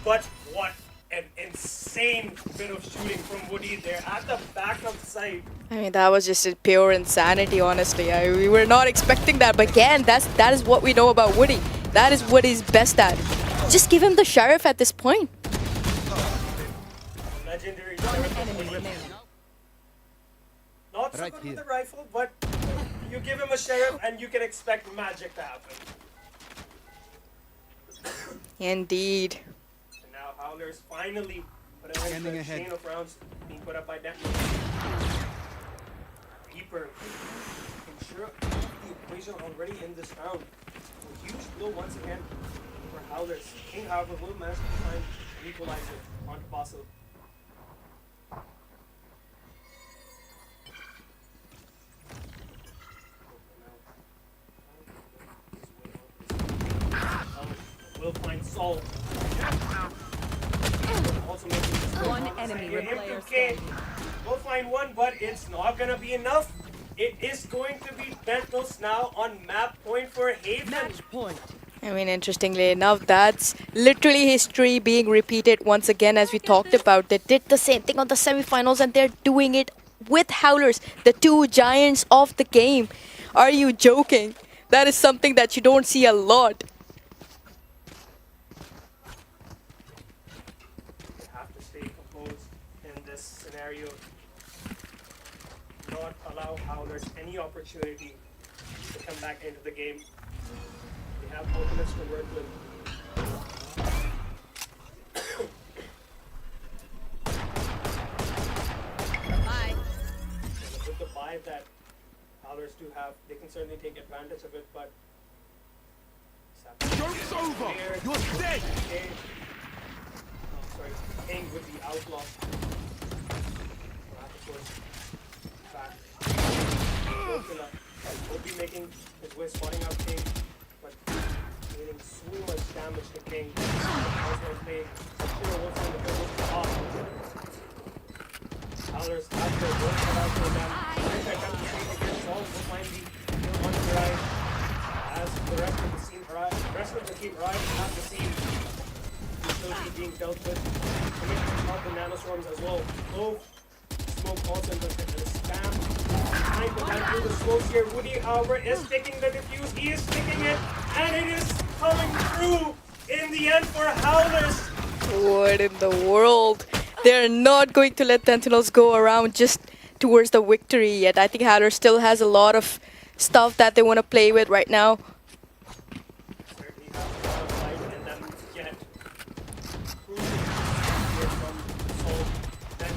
But what an insane bit of shooting from Woody there at the backup side. I mean, that was just a pure insanity, honestly. We were not expecting that, but again, that is what we know about Woody. That is what he's best at. Just give him the Sheriff at this point. Legendary One Sheriff. enemy remaining. Not so Right good here. with the rifle, but you give him a Sheriff and you can expect magic to happen. Indeed. And now Howlers finally put an end to Scanning the ahead. chain of rounds being put up by Dentinels. Reaper can sure up the equation already in this round. A huge blow once again for Howlers. King, however, will manage to find an equalizer onto Basel. Will find Sol. Also making this move. One enemy Here, player M2K standing. will find one, but it's not gonna be enough. It is going to be Dentinels now on map point for Haven. Match point. I mean, interestingly enough, that's literally history being repeated once again, as we talked about. They did the same thing on the semifinals, and they're doing it with Howlers, the 2 giants of the game. Are you joking? That is something that you don't see a lot. Have to stay composed in this scenario. Not allow Howlers any opportunity to come back into the game. They have ultimates to work with. Bye. With the buy that Howlers do have, they can certainly take advantage of it, but Joke's over! You're dead! Okay. Oh, sorry. King with the outlaw. We'll have to push back. Gokula will be making his way, spotting out King, but dealing so much damage to King. Also play. Hero will find the purple off. Howlers have to work it out for them. Right back up to King again. Sol will find the kill on the right. As the rest of the team arrive at the scene, utility being dealt with. Commission of the nanoswarms as well. Low smoke also in the spam. Trying to run through the smokes here. Woody, however, is taking the defuse. He is taking it, and it is coming through in the end for Howlers. What in the world? They're not going to let Dentinels go around just towards the victory yet. I think Howlers still has a lot of stuff that they want to play with right now. Certainly have a lot of fight in them yet. Crucial here from Sol. Then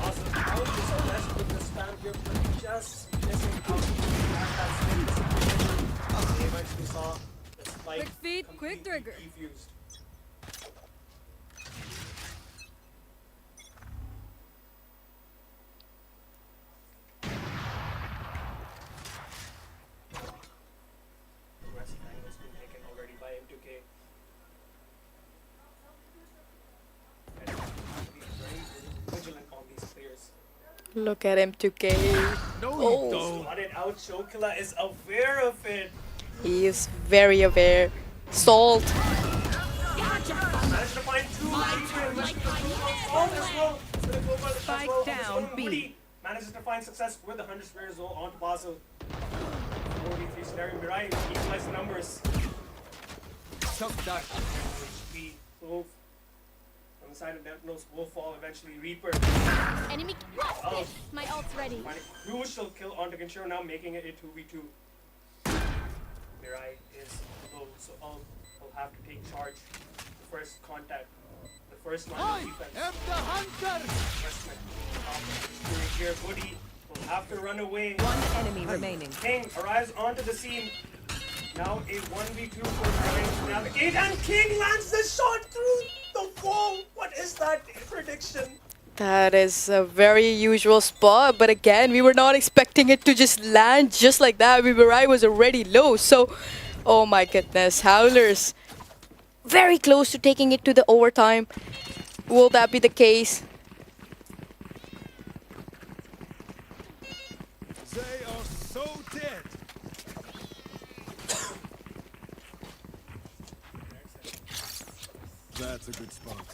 also Howlers are best with the spam here, but just missing out at that spin situation. They eventually saw the spike Quick feet, quick completely trigger. defused. Aggressive angles been taken already by M2K. And have to be very vigilant on these players. Look at M2K. Spotted out, Shokula is aware of it. He is very aware. Salt. Managed to find 2 Salt as well. Spike down, B. Woody manages to find success with the 100 spares all onto Basel. 4v3 scenario. Mirai equalize the numbers. HP both on the side of Dentinels will fall eventually. Reaper Enemy. Oh. My ult's ready. find a crucial kill onto Kenshiro, now making it a 2v2. Mirai is low, so I'll have to take charge. The first contact, the first line of defense. Investment. Here, Woody will have to run away. One enemy remaining. King arrives onto the scene. Now a 1v2 for Mirai to navigate, and King lands the shot through the wall. What is that prediction? That is a very usual spot, but again, we were not expecting it to just land just like that. Mirai was already low, so oh my goodness, Howlers very close to taking it to the overtime. Will that be the case? They are so dead. That's a good spot.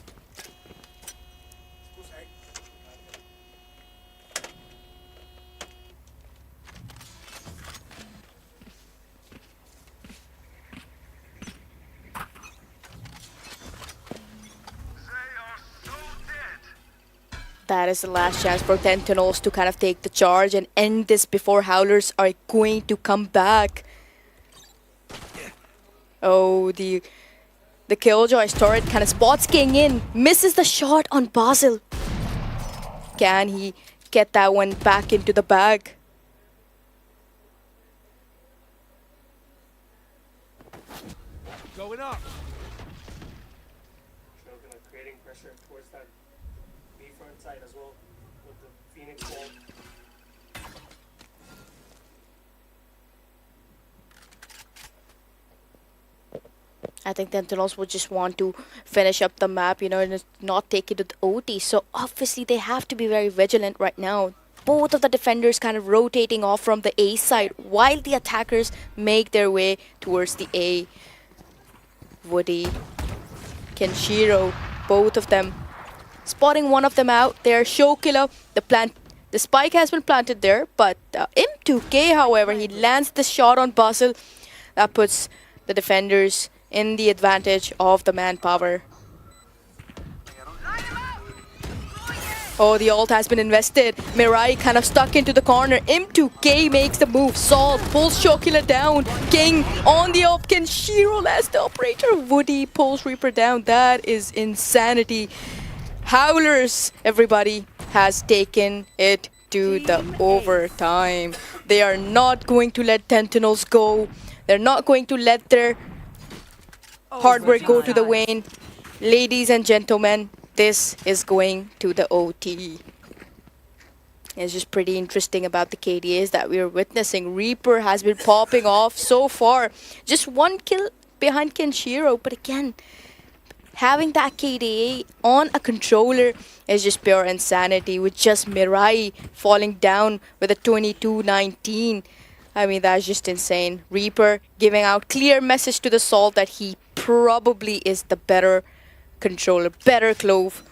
That is the last chance for Dentinels to kind of take the charge and end this before Howlers are going to come back. Oh, the Killjoy's turret kind of spots King in, misses the shot on Basil. Can he get that one back into the bag? Going up. Shogun creating pressure towards that B front side as well with the Phoenix wall. I think Dentinels would just want to finish up the map, you know, and not take it to the OT. So obviously they have to be very vigilant right now. Both of the defenders kind of rotating off from the A side while the attackers make their way towards the A. Woody, Kenshiro, both of them spotting one of them out there. Showkiller, the spike has been planted there, but M2K, however, he lands the shot on Basil. That puts the defenders in the advantage of the manpower. Oh, the ult has been invested. Mirai kind of stuck into the corner. M2K makes the move. Salt pulls Shokila down. King on the up. Kenshiro as the operator. Woody pulls Reaper down. That is insanity. Howlers, everybody, has taken it to the overtime. They are not going to let Dentinels go. They're not going to let their hard work go to the wane. Ladies and gentlemen, this is going to the OT. It's just pretty interesting about the KDAs that we are witnessing. Reaper has been popping off so far. Just one kill behind Kenshiro, but again, having that KDA on a controller is just pure insanity, with just Mirai falling down with a 22-19. I mean, that's just insane. Reaper giving out clear message to the Salt that he probably is the better controller, better Clove.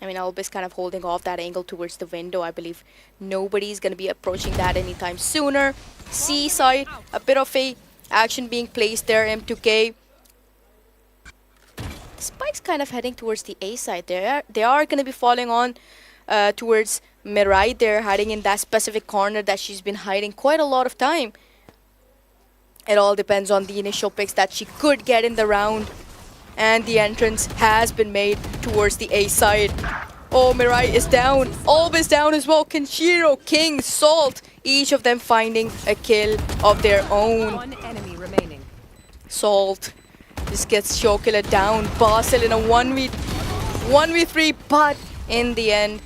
I mean, Albus kind of holding off that angle towards the window. I believe nobody's going to be approaching that anytime sooner. C side, a bit of a action being placed there. M2K. Spike's kind of heading towards the A side there. They are going to be falling on towards Mirai there, hiding in that specific corner that she's been hiding quite a lot of time. It all depends on the initial picks that she could get in the round. And the entrance has been made towards the A side. Oh, Mirai is down. Always down as well. Kenshiro, King, Salt, each of them finding a kill of their own. One enemy remaining. Salt just gets Shokila down. Basil in a 1v3, but in the end,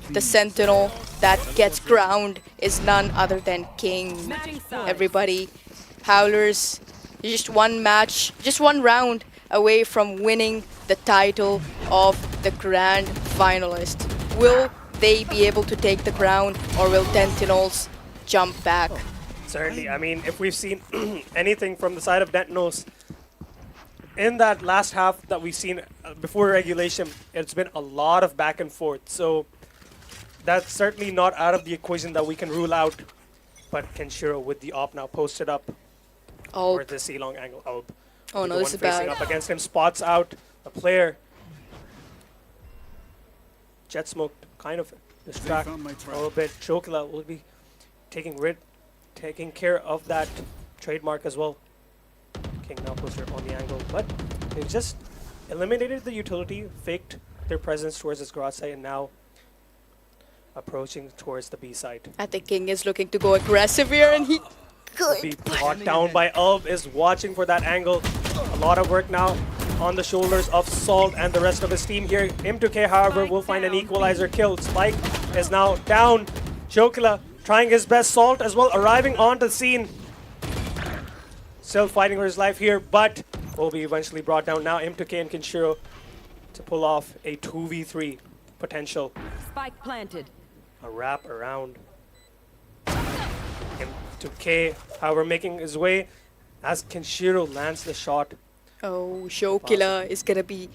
the Sentinel that gets crowned is none other than King. Matching sides. Everybody, Howlers, just one match, just one round away from winning the title of the Grand Finalist. Will they be able to take the crown, or will Dentinels jump back? Certainly. I mean, if we've seen anything from the side of Dentinels in that last half that we've seen before regulation, it's been a lot of back and forth. So that's certainly not out of the equation that we can rule out. But Kenshiro with the op now posted up Oh, for the C-long angle. oh the no, one this is facing bad. up against him spots out a player. Jet smoke to kind of distract found my a trap. little bit. Chokla will be taking care of that trademark as well. King now poster on the angle, but they've just eliminated the utility, faked their presence towards this garage side, and now approaching towards the B side. I think King is looking to go aggressive here, and he Be could. brought down by Ulb, is watching for that angle. A lot of work now on the shoulders of Salt and the rest of his team here. M2K, however, will find an equalizer kill. Spike is now down. Chokla trying his best. Salt as well arriving on the scene. Still fighting for his life here, but will be eventually brought down. Now M2K and Kenshiro to pull off a 2v3 potential. Spike planted. A wrap around. M2K, however, making his way as Kenshiro lands the shot. Oh, Shokila is gonna be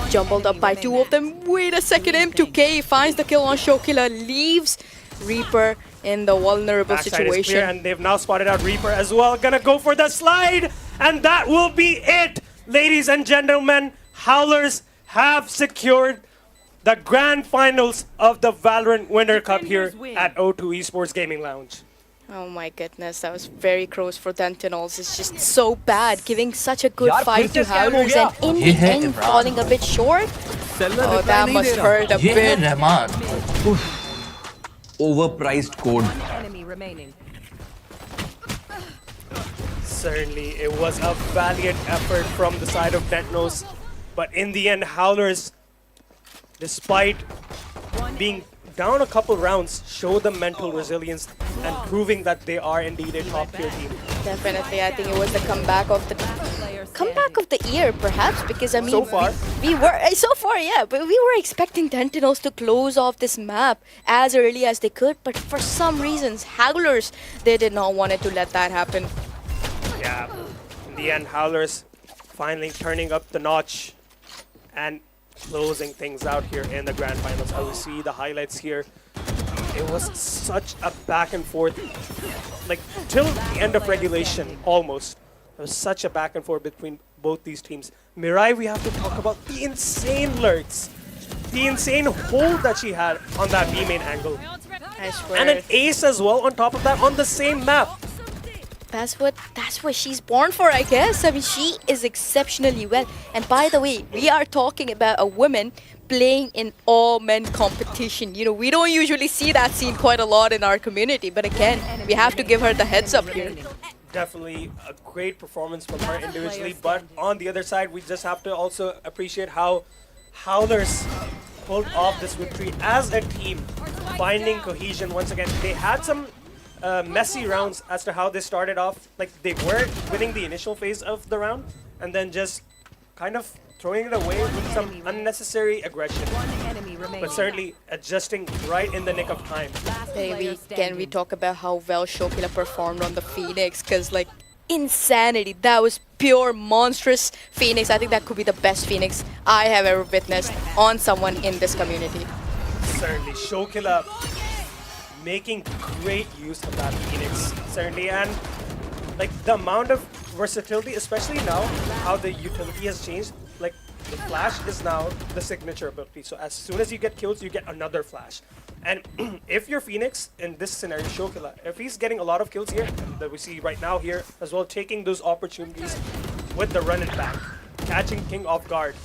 jumbled up by two of them. Wait a second, M2K finds the kill on Shokila, leaves Reaper in the vulnerable Backside is clear, situation. and they've now spotted out Reaper as well. Gonna go for the slide, and that will be it, ladies and gentlemen. Howlers have secured the grand finals of the Valorant Winter Cup here Defenders win. at O2 Esports Gaming Lounge. Oh my goodness, that was very close for Dentinels. It's just so bad, giving such a good fight to Howlers and in the end falling a bit short. Oh, that must hurt a ये है bit. Rahman overpriced code. Enemy remaining. Certainly, it was a valiant effort from the side of Dentinels, but in the end, Howlers, despite being down a couple rounds, show the mental resilience and proving that they are indeed a top tier team. Definitely, I think it was the comeback of the year, perhaps, because I mean, So far. we were so far, yeah, but we were expecting Dentinels to close off this map as early as they could, but for some reasons, Howlers, they did not want it to let that happen. Yeah, in the end, Howlers finally turning up the notch and closing things out here in the grand finals. I will see the highlights here. It was such a back and forth, like till the end of regulation almost. There was such a back and forth between both these teams. Mirai, we have to talk about the insane lurks, the insane hold that she had on that B main angle, I swear. and an ace as well on top of that on the same map. That's what she's born for, I guess. I mean, she is exceptionally well. And by the way, we are talking about a woman playing in all men competition. You know, we don't usually see that scene quite a lot in our community. But again, we have to give her the heads up here. Definitely a great performance from her individually, but on the other side, we just have to also appreciate how Howlers pulled off this victory as a team, finding cohesion once again. They had some messy rounds as to how they started off. Like, they were winning the initial phase of the round, and then just kind of throwing it away with some unnecessary aggression. Enemy remaining. But certainly adjusting right in the nick of time. Maybe can we talk about how well Shokila performed on the Phoenix? Because, like, insanity. That was pure monstrous Phoenix. I think that could be the best Phoenix I have ever witnessed on someone in this community. Certainly, Shokila making great use of that Phoenix, certainly, and like the amount of versatility, especially now how the utility has changed. Like, the flash is now the signature ability, so as soon as you get kills, you get another flash. And if you're Phoenix in this scenario, Shokila, if he's getting a lot of kills here, that we see right now here as well, taking those opportunities with the run it back, catching King off guard,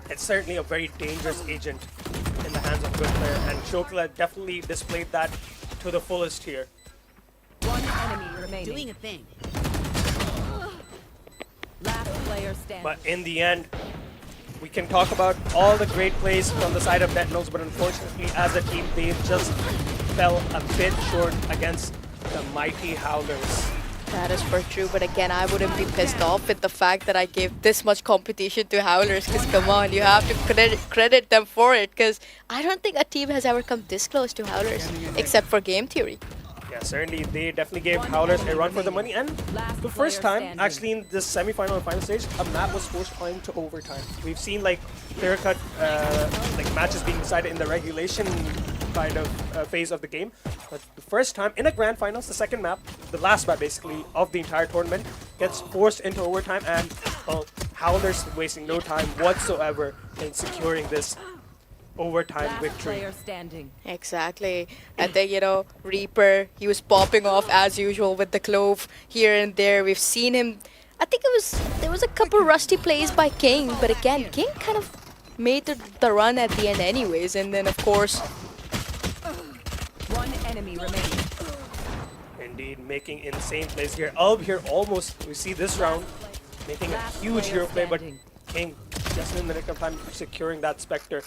it's certainly a very dangerous agent in the hands of a good player, and Shokila definitely displayed that to the fullest here. One enemy remaining. Doing a thing. Last player standing. But in the end, we can talk about all the great plays from the side of Dentinels, but unfortunately, as a team, they just fell a bit short against the mighty Howlers. That is for true, but again, I wouldn't be pissed off with the fact that I gave this much competition to Howlers, because come on, you have to credit them for it, because I don't think a team has ever come this close to Howlers, except for Game Theory. Yeah, certainly they definitely gave Howlers a run for the money, and the first time actually in this semi-final and final stage, a map was forced into overtime. We've seen like clear-cut like matches being decided in the regulation kind of phase of the game, but the first time in a grand finals, the second map, the last map basically of the entire tournament, gets forced into overtime, and well, Howlers wasting no time whatsoever in securing this overtime Last victory. player standing. Exactly. I think, Reaper, he was popping off as usual with the Clove here and there. We've seen him. I think there was a couple rusty plays by King, but again, King kind of made the run at the end anyways. And then, of course, One enemy remaining. Indeed, making insane plays here. Ulb here almost, we see this round, making a huge hero play, but King just in the nick of time securing that Spectre.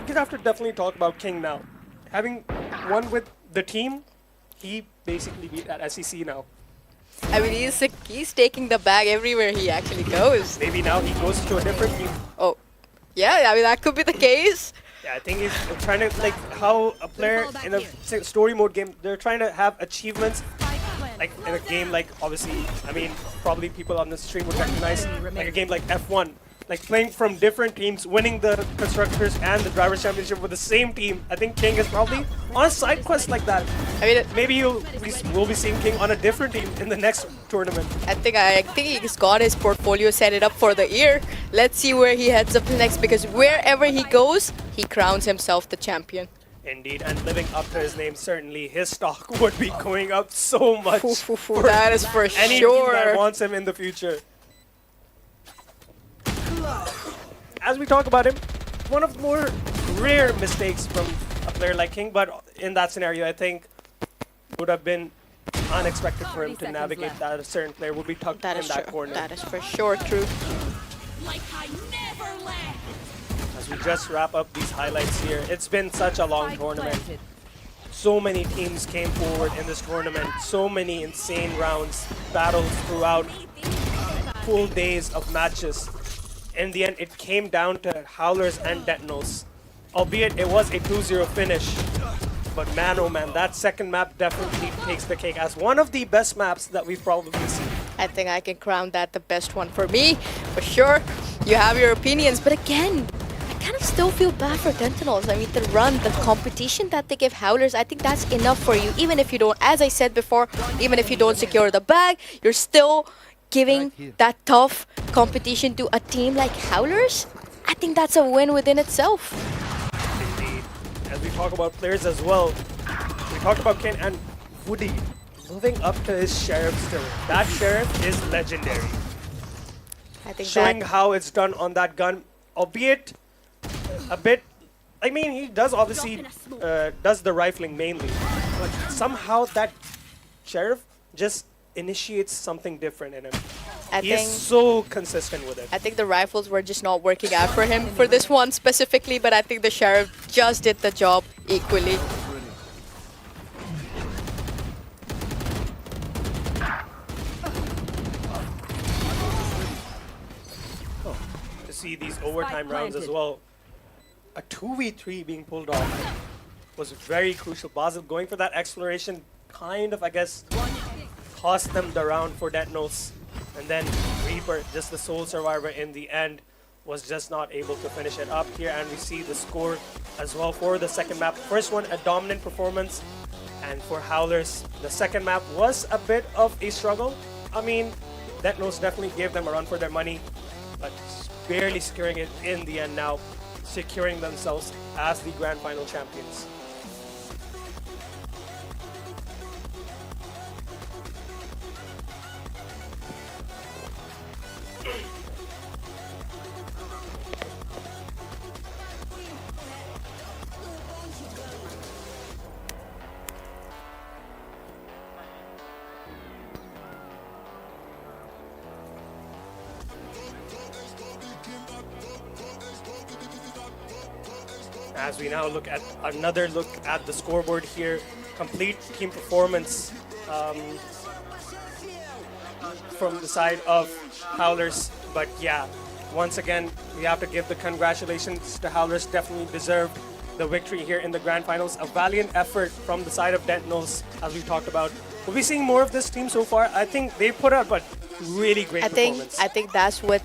We have to definitely talk about King now. Having won with the team, he basically beat at SEC now. I mean, he's taking the bag everywhere he actually goes. Maybe now he goes to a different team. Oh, yeah, I mean, that could be the case. Yeah, I think he's trying to, like, how a player in a story mode game, they're trying to have achievements, like in a game like, obviously, I mean, probably people on the stream would recognize, like a game like F1. Like playing from different teams, winning the Constructors and the Drivers' Championship with the same team. I think King is probably on a side quest like that. I mean, Maybe we'll be seeing King on a different team in the next tournament. I think he's got his portfolio set it up for the year. Let's see where he heads up next, because wherever he goes, he crowns himself the champion. Indeed, and living up to his name, certainly his stock would be going up so much. That is for Any team that sure. wants him in the future. As we talk about him, one of the more rare mistakes from a player like King, but in that scenario, I think would have been unexpected for him 30 to seconds navigate left. that a certain player would be tucked That in is that true. corner. That is for sure true. Like I never left. As we just wrap up these highlights here, it's been such a long Spike tournament. planted. So many teams came forward in this tournament. So many insane rounds, battles throughout, full days of matches. In the end, it came down to Howlers and Dentinels. Albeit it was a 2-0 finish. But man, oh man, that second map definitely takes the cake as one of the best maps that we've probably seen. I think I can crown that the best one for me, for sure. You have your opinions, but again, I kind of still feel bad for Dentinels. I mean, the run, the competition that they give Howlers, I think that's enough for you. Even if you don't, as I said before, even if you don't secure the bag, you're still giving that tough competition to a team like Howlers. I think that's a win within itself. Indeed. As we talk about players as well, we talked about Ken and Woody moving up to his Sheriff still. That Sheriff is legendary. I think Showing that how it's done on that gun, albeit a bit, I mean, he does obviously does the rifling mainly, but somehow that Sheriff just initiates something different in him. He is so consistent with it. I think the rifles were just not working out for him for this one specifically, but I think the Sheriff just did the job equally. To see these overtime rounds as well. A 2v3 being pulled off was very crucial. Basel going for that exploration kind of, I guess, cost them the round for Dentinels. And then Reaper, just the sole survivor in the end, was just not able to finish it up here. And we see the score as well for the second map. First one, a dominant performance. And for Howlers, the second map was a bit of a struggle. I mean, Dentinels definitely gave them a run for their money, but barely securing it in the end now, securing themselves as the grand final champions. As we now look at another look at the scoreboard here, complete team performance from the side of Howlers. But yeah, once again, we have to give the congratulations to Howlers, definitely deserved. the victory here in the grand finals. A valiant effort from the side of Dentinels, as we talked about. We'll be seeing more of this team so far. I think they put up a really great performance. I think that's what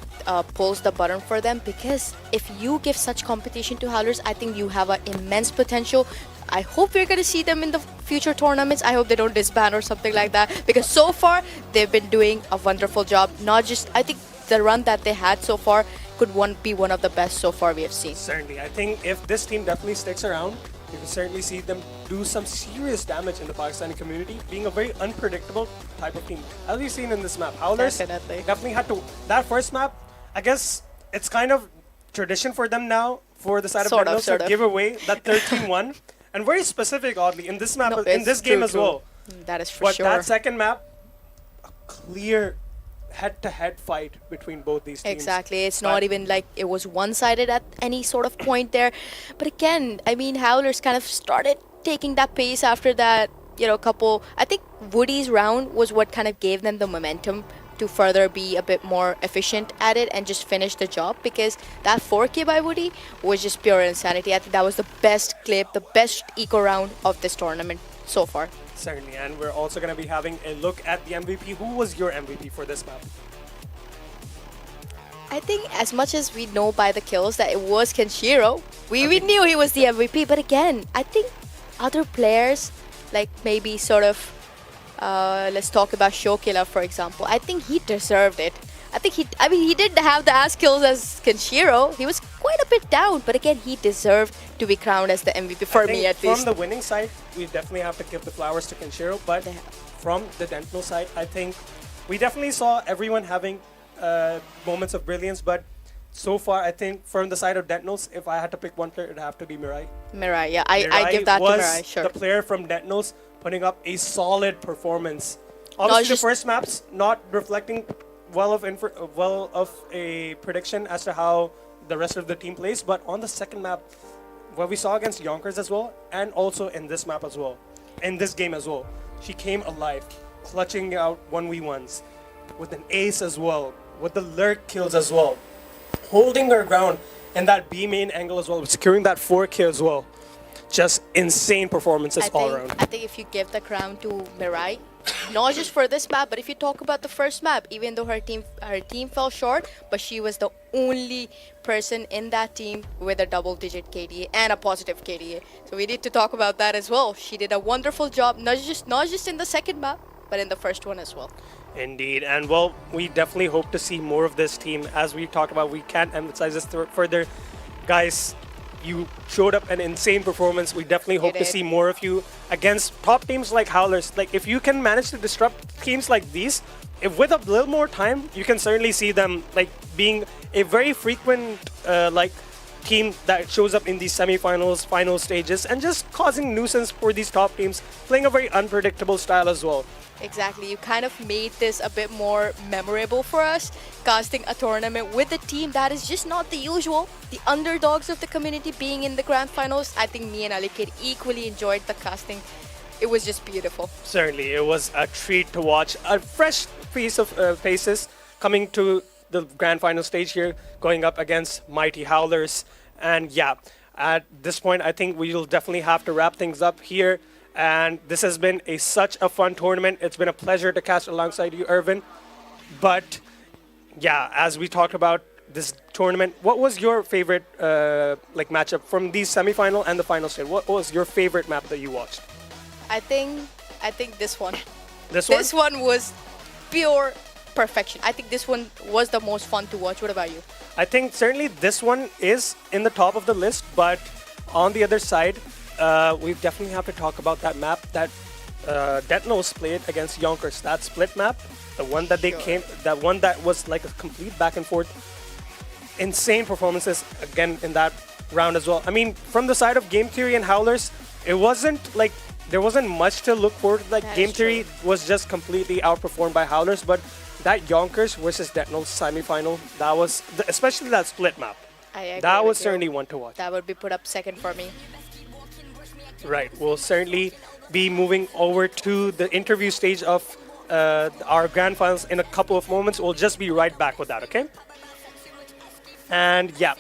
pulls the button for them, because if you give such competition to Howlers, I think you have an immense potential. I hope we're going to see them in the future tournaments. I hope they don't disband or something like that, because so far they've been doing a wonderful job. Not just, I think the run that they had so far could be one of the best so far we have seen. Certainly. I think if this team definitely sticks around, you can certainly see them do some serious damage in the Pakistani community, being a very unpredictable type of team. As we've seen in this map, Howlers definitely had to... That first map, I guess it's kind of tradition for them now, for the side of Dentinels to give away that 13-1. And very specific, oddly, in this map, in this game as well. That is for sure. But that second map, a clear head-to-head fight between both these teams. Exactly. It's not even like it was one-sided at any sort of point there. But again, I mean, Howlers kind of started taking that pace after that, couple... I think Woody's round was what kind of gave them the momentum to further be a bit more efficient at it and just finish the job, because that 4K by Woody was just pure insanity. I think that was the best clip, the best eco round of this tournament so far. Certainly, and we're also going to be having a look at the MVP. Who was your MVP for this map? I think as much as we know by the kills that it was Kenshiro, we knew he was the MVP. But again, I think other players, like maybe sort of, let's talk about Shokila, for example. I think he deserved it. He did have the ass kills as Kenshiro. He was quite a bit down, but again, he deserved to be crowned as the MVP for me at least. From the winning side, we definitely have to give the flowers to Kenshiro, but from the Dentinel side, I think we definitely saw everyone having moments of brilliance, but so far, I think from the side of Dentinels, if I had to pick one player, it'd have to be Mirai. Mirai, yeah, I give that to Mirai, sure. The player from Dentinels putting up a solid performance. Obviously, the first maps not reflecting well of a prediction as to how the rest of the team plays, but on the second map, what we saw against Yonkers as well, and also in this map as well, in this game as well, she came alive, clutching out 1v1s with an ace as well, with the lurk kills as well, holding her ground in that B main angle as well, securing that 4K as well. Just insane performances all around. I think if you give the crown to Mirai, not just for this map, but if you talk about the first map, even though her team fell short, but she was the only person in that team with a double-digit KDA and a positive KDA. So we need to talk about that as well. She did a wonderful job, not just in the second map, but in the first one as well. Indeed, and well, we definitely hope to see more of this team. As we talked about, we can't emphasize this further. Guys, you showed up an insane performance. We definitely hope to see more of you against top teams like Howlers. Like, if you can manage to disrupt teams like these, if with a little more time, you can certainly see them like being a very frequent team that shows up in these semi-finals, final stages, and just causing nuisance for these top teams, playing a very unpredictable style as well. Exactly. You kind of made this a bit more memorable for us, casting a tournament with a team that is just not the usual. The underdogs of the community being in the grand finals. I think me and Ali Kid equally enjoyed the casting. It was just beautiful. Certainly, it was a treat to watch. A fresh piece of faces coming to the grand final stage here, going up against mighty Howlers. And yeah, at this point, I think we'll definitely have to wrap things up here. And this has been such a fun tournament. It's been a pleasure to cast alongside you, Irvin. But yeah, as we talked about this tournament, what was your favorite matchup from these semi-final and the final stage? What was your favorite map that you watched? I think this one. This one? This one was pure perfection. I think this one was the most fun to watch. What about you? I think certainly this one is in the top of the list, but on the other side, we definitely have to talk about that map that Dentinels played against Yonkers. That split map, the one that that one that was like a complete back and forth. Insane performances again in that round as well. I mean, from the side of Game Theory and Howlers, it wasn't like there wasn't much to look forward to. Like Game Theory was just completely outperformed by Howlers, but that Yonkers versus Dentinels semi-final, that was especially that split map. That was certainly one to watch. That would be put up second for me. Right, we'll certainly be moving over to the interview stage of our grand finals in a couple of moments. We'll just be right back with that, okay? And yeah,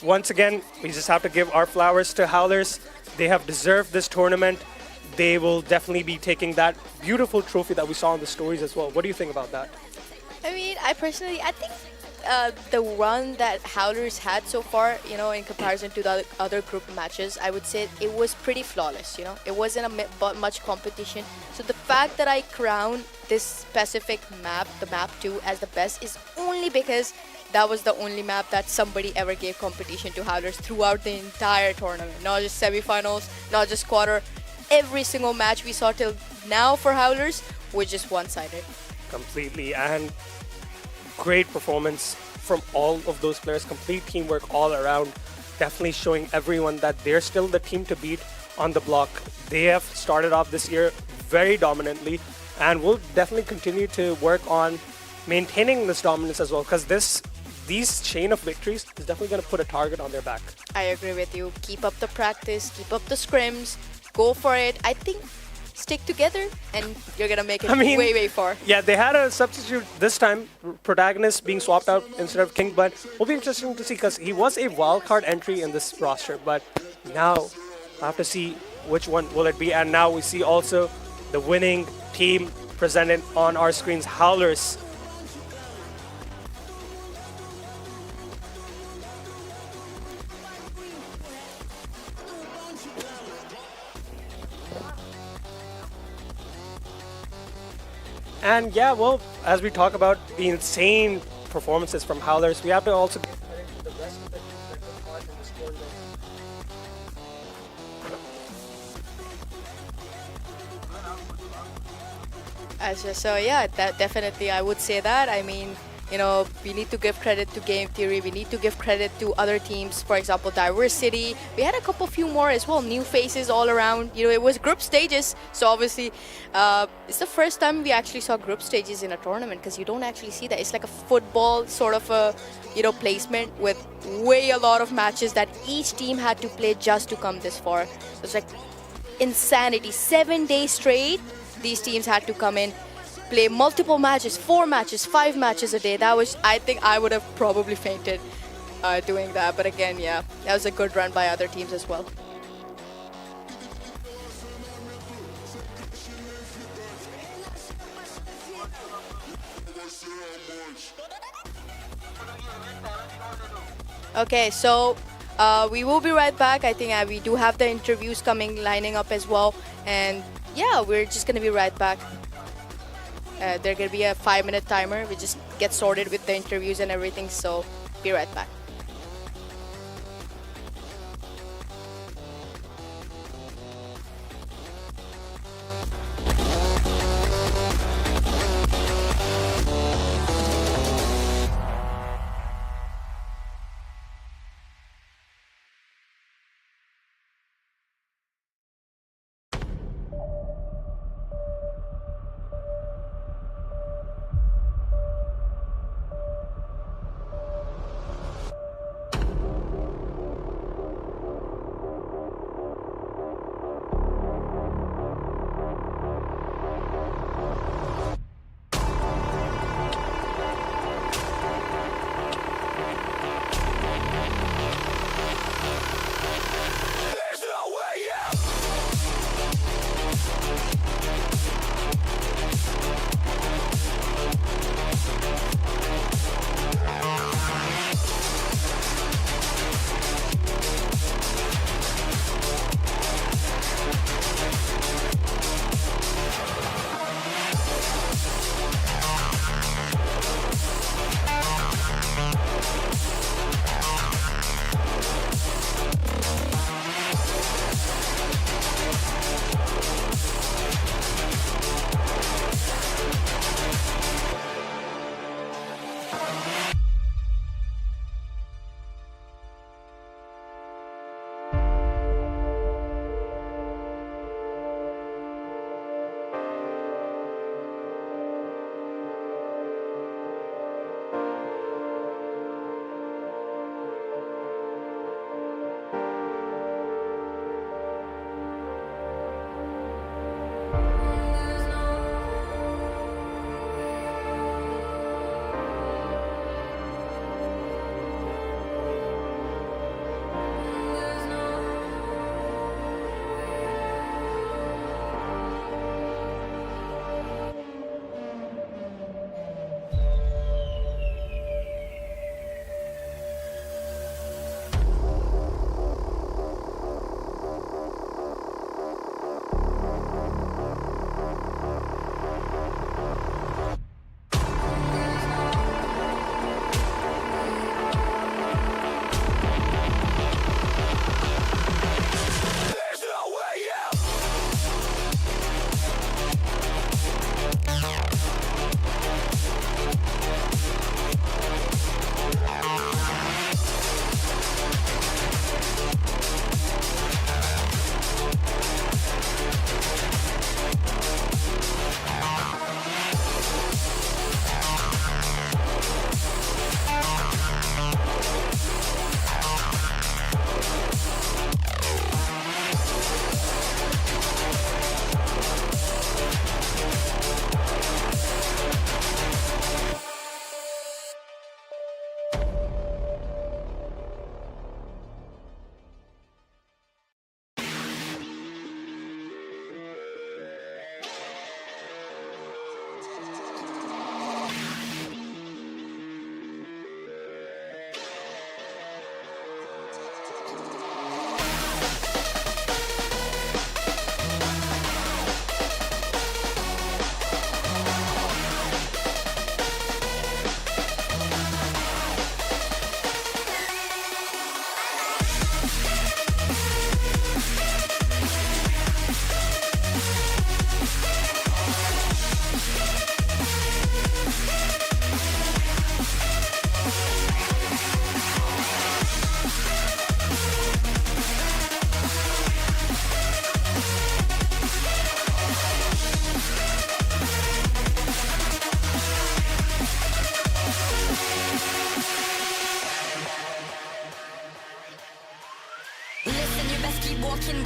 once again, we just have to give our flowers to Howlers. They have deserved this tournament. They will definitely be taking that beautiful trophy that we saw in the stories as well. What do you think about that? I mean, I think the run that Howlers had so far, in comparison to the other group matches, I would say it was pretty flawless. It wasn't much competition. So the fact that I crowned this specific map, the map 2, as the best is only because that was the only map that somebody ever gave competition to Howlers throughout the entire tournament. Not just semifinals, not just quarter. Every single match we saw till now for Howlers was just one-sided. Completely, and great performance from all of those players. Complete teamwork all around. Definitely showing everyone that they're still the team to beat on the block. They have started off this year very dominantly, and will definitely continue to work on maintaining this dominance as well, because these chain of victories is definitely going to put a target on their back. I agree with you. Keep up the practice, keep up the scrims, go for it. I think stick together and you're going to make it way, way far. Yeah, they had a substitute this time, Protagonist being swapped out instead of King, but will be interesting to see because he was a wildcard entry in this roster. But now I have to see which one will it be. And now we see also the winning team presented on our screens, Howlers. And yeah, well, as we talk about the insane performances from Howlers, we have to also give credit to the rest of the teams that took part in this tournament. So yeah, that definitely I would say that. I mean, we need to give credit to Game Theory. We need to give credit to other teams. For example, Diversity. We had a few more as well. New faces all around. It was group stages. So obviously, it's the first time we actually saw group stages in a tournament because you don't actually see that. It's like a football sort of a, placement with a lot of matches that each team had to play just to come this far. It's like insanity. 7 days straight, these teams had to come in, play multiple matches, 4 matches, 5 matches a day. I think I would have probably fainted doing that. But again, yeah, that was a good run by other teams as well. Okay, so we will be right back. I think we do have the interviews lining up as well. And yeah, we're just going to be right back. There's going to be a 5-minute timer. We just get sorted with the interviews and everything. So be right back.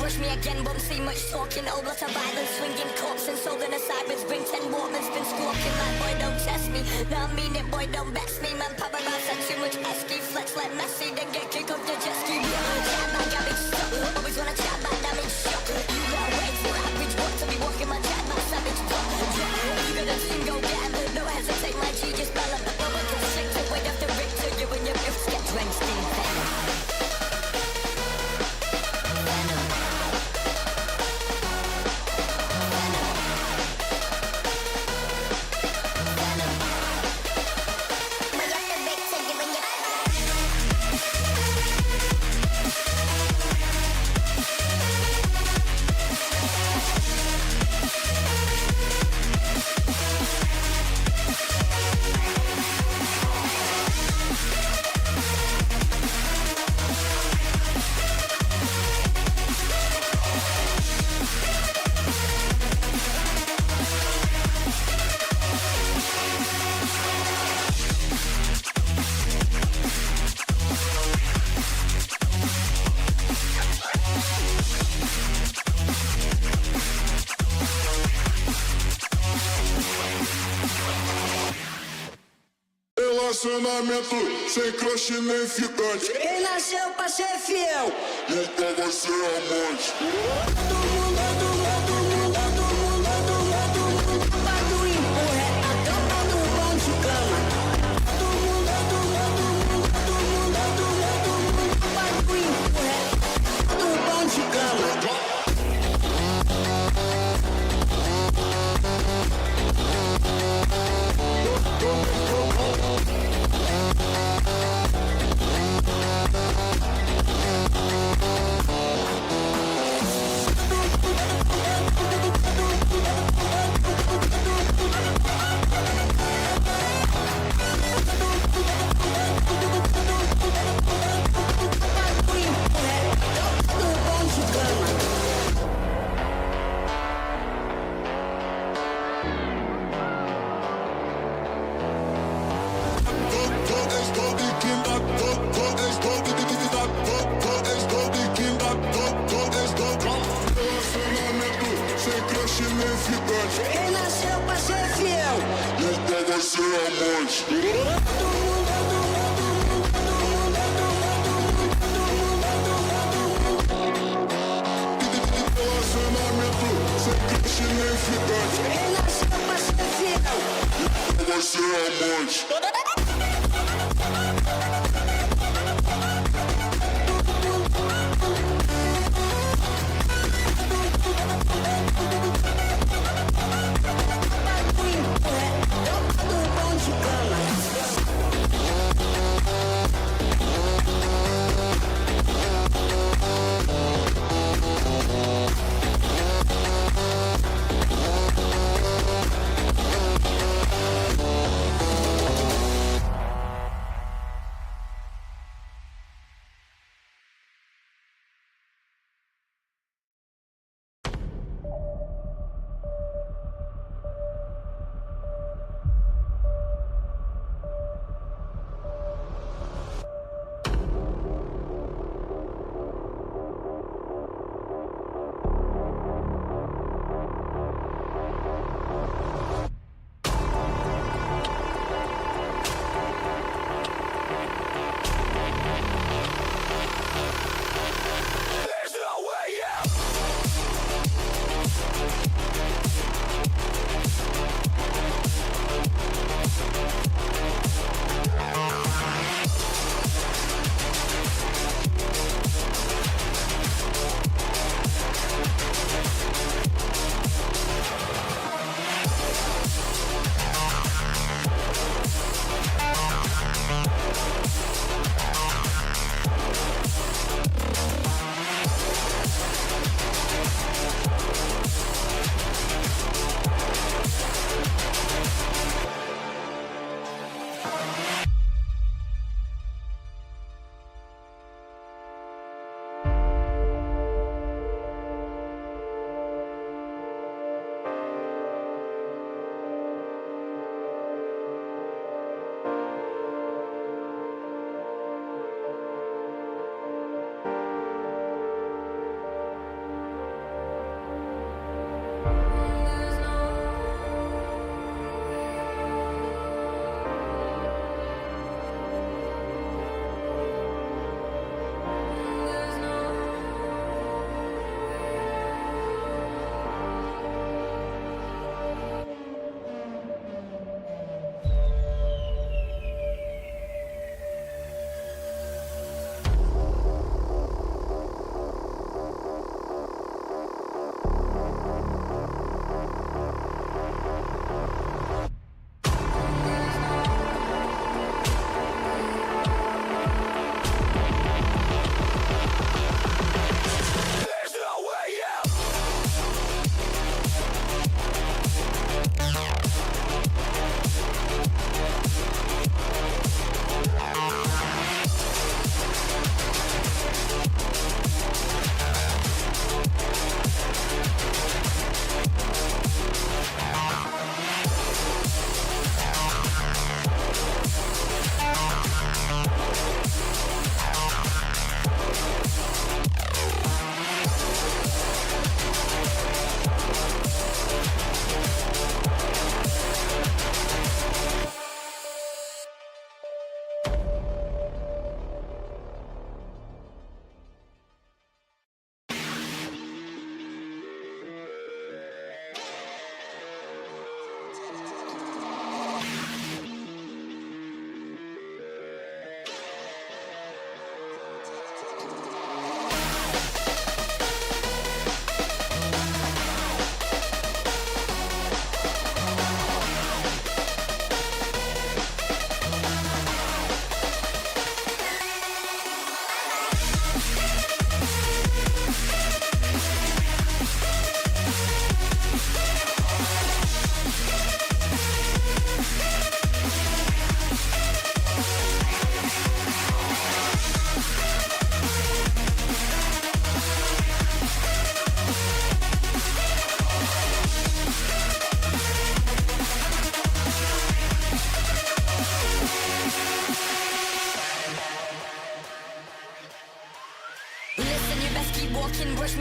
rush me again, won't see much talking. Old lot of violence, swinging corpse and sold in a sideways. Bring 10 Walkmans, been squawking like boy don't test me. Now I mean it, boy don't vex me. Man, power around, said too much esky. Flex like Messi, then get kicked off the jet ski. Chat man, got me stuck. Always wanna chat man, damage shock. You got wait for average walk to be walking my chat man, savage pop. You got a team, go get him. No hesitate, my G just ballad. No one can shake the weight of the Richter. You and your ifs get drenched in venom. Relacionamento sem crush nem ficante. Quem nasceu pra ser fiel Nunca vai ser amante. Quem nasceu pra ser fiel Nunca vai ser amante. Relacionamento sem crush nem ficante. Quem nasceu pra ser fiel Nunca vai ser amante.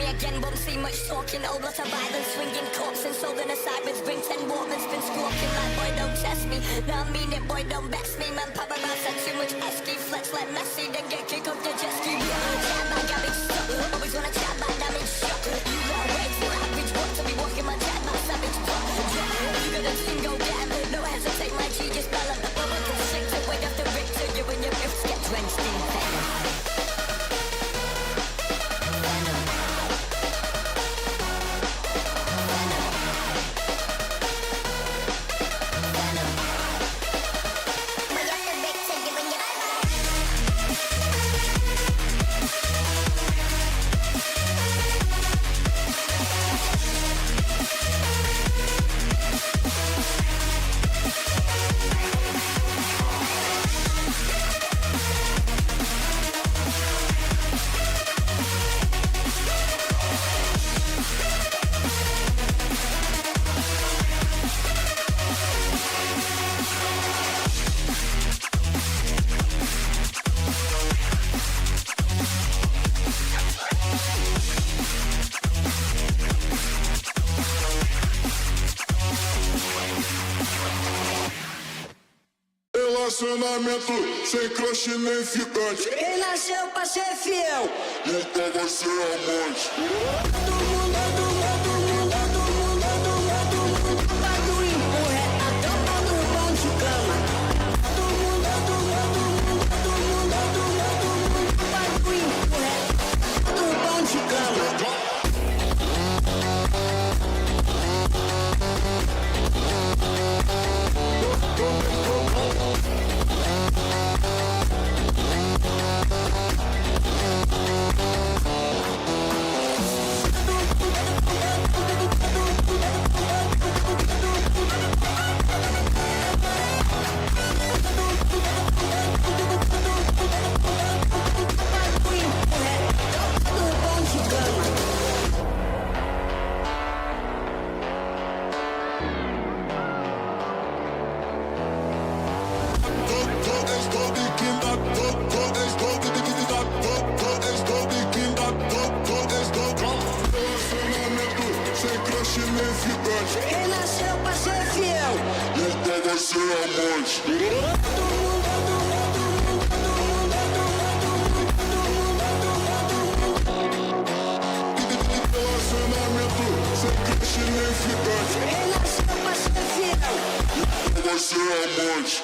me again, won't see much talking. Old lot of violence, swinging corpse and sold in a sideways. Bring 10 Walkmans, been squawking like boy don't test me. Now I mean it, boy don't vex me. Man, power around, said too much esky. Flex like Messi, then get kicked off the jet ski. Jab, I got big stuck. Always wanna chat, but damage shot. You got way for average, what to be walking my jet, my savage pop. You got a team, go get 'em. No hesitate, my G, just balance the bubble. Constrict to wait after Victor, you and your riffs get drenched in venom. Relacionamento sem crush nem ficante. Quem nasceu pra ser fiel? Nunca vai ser amante. Todo mundo vai do empurre a tropa do bom de cama. Todo mundo vai do empurre do bom de cama. Quem nasceu pra ser fiel? Nunca vai ser amante. Relacionamento sem crush nem ficante. Quem nasceu pra ser fiel? Nunca vai ser amante.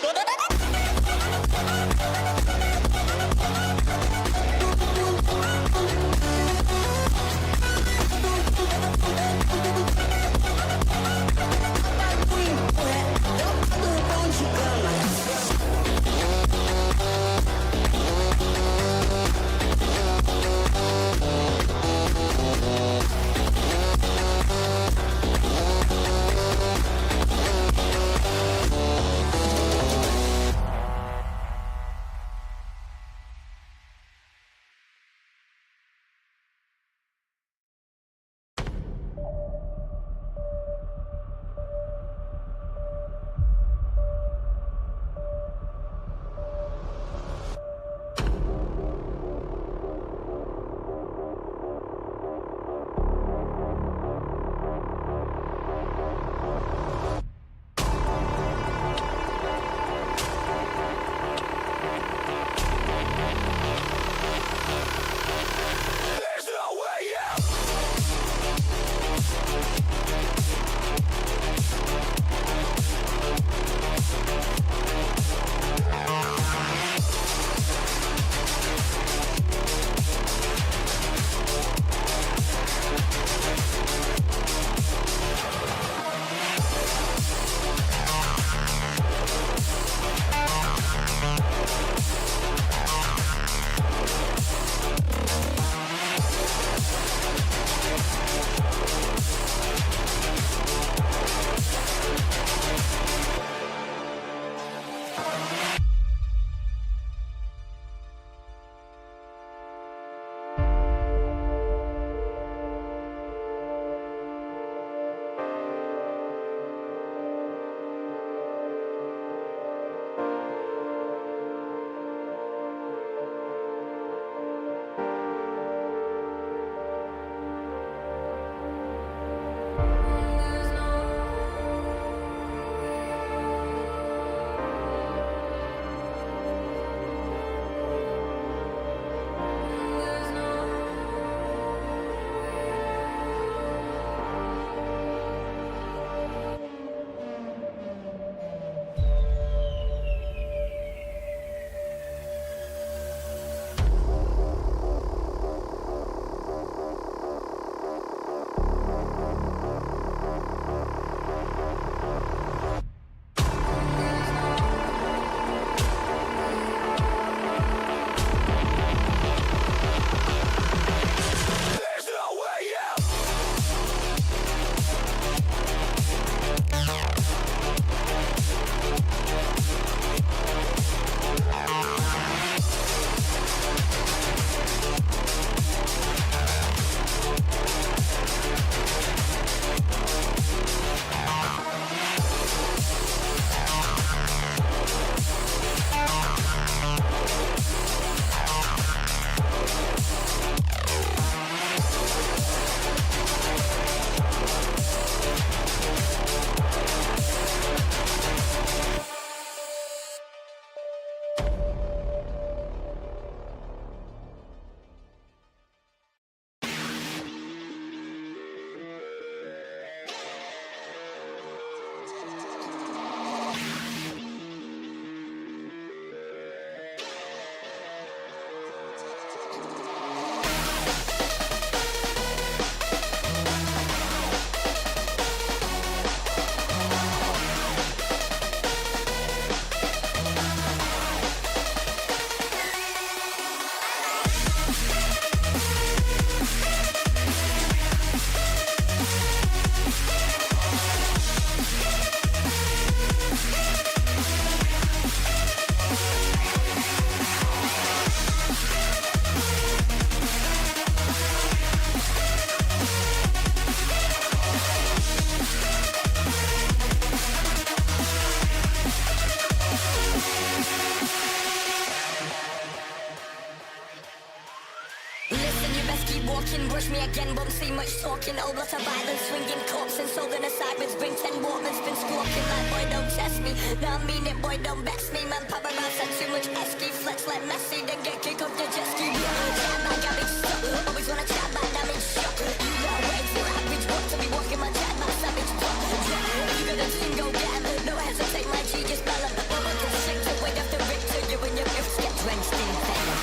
walking, brush me again, won't see much talking. Old lot of violence, swinging corpse and sold in a sideways. Bring 10 Walkmans, been squawking like boy don't test me. Now I mean it, boy don't vex me. Man, power around, said too much esky. Flex like Messi, then get kicked off the jet ski. Chat my garbage stuff, always wanna chat my damage shock. You know way for average, walk to be walking my chat, my savage pop. Yeah, you got a thing, go get 'em. No hesitate, my G, just bell up the bubble. Cause shake the weight of the Richter, you and your gifts get drenched in venom.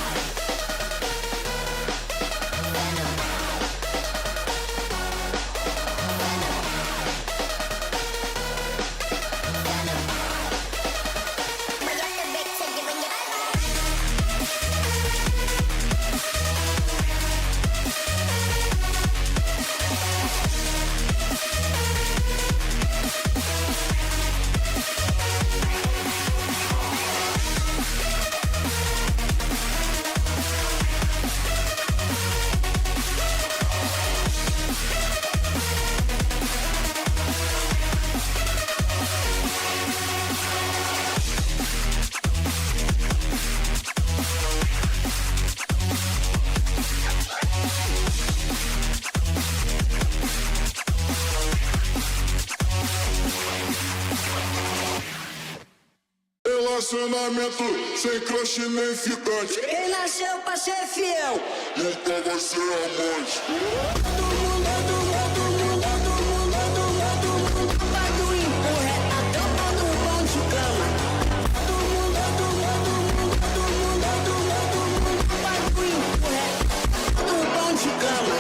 Relacionamento sem crush nem ficante. Quem nasceu pra ser fiel? Nunca vai ser amante. Todo mundo vai do empurra até o pau do pão de cama. Todo mundo vai do empurra do pão de cama.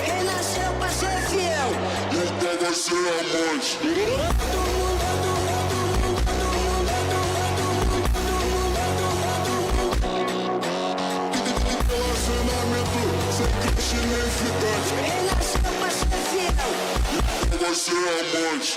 Quem nasceu pra ser fiel, nunca vai ser amante. Relacionamento sem crush nem ficante. Quem nasceu pra ser fiel, nunca vai ser amante.